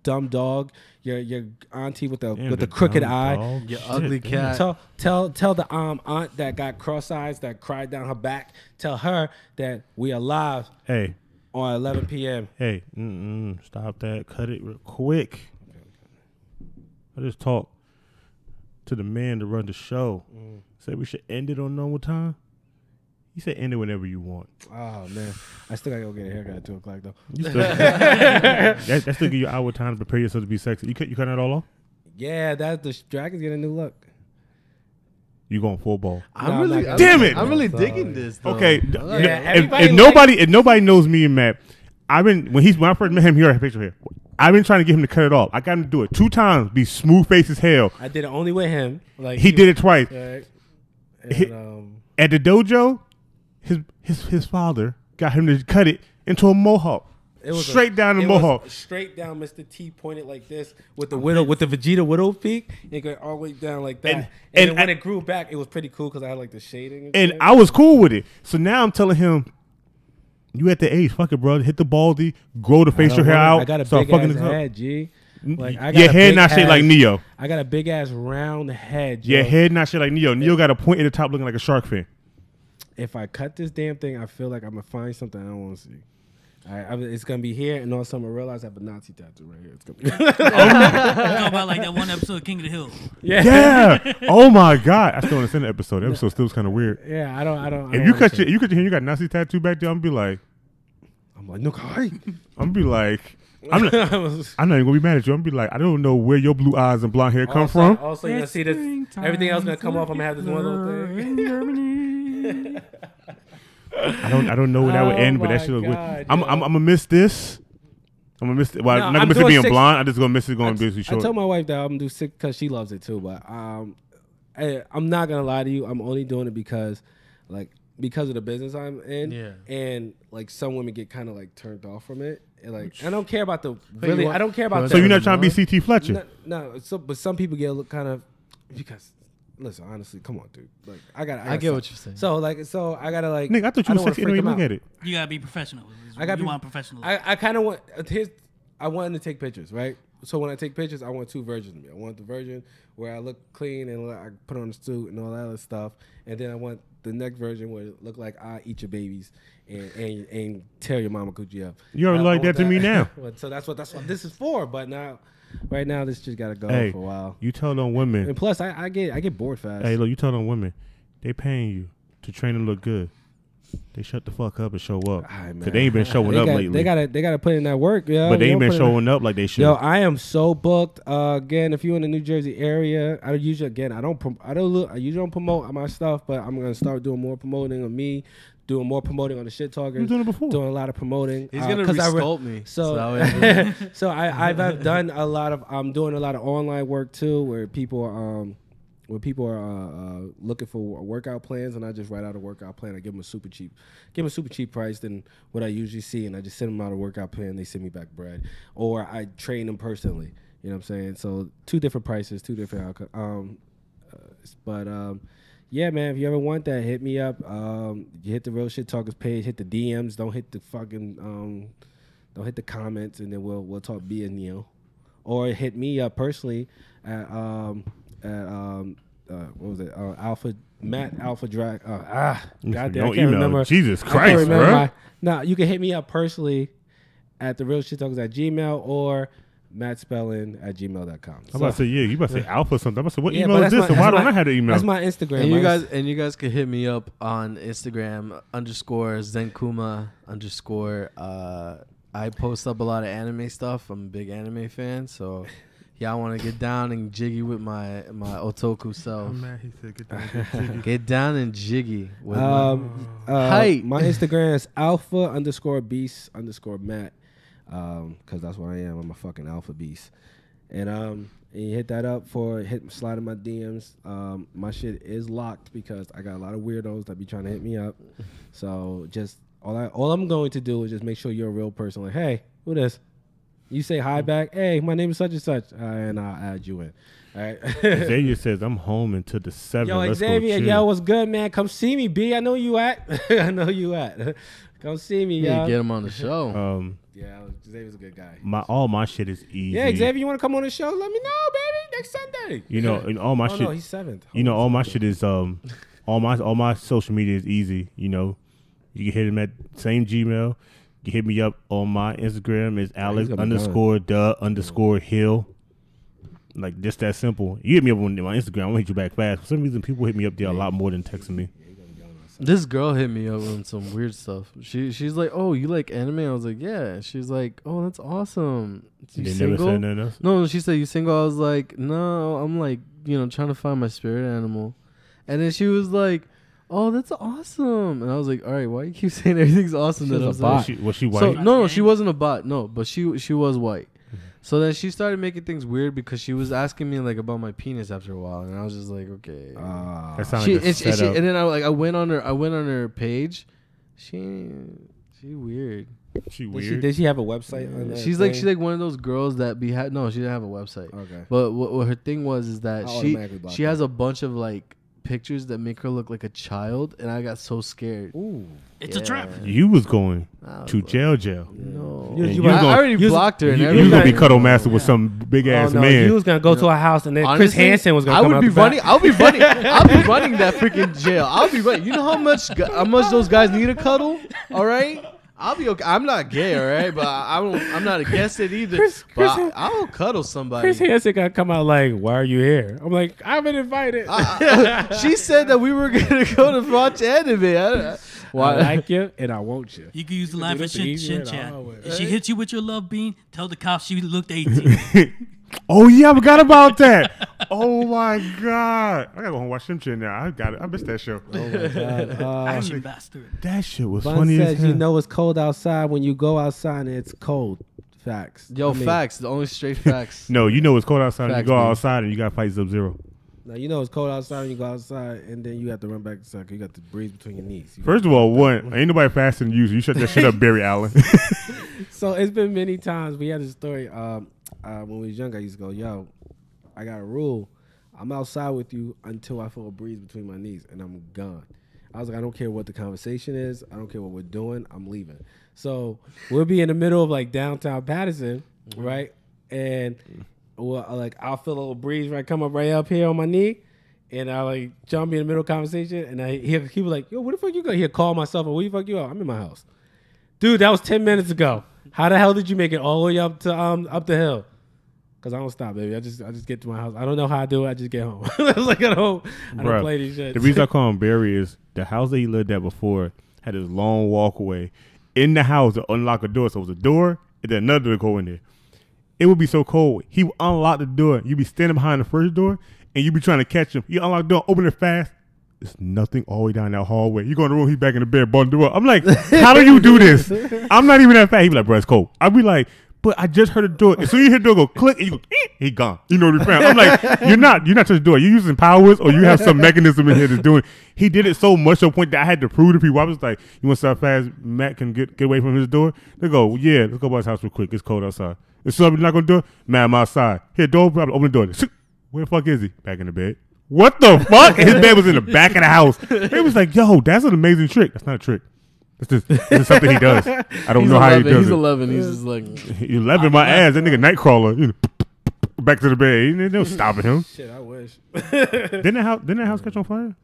dumb dog, your auntie with the crooked eye, dog. Your ugly cat. Tell the aunt that got cross eyes that cried down her back. Tell her that we are live. Hey. On 11 p.m. Hey, stop that. Cut it real quick. I just talked to the man to run the show. Said we should end it on normal time. He said end it whenever you want. Oh, man. I still got to go get a haircut at 2 o'clock, though. That still give you an hour time to prepare yourself to be sexy. You cutting that all off? Yeah, the dragon's getting a new look. You going full ball? Damn it! I'm really digging this. Though. Okay, Yeah, if nobody knows me and Matt, when I first met him, here I have a picture here. I've been trying to get him to cut it off. I got him to do it 2 times, be smooth face as hell. I did it only with him. Like he did it twice. Right. And, at the dojo, his father got him to cut it into a mohawk. It was straight down the mohawk. Straight down, Mr. T pointed like this with the Vegeta widow peak, and go all the way down like that. And then when it grew back, it was pretty cool because I had like the shading. And I was cool with it. So now I'm telling him, you at the age, fuck it, bro. Hit the baldy, grow the facial hair out. I got a big ass head, G. Like, your head not shaped like Neo. I got a big ass round head, Joe. Your head not shaped like Neo. Neo got a point at the top looking like a shark fin. If I cut this damn thing, I feel like I'm gonna find something I don't want to see. It's gonna be here, and all of a sudden I realize I have a Nazi tattoo right here. It's gonna be. You know about like that one episode of King of the Hill. Yeah. Oh my God. I still want to send the episode. The episode still was kind of weird. Yeah, I don't. If you cut your hair, you got Nazi tattoo back there, I'm like, no, hi. I'm be like, I'm not even gonna be mad at you. I'm be like, I don't know where your blue eyes and blonde hair come from. Also, you're gonna see this. Everything else gonna come off. I'm gonna have this one little thing. I don't know where that would end, but that shit was weird. I'm gonna miss this. I'm gonna miss it. Well, I'm not gonna miss it being blonde. I'm just gonna miss it going basically short. I told my wife that I'm gonna do 6 because she loves it too. But I'm not gonna lie to you. I'm only doing it because of the business I'm in. Yeah. And like some women get kind of like turned off from it. And like I don't care about I don't care about. So you're not trying to be CT Fletcher? No. But some people get kind of because. Listen, honestly, come on, dude. Like, I get what you're saying. So I gotta like. Nigga, I thought you were sexy. You look at it. You gotta be professional. You want professional. I kind of want. I wanted to take pictures, right? So when I take pictures, I want 2 versions of me. I want the version where I look clean and I put on a suit and all that other stuff, and then I want the next version where it look like I eat your babies and tear your mama coochie up. You already like that to me now. So that's what this is for. But now. Right now, this just gotta go for a while. You tell them women, and plus, I get bored fast. Hey, look, you tell them women, they paying you to train and look good. They shut the fuck up and show up. Right, Cause they ain't been showing up lately. They gotta put in that work, yo. But they ain't been showing up like they should. Yo, I am so booked. Again, if you're in the New Jersey area, I usually don't promote my stuff, but I'm gonna start doing more promoting of me, doing more promoting on the shit talkers. You've done it before. Doing a lot of promoting. He's gonna resculpt me. So I've done a lot of. I'm doing a lot of online work too, where people are looking for workout plans, and I just write out a workout plan. I give them a super cheap price than what I usually see, and I just send them out a workout plan. They send me back bread, or I train them personally. You know what I'm saying? So 2 different prices, 2 different outcomes. Yeah, man. If you ever want that, hit me up. You hit the Real Shit Talkers page. Hit the DMs. Don't hit the fucking. Don't hit the comments, and then we'll talk via Neo, or hit me up personally at what was it? Alpha Drag. Goddamn, I can't remember. Jesus Christ, bro. No, you can hit me up personally at therealshittalkers@gmail or mattspellin@gmail.com. I'm about to say, yeah, you about to say Alpha something. I'm about to say, what email is this? And why don't I have the email? That's my Instagram. And you guys could hit me up on Instagram _Zenkuma _ I post up a lot of anime stuff. I'm a big anime fan, so y'all want to get down and jiggy with my otaku self. He said get down and jiggy. Get down and jiggy with height. My Instagram is alpha_beast_Matt. Cause that's what I am. I'm a fucking alpha beast. And you hit that up slide in my DMs. My shit is locked because I got a lot of weirdos that be trying to hit me up. So just all I'm going to do is just make sure you're a real person. Like, hey, who this? You say hi back. Hey, my name is such and such, and I'll add you in. All right. Xavier says I'm home until the 7th. Yo, Xavier, yo, what's good, man? Come see me, B. I know you at. Come see me, yo. Get him on the show. Yeah, Xavier's a good guy. All my shit is easy. Yeah, Xavier, you want to come on the show? Let me know, baby. Next Sunday. You know, all my shit. No, he's 7th. All my shit is all my social media is easy. You know, you can hit him at same Gmail. You hit me up on my Instagram is Alex_the_Hill. Like just that simple. You hit me up on my Instagram, I'm gonna hit you back fast. For some reason, people hit me up there a lot more than texting me. This girl hit me up on some weird stuff. She's like, "Oh, you like anime?" I was like, "Yeah." She's like, "Oh, that's awesome." They never said nothing else? No, she said, "You single?" I was like, "No, I'm like, trying to find my spirit animal." And then she was like, "Oh, that's awesome." And I was like, "All right, why you keep saying everything's awesome?" That was a bot. Was she white? So, no, she wasn't a bot. No, but she was white. So then she started making things weird because she was asking me like about my penis after a while, and I was just like, okay. That sounds like a setup. And then I went on her page. She weird. She weird. Did she have a website? On that she's thing? like one of those girls that no, she didn't have a website. Okay. But what her thing was is that she has a bunch of like pictures that make her look like a child, and I got so scared. Ooh. It's a trap. You was going to jail. No. I already blocked her. You was going to be cuddle master with some big ass man. You was going to go to a house, and then honestly, Chris Hansen was going to come out the back. I'll be running that freaking jail. I'll be running. You know how much those guys need a cuddle? All right? I'll be okay. I'm not gay, all right? But I'm not against it either. I'll cuddle somebody. Chris Hansen got to come out like, why are you here? I'm like, I've been invited. She said that we were going to go to watch anime. I like you, and I want you. You can use the line for shin chat. If she hits you with your love bean, tell the cops she looked 18. Oh, yeah, I forgot about that. Oh, my God. I got to go home and watch Shim Chin now. I got it. I missed that show. Oh, my God. Action bastard. That shit was Bun funny says as hell. you know it's cold outside when you go outside and it's cold. Facts. Facts. The only straight facts. No, you know it's cold outside Facts, and you go baby. outside and you got to fight Sub-Zero. Now, you know it's cold outside when you go outside, and then you have to run back inside. You got the breeze between your knees. First of all, ain't nobody faster than you. So you shut that shit up, Barry Allen. So it's been many times. We had a story when we was younger. I used to go, yo, I got a rule. I'm outside with you until I feel a breeze between my knees, and I'm gone. I was like, I don't care what the conversation is. I don't care what we're doing. I'm leaving. So we'll be in the middle of like downtown Patterson, right? And I'll feel a little breeze come up right up here on my knee, and I like jump in the middle of conversation, and he was like, yo, where the fuck you go? He'll call myself, where the fuck you are? I'm in my house. Dude, that was 10 minutes ago. How the hell did you make it all the way up to up the hill? Because I don't stop, baby. I just get to my house. I don't know how I do it. I just get home. I was like, I don't play this shit. The reason I call him Barry is the house that he lived at before had this long walkway in the house to unlock a door. So it was a door and then another door to go in there. It would be so cold. He would unlock the door. You'd be standing behind the first door and you'd be trying to catch him. You unlock the door, open it fast. There's nothing all the way down that hallway. You go in the room, he back in the bed, bundled up. I'm like, how do you do this? I'm not even that fast. He be like, bro, it's cold. I'd be like, but I just heard the door. As soon as you hear the door go click, and you go, he gone. You know what he found. I'm like, you're not touching the door. You're using powers or you have some mechanism in here that's doing. He did it so much to a point that I had to prove to people. I was like, you want to see how fast Matt can get away from his door? They go, well, yeah, let's go by his house real quick. It's cold outside. If something not going to do it, Matt, I'm outside. Here, door, open the door. Where the fuck is he? Back in the bed. What the fuck? His bed was in the back of the house. It was like, yo, that's an amazing trick. That's not a trick. This is something he does. I don't know how he does He's it. 11. He's just like 11, my ass. That nigga Nightcrawler. You know, back to the bed. Ain't no stopping him. Shit, I wish. Didn't that house catch on fire?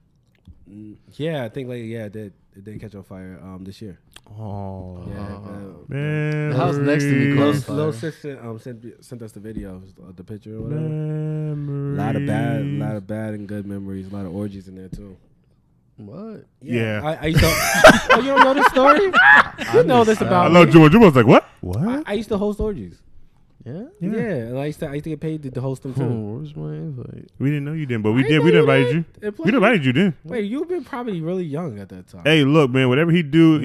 Yeah, I think it did catch on fire this year. Oh, Yeah, man. the house next to me caught on fire. Little sister sent us the video, the picture or whatever. Memories. A lot of bad and good memories. A lot of orgies in there too. What? Yeah. I used to. Oh, you don't know this story? I know this about. I love George. George was like, what? What? I used to host orgies. Yeah. Yeah, and I used to get paid to host them too. Where's my invite? We didn't know you didn't, but we I did. know We you invited did. you. And plus- We invited you then. Wait, you've been probably really young at that time. Hey, look, man. Whatever he do,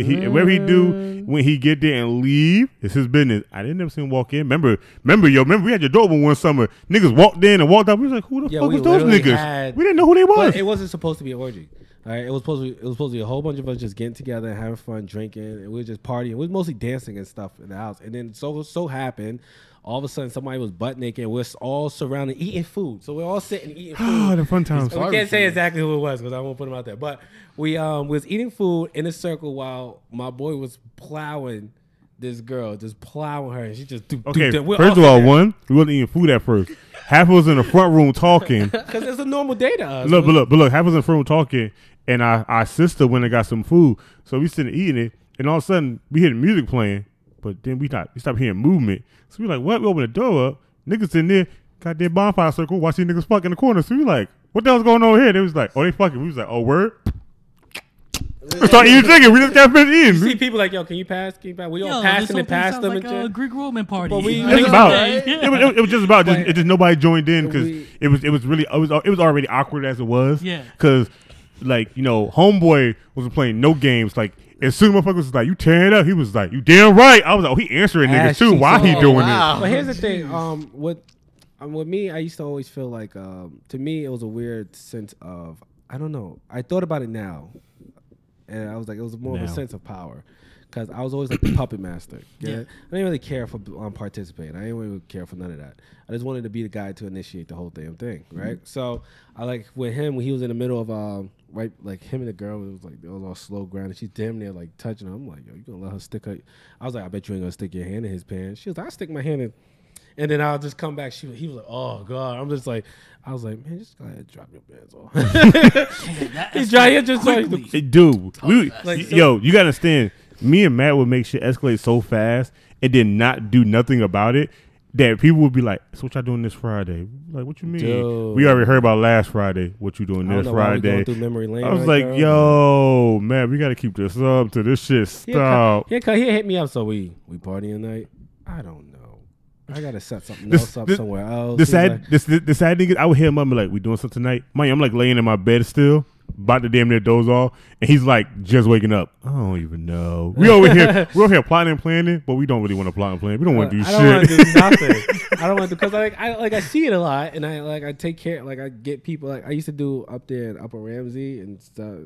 when he get there and leave, it's his business. I didn't ever see him walk in. Remember, we had your door open one summer. Niggas walked in and walked out. We was like, who the fuck was those niggas? We didn't know who they was. But it wasn't supposed to be an orgy. All right, it was supposed to be a whole bunch of us just getting together and having fun, drinking, and we were just partying. It was mostly dancing and stuff in the house. And then so happened, all of a sudden somebody was butt naked. And we're all surrounded eating food. So we're all sitting eating food. Oh, the fun times. And we can't say exactly who it was because I won't put him out there. But we was eating food in a circle while my boy was plowing this girl, just plowing her, and she just okay. First of all, we wasn't eating food at first. Half of us in the front room talking because it's a normal day to us. Look, half of us in the front room talking, and our sister went and got some food, so we sitting eating it, and all of a sudden we hear the music playing, but then we stopped hearing movement. So we like, what? We open the door up, niggas in there, goddamn bonfire circle, watching niggas fuck in the corner. So we like, what the hell's going on here? They was like, oh, they fucking. We was like, oh, word. We start eating chicken. We just got finished eating. You see people like, yo, can you pass? We all passing and past them like and shit. a Greek Roman party. But we- It's about it was just about just nobody joined in because it was already awkward as it was. Yeah. Because like homeboy wasn't playing no games. Like as soon as motherfucker was like, you tearing up, he was like, you damn right. I was like, oh, he answering niggas too. Why he doing But here's the thing. With me, I used to always feel like to me it was a weird sense of I don't know. I thought about it now. And I was like, it was more of a sense of power. Because I was always like the puppet master. Yeah. I didn't really care for participating. I didn't really care for none of that. I just wanted to be the guy to initiate the whole damn thing, right? Mm-hmm. So I like with him, when he was in the middle of, right, like him and the girl, it was all slow grind. And she's damn near like touching him. I'm like, yo, you going to let her stick her? I was like, I bet you ain't going to stick your hand in his pants. She was like, I'll stick my hand in. And then I'll just come back. He was like, oh, God. I was like, man, just go ahead and drop your pants off. He's trying to just dude. Yo, you got to understand, me and Matt would make shit escalate so fast and then not do nothing about it that people would be like, so what y'all doing this Friday? Like, what you mean? Dude. We already heard about last Friday. What you doing this Friday? Through memory lane I was like, yo, man, we got to keep this up till this shit stop. He hit me up, so we partying night? I don't know. I gotta set something else up somewhere else. The sad thing is, I would hear him up and be like, "We doing something tonight?" I'm like laying in my bed still, about to damn near doze off, and he's like just waking up. I don't even know. We're over here plotting and planning, but we don't really want to plot and plan. We don't want to do shit. I don't want to do nothing. I don't want to because I see it a lot, and I take care. Like I get people. Like I used to do up there in Upper Ramsey and stuff.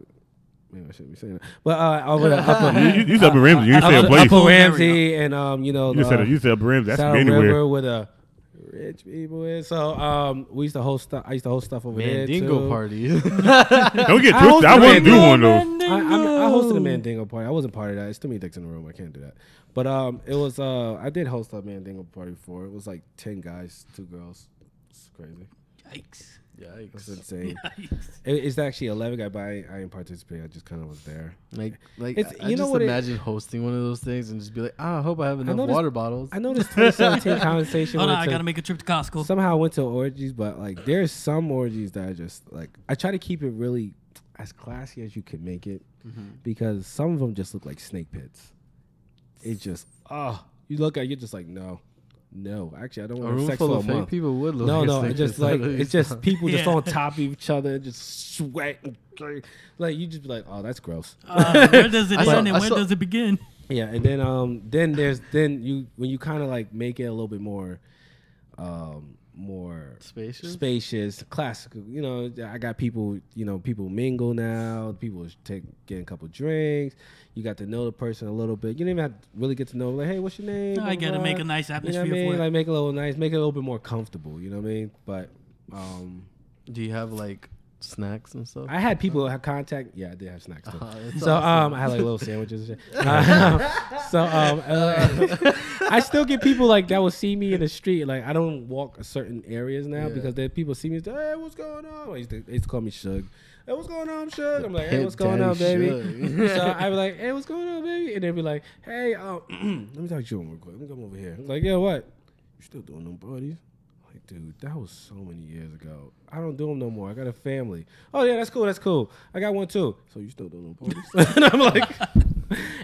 Maybe I shouldn't be saying that. But over the upper, you said Upper Ramsey. You said a place. Upper Ramsey, and you said Upper Ramsey. That's South anywhere. River where the rich people is. So we used to host stuff. I used to host stuff over there too. Mandingo party. Don't get twisted. I want to do one of those. I hosted a Mandingo party. I wasn't part of that. It's too many dicks in the room. I can't do that. But it was. I did host a Mandingo party before. It was like 10 guys, 2 girls. It's crazy. Yikes. That's insane. It's actually 11 guys, but I didn't participate. I just kind of was there. I just imagine hosting one of those things and just be like, I hope I have enough water bottles. I know this 2017 conversation. Hold on, I gotta make a trip to Costco. Somehow I went to orgies, but like there's some orgies that I just like. I try to keep it really. as classy as you can make it, because some of them just look like snake pits. It just you look at it, you're just like no. Actually, I don't want sex for a month. People would look no, it's just like it's just people just on top of each other, just sweating. Like you just be like, oh, that's gross. Where does it end and where does it begin? Yeah, and then when you kind of like make it a little bit more spacious, classical. You know, I got people. You know, people mingle now. People getting a couple drinks. You got to know the person a little bit. You don't even have to really get to know. Like, hey, what's your name? I got to make a nice atmosphere you know what I mean? for it. Like, make it a little nice, make it a little bit more comfortable. You know what I mean? But do you have like snacks and stuff? I had people have contact. Yeah, I did have snacks too. So awesome. I had like little sandwiches and shit. I still get people like that will see me in the street. Like I don't walk certain areas now because then people see me and say, hey, what's going on? They used to call me Shug. Hey, what's going on, Shug? I'm like, hey, what's going on, baby? So I be like, hey, what's going on, baby? And they'd be like, hey, let me talk to you real quick. Let me come over here. I'm like, yeah, what? You still doing them parties? Like, dude, that was so many years ago. I don't do them no more. I got a family. Oh, yeah, that's cool. I got one, too. So you still doing them parties? And I'm like,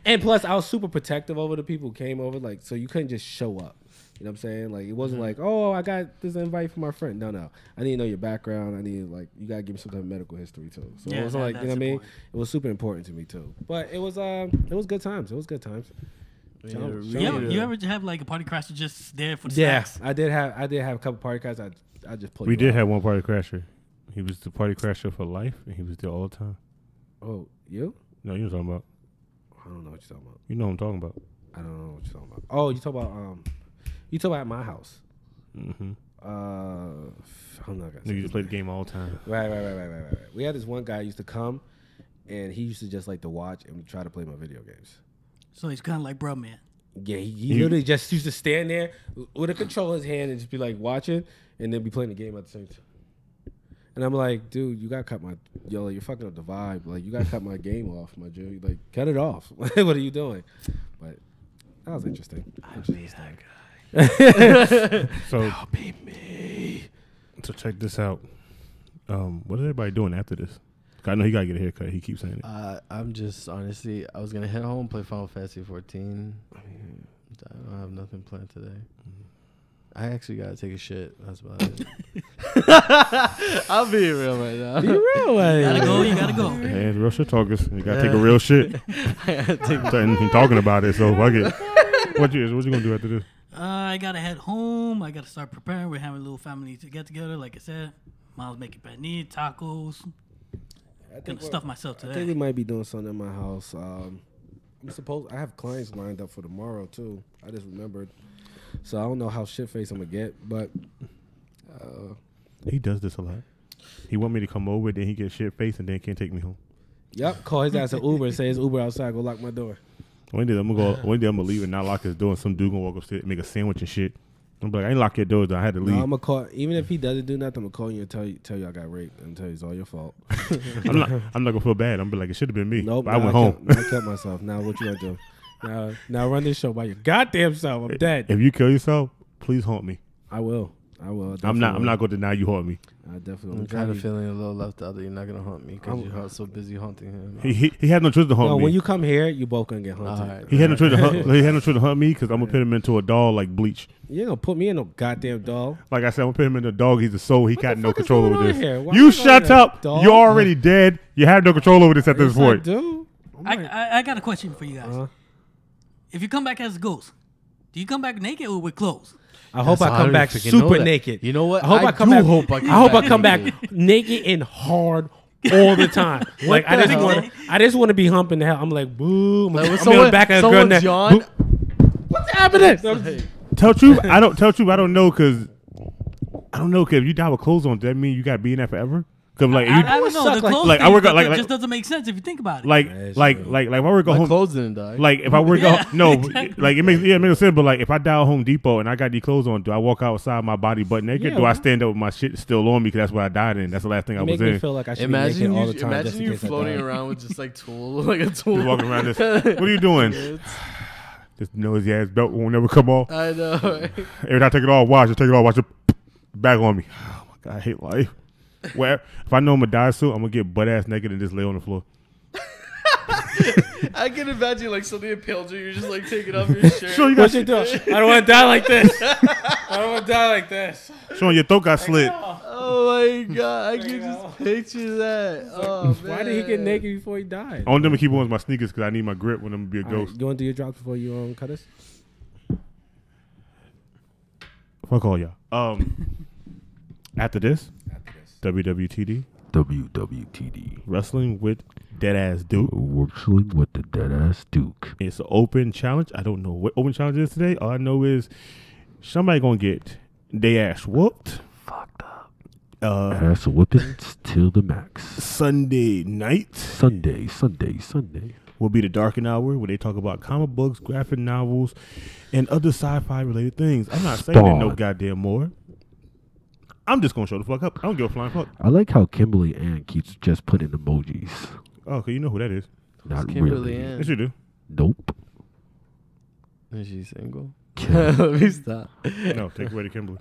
and plus, I was super protective over the people who came over. Like, so you couldn't just show up. You know what I'm saying? Like, it wasn't like, oh, I got this invite from my friend. No. I need to know your background. I need, like, you got to give me some type of medical history, too. So it was like, you know what I mean? It was super important to me, too. But it was good times. You ever have like a party crasher just there for the snacks? I did have a couple party crashers. I just played. We did have one party crasher. He was the party crasher for life, and he was there all the time. Oh, you? No, you know what I'm talking about. I don't know what you're talking about. You know what I'm talking about. I don't know what you're talking about. Oh, you talk about at my house. Mm-hmm. I'm not gonna. You used to play the game all the time. Right. We had this one guy who used to come, and he used to just like to watch and try to play my video games. So he's kind of like bro, man. Yeah, he literally just used to stand there with a controller in his hand and just be like watching, and then be playing the game at the same time. And I'm like, dude, you gotta cut you're fucking up the vibe. Like, you gotta cut my game off, my dude. Like, cut it off. What are you doing? But that was interesting. I'll be that guy. So That'll be me. So check this out. What is everybody doing after this? I know he gotta get a haircut. He keeps saying it. I'm just honestly, I was gonna head home, play Final Fantasy 14. I don't have nothing planned today. I actually gotta take a shit. That's about it. I'll be real right now. Be real, like. You gotta go. Hey, it's real shit talkers. You gotta take a real shit. He's talking about it, so fuck it. What you gonna do after this? I gotta head home. I gotta start preparing. We're having a little family to get together. Like I said, Mom's making panini, tacos. Gonna stuff myself today. I think we might be doing something in my house. I have clients lined up for tomorrow too. I just remembered, so I don't know how shit faced I'm gonna get, but he does this a lot. He want me to come over, then he gets shit faced, and then can't take me home. Yep, call his ass an Uber and say his Uber outside. Go lock my door. One day I'm gonna leave and not lock his door, and some dude gonna walk upstairs, make a sandwich and shit. I'm like, I ain't lock your doors. I had to leave. No, I'm gonna call. Even if he doesn't do nothing, I'm gonna call you and tell you I got raped and tell you it's all your fault. I'm not gonna feel bad. I'm gonna be like, it should have been me. Nope. I went home. I kept myself. Now what you gonna do? Now run this show by your goddamn self. I'm dead. If you kill yourself, please haunt me. I will. I'm not gonna deny you haunt me. I definitely. I'm kind of feeling a little left out that you're not gonna haunt me because you're so busy haunting him. He had no choice to haunt me. When you come here, you both gonna get haunted. Right. He had no choice to hunt. He had no choice to hunt me because I'm gonna put him into a doll like Bleach. You ain't gonna put me in no goddamn doll. Like I said, I'm gonna put him in a dog. He's a soul. He got no control over this. Why You shut up. dog? You're already dead. You have no control over this at this point. Dude. I got a question for you guys. If you come back as a ghost, do you come back naked or with clothes? I hope I come back 100% super naked. You know what? I hope I come back naked. naked and hard all the time. Like I just want to be humping the hell. I'm like, boo. I'm on the back of a girl neck. What's happening? Tell truth. I don't know because if you die with clothes on, does that mean you got to be in that forever? Cause like I don't know. The clothes like thing, I work it just doesn't make sense if you think about it. Like if I were to go home, clothes didn't die. Like if I were to go, no, exactly. like it makes sense. But like if I die at Home Depot and I got these clothes on, do I walk outside my body butt naked? Do I stand up with my shit still on me because that's what I died in? That's the last thing I was in. Me feel like I should be naked all the time. Imagine you floating around with just like like a tool. Just walking around this. What are you doing? This nosy ass belt won't never come off. I know. Right? Every time I take it off, watch it. Take it off, watch it back on me. Oh my god, I hate life. Where if I know I'm gonna die soon, I'm gonna get butt ass naked and just lay on the floor. I can imagine like something impaled you. You're just like taking off your shirt. Sean, you What got you doing? I don't want to die like this. I don't want to die like this. Sean, your throat got slit. Oh my god, I can just picture that. Oh man. Why did he get naked before he died? I want them to keep on with my sneakers because I need my grip when I'm gonna be a ghost. Right, you want to do your drops before you cut us? Fuck all y'all. After this, WWTD. WWTD. Wrestling with Deadass Duke. Wrestling with the Deadass Duke. It's an open challenge. I don't know what open challenge is today. All I know is somebody gonna get they ass whooped. Fucked up. Ass Ass whippings till the max. Sunday night Sunday. will be the darkened hour where they talk about comic books, graphic novels, and other sci-fi related things. I'm not saying that no Spawn. goddamn more. I'm just gonna show the fuck up. I don't give a flying fuck. I like how Kimberly Ann keeps just putting emojis. Oh, okay, you know who that is. Not Kimberly really. Ann? Yes, you do. Nope. Is she single? Let me stop. No, take away the Kimberly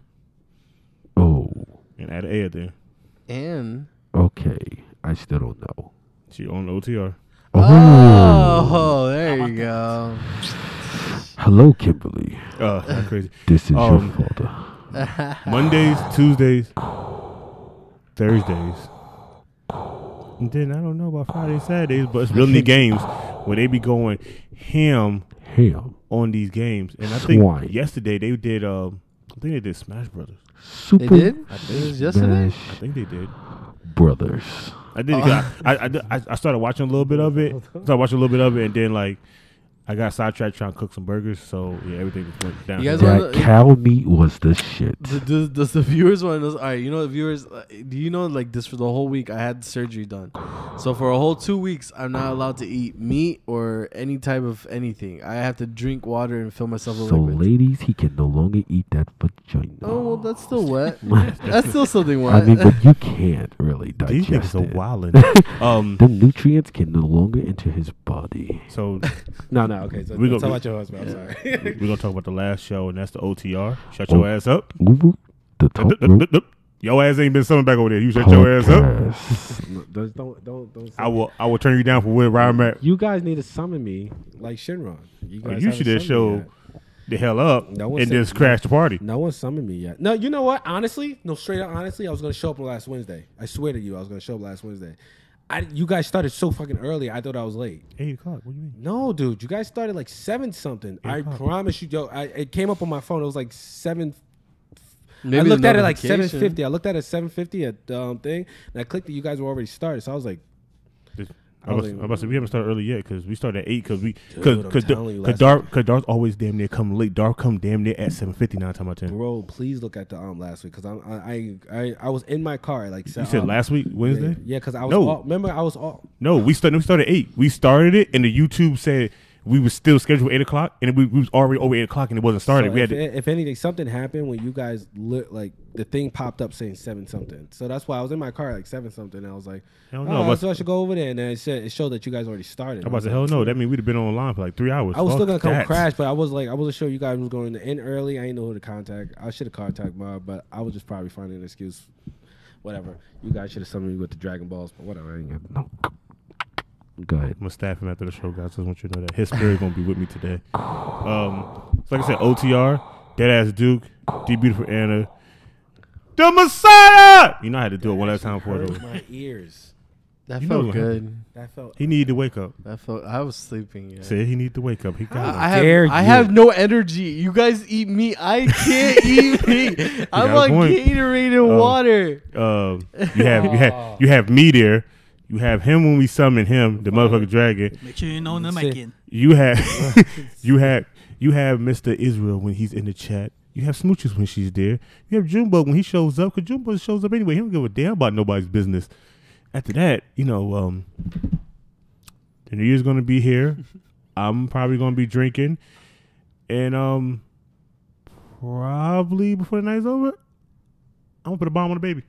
Oh. and add an A at there. And Okay. I still don't know. She on OTR. oh, there you go. Hello, Kimberly. Not crazy. This is your Um, fault. Mondays, Tuesdays, Thursdays, and then I don't know about Fridays, Saturdays, but it's really games where they be going ham Ham. on these games. And I think Swine. yesterday they did. I think they did Smash Brothers. Super They did? It was yesterday? I think they did. Brothers. I did. I started watching a little bit of it. And then like I got sidetracked trying to cook some burgers. So yeah, everything just went down. You guys That wanna- cow meat was the shit. Does the viewers want to know? All right, you know, the viewers, do you know, like this for the whole week, I had surgery done. So for a whole 2 weeks, I'm not allowed to eat meat or any type of anything. I have to drink water and fill myself with So, liquids. ladies, he can no longer eat that vagina. Oh, well, that's still wet. That's still something wet. I mean, but you can't really These digest niggas are it. wildin'. The nutrients can no longer enter his body. So No, okay. So We tell go- about your husband. I'm sorry. we're gonna talk about the last show, and that's the OTR. Shut your ass up. Over the top rope Your ass ain't been summoned back over there. You shut your ass up. podcast. Don't. I will turn you down for where I'm at. You guys need to summon me like Shinron. You guys You haven't should have summoned showed me yet. the hell up No one and said- just crash the party. No one summoned me yet. No, you know what? Honestly, no, straight up, honestly, I was gonna show up last Wednesday. I swear to you, I was gonna show up last Wednesday. You guys started so fucking early. I thought I was late. 8 o'clock. What do you mean? No, dude, you guys started like 7 something. I o'clock. promise you, Joe. It came up on my phone. It was like 7. Maybe I the looked at it like notification. 7:50. I looked at it 7:50 at thing, and I clicked that you guys were already started. So I was like, I'm about to say we haven't started early yet because we started at 8 because I'm telling you, last Darth always damn near come late. Darth come damn near at 7:59 time out 10. bro, please look at the last week because I was in my car at like. You said last week Wednesday? Yeah, because I was. No. Remember, I was all. No, we started at 8. We started it and the YouTube said we was still scheduled 8 o'clock and we was already over 8 o'clock and it wasn't started. So We had to, if anything, something happened when you guys like the thing popped up saying 7 something. So that's why I was in my car at like 7 something. And I was like, hell no. oh, so I should go over there. And then it showed that you guys already started. I'm about to say hell no. That means we'd have been online for like 3 hours. I was still gonna Fuck come that. crash, but I wasn't sure you guys was going to end early. I didn't know who to contact. I should have contacted Mob, but I was just probably finding an excuse. Whatever. You guys should have summoned me with the Dragon Balls, but whatever. I ain't got no. Go ahead. I'm gonna staff him after the show, guys. I just want you to know that his spirit gonna be with me today. So like I said, OTR, Deadass Duke, D Beautiful Anna, the Messiah. You know I had to do it one last time for Hurt it. my ears. That You know felt what good. That felt. He needed to wake up. That felt. I was sleeping. Yeah. Said he needed to wake up. He got dare I you. have no energy. You guys eat meat. I can't eat meat. I'm got a on point. Gatorade and water. you have me there. You have him when we summon him, the motherfucking dragon. Make sure you know the Say- mic in. You have you have Mr. Israel when he's in the chat. You have Smooches when she's there. You have Junebug when he shows up, because Junebug shows up anyway. He don't give a damn about nobody's business. After that, the New Year's gonna be here. I'm probably gonna be drinking, and probably before the night's over, I'm gonna put a bomb on the baby.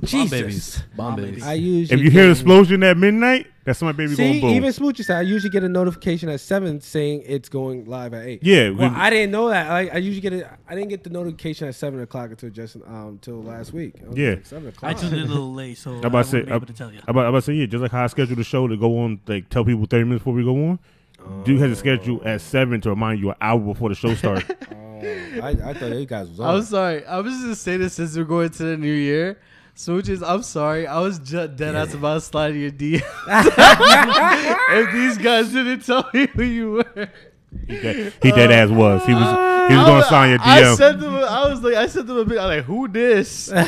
Jesus. Bomb babies. I usually If you hear an get- explosion at midnight, that's my baby going See, boom. even Smoochie said I usually get a notification at 7 saying it's going live at 8. Yeah, Well, we- I didn't know that. I usually get it. I didn't get the notification at 7 o'clock until last week. I was Yeah. like, 7 o'clock. I tuned in a little late, so I'm I about to wouldn't say, be able to tell you. I'm about to say, yeah, just like how I scheduled the show to go on, like tell people 30 minutes before we go on. Dude has a schedule at 7 to remind you an hour before the show starts. I thought you guys was on. I'm sorry. I was just gonna say this since we're going to the new year. Smooches, I'm sorry. I was just dead ass about sliding your DM. If these guys didn't tell me who you were. He dead ass was. He was gonna sign your DM. I sent them a bit. I'm like, who this? I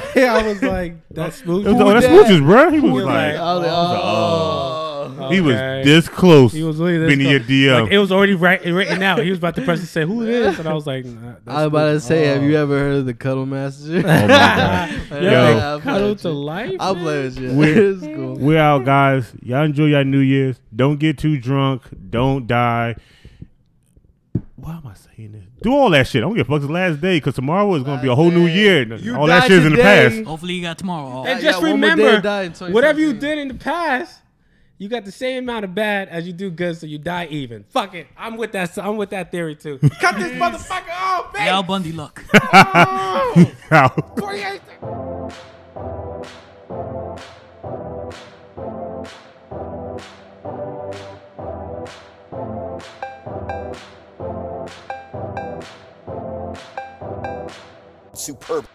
was like, that's Smoochie. Oh, that's that? Smooches, bro. He was was like, like, I was like, oh. he was Okay. this close. He was really this being in your close. DM. Like, it was already written out. He was about to press and say, "Who it is?" And I was like, nah, that's I was about to Smoochie. say, have you ever heard of the Cuddle Master? Oh my god. Yeah, I'm cuddle playing to with you. life. I'll man. play with you. We're- It's cool. We're out, guys. Y'all enjoy your New Year's. Don't get too drunk. Don't die. Why am I saying this? Do all that shit. I don't give a fuck. It's the last day because tomorrow is going to be a whole new year. You All that die shit is in the today. past. Hopefully you got tomorrow off. And Yeah, just one more day remember, to die in 2017. whatever you did in the past, you got the same amount of bad as you do good, so you die even. Fuck it. I'm with that theory too. Cut this motherfucker off, man. Al Bundy luck. Ow. 28. Superb.